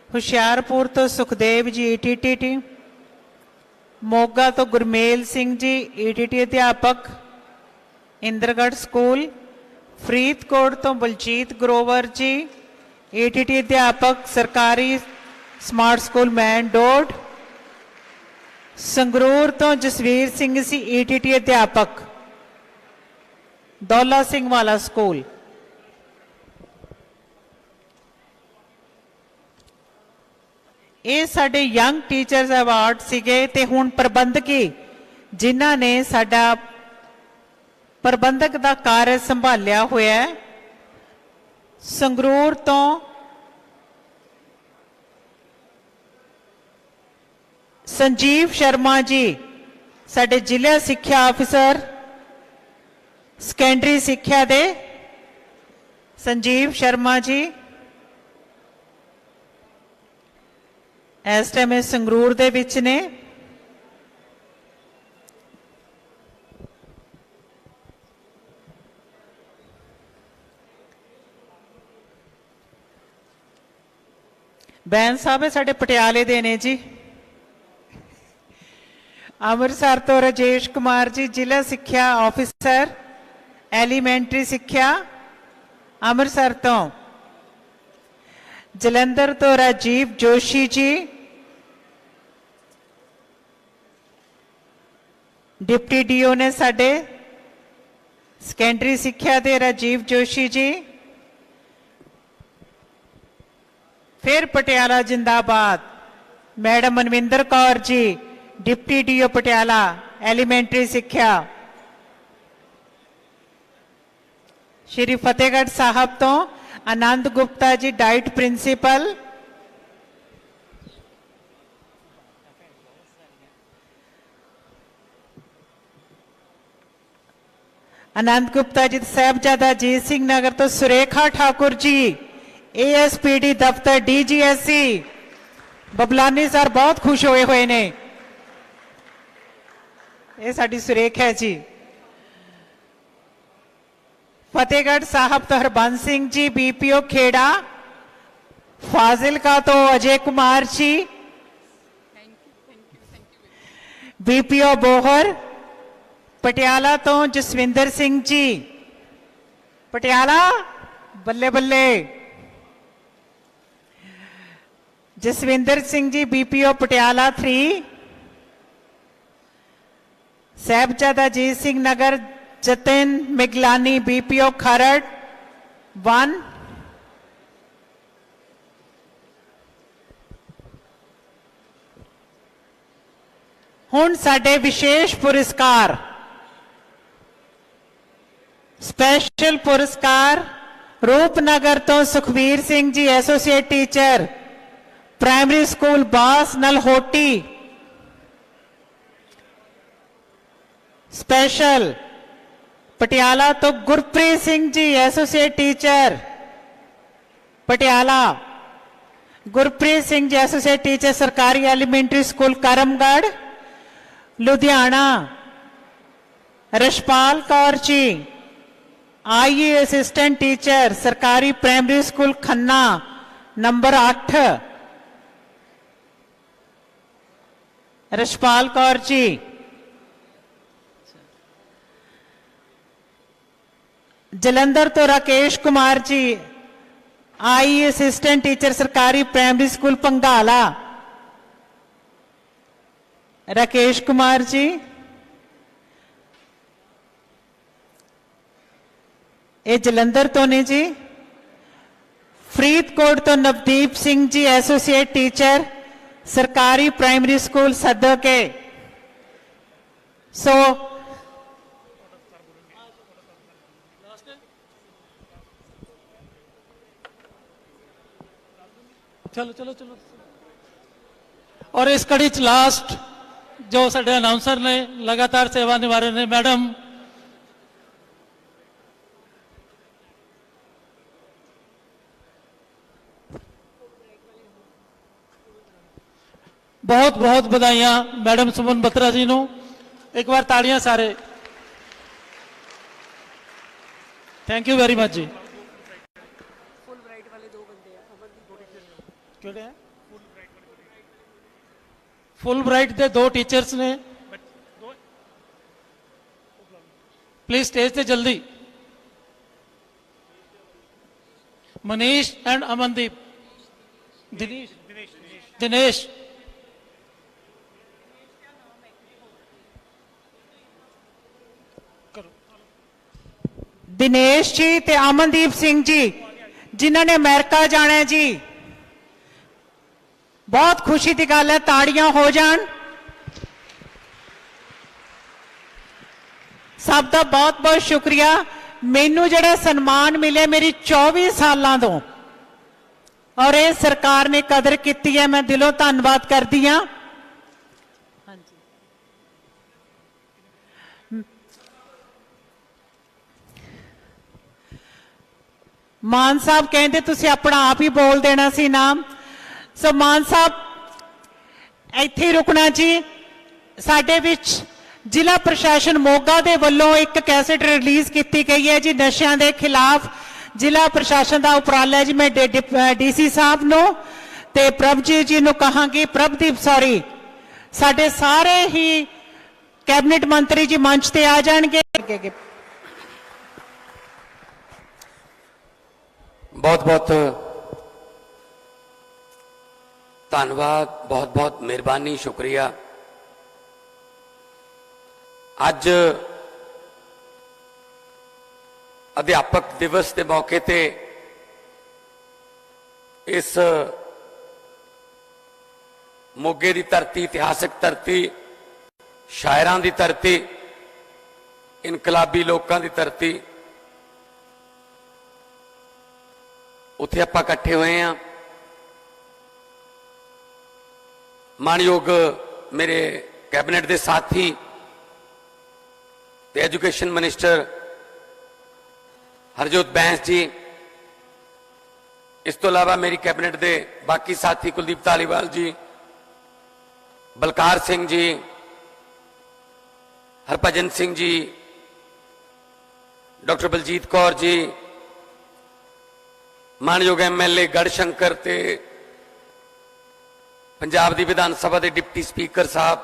हुशियारपुर तो सुखदेव जी ETT। मोगा तो गुरमेल सिंह जी ETT अध्यापक इंद्रगढ़ स्कूल। फरीदकोट तो बलजीत ग्रोवर जी ETT अध्यापक सरकारी स्मार्ट स्कूल मैन डोड। संगरूर तो जसवीर सिंह जी ETT अध्यापक दौला सिंह वाला स्कूल। ये साडे यंग टीचर्स अवार्ड सीगे। ते हुण प्रबंधकी जिन्हां ने साडा प्रबंधक दा कार्य संभालिया होया है। संगरूर तो संजीव शर्मा जी साडे जिला सिक्ख्या अफसर सेकेंडरी सिक्ख्या दे संजीव शर्मा जी इस टाइम संगरूर दे विच ने। बैन साहब है साडे पटियाले दे ने जी। अमृतसर तो राजेश कुमार जी जिला सिक्ख्या ऑफिसर एलीमेंटरी सिक्ख्या अमृतसर तो। जलंधर तो राजीव जोशी जी डिप्टी DO ने साडे सेकेंडरी सिक्ख्या दे राजीव जोशी जी। फिर पटियाला जिंदाबाद madam Manvinder Kaur ji deputy DO Patiala elementary सिक्ख्या। श्री फतेहगढ़ साहब तो आनंद गुप्ता जी डाइट प्रिंसीपल। आनंद गुप्ता जी साहबजादा जीत सिंह नगर तो सुरेखा ठाकुर जी ASPD दफ्तर DGSC बबलानी सर बहुत खुश होए हुए ने। ये साडी सुरेख है जी। फतेहगढ़ साहब तो हरबंस सिंह जी BPO खेड़ा। फाजिलका तो अजय कुमार जी BPO बोहर। पटियाला तो जसविंदर सिंह जी पटियाला बल्ले बल्ले। जसविंदर सिंह जी BPO पटियाला 3। साहबजादा जीत सिंह नगर जतिन मिगलानी BPO खरड़ 1। हुण साडे विशेष पुरस्कार स्पेशल पुरस्कार रूपनगर तो Sukhbir Singh ji associate teacher primary school Bas Nalhoti. Special Patiala तो Gurpreet Singh ji associate teacher Patiala. Gurpreet Singh ji associate teacher सरकारी elementary school Karamgarh Ludhiana. Rashpal Kaur ji IE assistant teacher सरकारी primary school Khanna number 8। Rashpal Kaur ji. Jalandhar तो Rakesh Kumar ji I assistant teacher सरकारी प्राइमरी स्कूल पंगाला। राकेश कुमार जी। ये जलंधर तो ने जी। फरीदकोट तो नवदीप सिंह जी एसोसिएट टीचर सरकारी प्राइमरी स्कूल सदके। सो चलो चलो चलो। और इस कड़ी च लास्ट जो साडे अनाउंसर ने लगातार सेवा निभा रहे ने मैडम बहुत बहुत बधाइयां मैडम सुमन बत्रा जी नू। एक बार ताड़ियां सारे। Thank you very much ji. Fulbright दे 2 टीचर्स ने प्लीज स्टेज से जल्दी। मनीष एंड अमनदीप। दिनेश। दिनेश जी ते अमनदीप सिंह जी जिन्होंने अमेरिका जाना है जी। बहुत खुशी की गल है, ताड़ियां हो जान। सब का बहुत बहुत शुक्रिया। मैनू जड़ा सन्मान मिले मेरी 24 सालों तो और ये सरकार ने कदर की है, मैं दिलों धन्यवाद करती हाँ। मान साहब कहते तुसी अपना आप ही बोल देना सी नाम। सो मान साहब इत्थे रुकना जी। साडे विच जिला प्रशासन मोगा दे वल्लों एक कैसेट रिलीज की गई है जी नशियां दे खिलाफ। जिला प्रशासन का उपराला है जी। मैं डीसी साहब नो ते प्रभजीत जी नु कहांगी, प्रभदीप सॉरी साडे सारे ही कैबिनेट मंत्री जी मंच ते आ जाएंगे। बहुत बहुत धन्यवाद, बहुत बहुत मेहरबानी, शुक्रिया। अज अध्यापक दिवस के मौके ते इस मोगे की धरती, इतिहासक धरती, शायरां की धरती, इनकलाबी लोगों की धरती, उत्थे आपां इकट्ठे हुए हैं। मानयोग मेरे कैबिनेट के साथी ते एजुकेशन मिनिस्टर हरजोत बैंस जी, इस तो इलावा मेरी कैबिनेट के बाकी साथी कुलदीप धालीवाल जी, बलकार सिंह जी, हरभजन सिंह जी, डॉक्टर बलजीत कौर जी, मानयोग MLA गढ़शंकर ते पंजाब की विधान सभा के डिप्टी स्पीकर साहब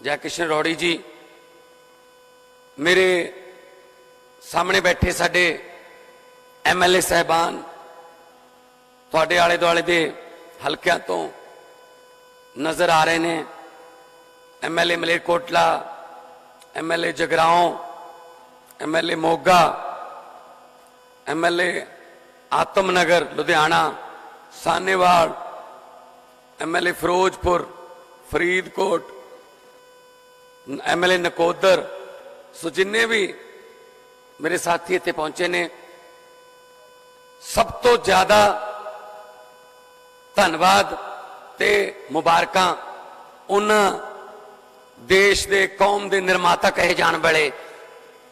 जय किशन रौड़ी जी, मेरे सामने बैठे साडे MLA साहबान, थोड़े आले दुआले दे हल्कियां तो नज़र आ रहे हैं। MLA Malerkotla, MLA Jagraon, MLA Moga, MLA आत्मनगर Ludhiana, Sahnewal, MLA Firozpur, Faridkot, MLA Nakodar. सो जिन्ने भी मेरे साथी इत्थे पहुंचे ने, सब तो ज्यादा धन्नवाद ते मुबारकां उन्हां देश दे कौम दे निर्माता कहे जाने वाले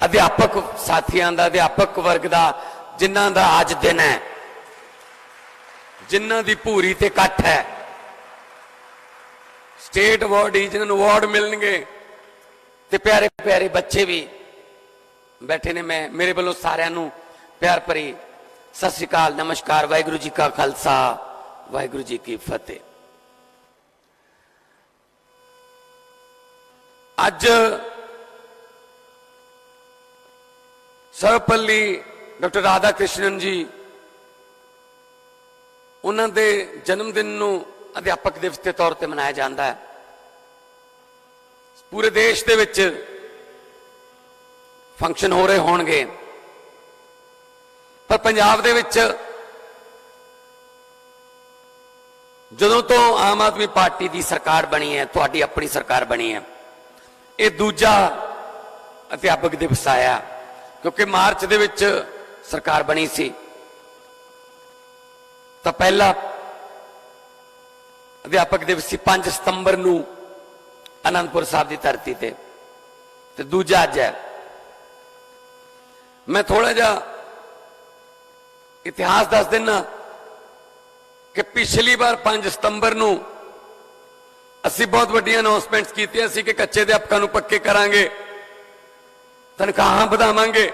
अध्यापक साथियों का, अध्यापक वर्ग का, जिन्हां दा अज दिन है, जिन्हां दी भूरी ते कट्ठ है, स्टेट अवार्ड ही जिन्होंने अवार्ड मिलणगे, ते प्यारे प्यारे बच्चे भी बैठे ने। मैं मेरे वालों सारिਆਂ ਨੂੰ प्यार भरी सत श्री अकाल, नमस्कार, वाहिगुरू जी का खालसा, वाहिगुरू जी की फतेह। अज सर्वपल्ली डॉक्टर राधा कृष्णन जी उन्होंने जन्मदिन नूं अध्यापक दिवस के तौर पर मनाया जाता है। पूरे देश दे विच फंक्शन हो रहे होणगे, पर पंजाब दे विच जदों तो आम आदमी पार्टी की सरकार बनी है, तुहाडी अपनी सरकार बनी है, ये दूजा अध्यापक दिवस आया, क्योंकि मार्च दे विच सरकार बनी सी तो पहला अध्यापक दिवस सी 5 सितंबर नूं आनंदपुर साहब की धरती ते, ते दूजा अज है। मैं थोड़ा जा इतिहास दस देना कि पिछली बार 5 सितंबर नूं असी बहुत वड्डियां अनाउंसमेंट्स कीतियां सी कि कच्चे अध्यापकों नूं पक्के करांगे, तनख्वाहां वधावांगे,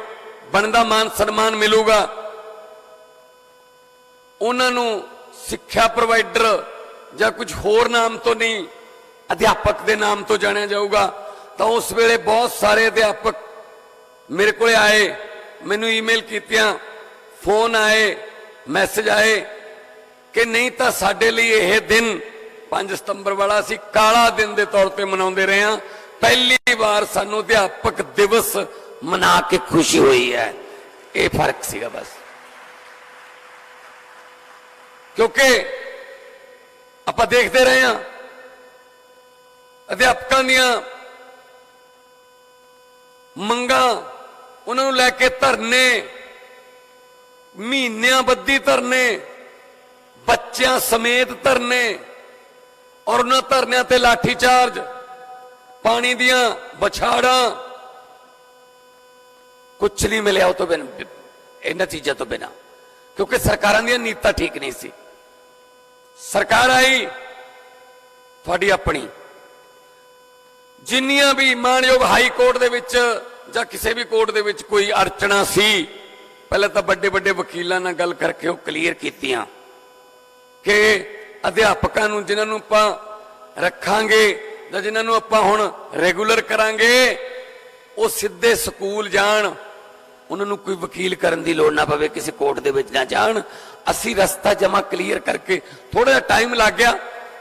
बनदा मान सन्मान मिलूगा, उन्हां नूं सिक्ख्या प्रोवाइडर या कुछ होर नाम तो नहीं अध्यापक के नाम तो जानिया जाऊगा। तो उस वेले बहुत सारे अध्यापक मेरे को आए, मैनू ईमेल कीतियां, फोन आए, मैसेज आए कि नहीं तो साडे लिए यह दिन 5 सितंबर वाला असीं काला दिन के तौर पर मनाउंदे रहे हां, पहली बार सानू अध्यापक दिवस मना के खुशी हुई है। ये फर्क सीगा बस, क्योंकि आपां देखते रहे हां अध्यापकों दियां मंगां, उन्होंने लैके धरने, महीनियां बद्धी धरने, बच्चों समेत धरने, और उन्होंने धरनियां ते लाठी चार्ज, पानी दियां बछाड़ा, कुछ नहीं मिले तो बिना इन चीजों तो बिना, क्योंकि सरकारां दियां नीतां ठीक नहीं सी। सरकार आई थोड़ी अपनी, जिन्नियां भी मानयोग हाई कोर्ट दे विच जां किसी भी कोर्ट दे विच कोई अड़चना सी, पहले तो बड़े बड़े वकीलों नाल गल करके वो क्लीयर कीतियां कि अध्यापकों नूं जिन्हां नूं आपां रखांगे जां जिन्हां नूं आपां हुण रेगूलर करांगे वो सीधे स्कूल जाण, उन्हां नूं कोई वकील करन दी लोड़ ना पवे, किसी कोर्ट दे विच ना जाण। असी रस्ता जमा क्लीयर करके थोड़ा जिहा टाइम लग गया,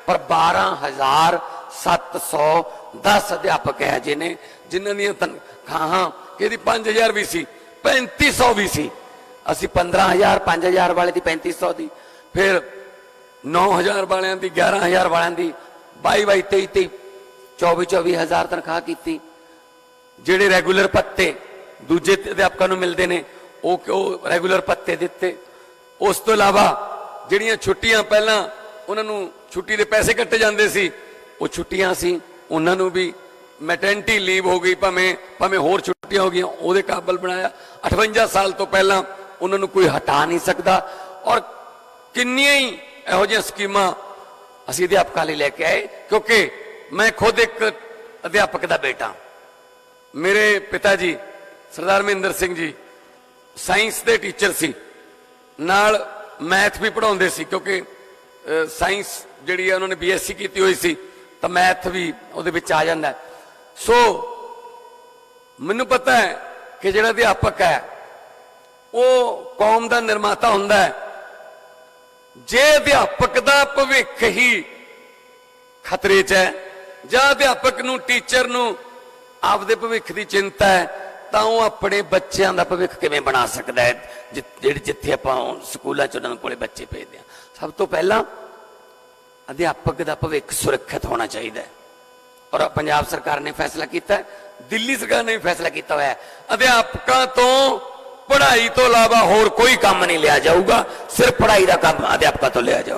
पर 12,710 अध्यापक है जिन्हें जिन्हां दीयां तनख्वाहां कि 5,000 भी सी, 3,500 भी सी, असी 15,000 5,000 वाले दी 3,500 दी, फिर 9,000 वालियां दी, 11,000 वालियां दी, 22,000 23,000 24,000 तनख्वाह की। ਜਿਹੜੇ ਰੈਗੂਲਰ पत्ते दूजे अध्यापकों ਨੂੰ मिलते हैं वो रैगूलर पत्ते दिते। उस तो इलावा ਜਿਹੜੀਆਂ छुट्टियां पहला उन्होंने छुट्टी के पैसे कट्टे जाते सी, वो छुट्टियां सी, उन्होंने भी मैटरनिटी लीव हो गई, भावें होर छुट्टियां हो गई, वो काबल बनाया। 58 साल तो पहला उन्होंने कोई हटा नहीं सकता। और किन्नियां ही इहो जिहियां स्कीमां असीं अध्यापकों लई लैके आए, क्योंकि मैं खुद एक अध्यापक का बेटा, मेरे पिता जी सरदार महेंद्र सिंह जी साइंस के टीचर सी, नाल मैथ भी पढ़ाउंदे सी, क्योंकि साइंस जिहड़ी है उन्होंने BSc की हुई सी, तो मैथ भी उहदे विच आ जांदा है। सो मैनूं पता है कि जिहड़ा अध्यापक है वो कौम का निर्माता हुंदा है। जे अध्यापक का भविख ही खतरे च है, जां अध्यापक नूं टीचर नूं आपदे भविख की चिंता है, तो वह अपने बच्चों का भविख किवें बना सकता है, जिथे आपां स्कूलों च उन्हां कोले बच्चे भेजते हैं। सब तो पहला अध्यापक का भविख सुरक्षित होना चाहिए। और पंजाब सरकार ने फैसला किया है, दिल्ली सरकार ने भी फैसला किया हुआ है, अध्यापकों तो पढ़ाई तो इलावा होर कोई काम नहीं लिया जाऊगा, सिर्फ पढ़ाई का काम अध्यापकों तो लिया जाऊगा।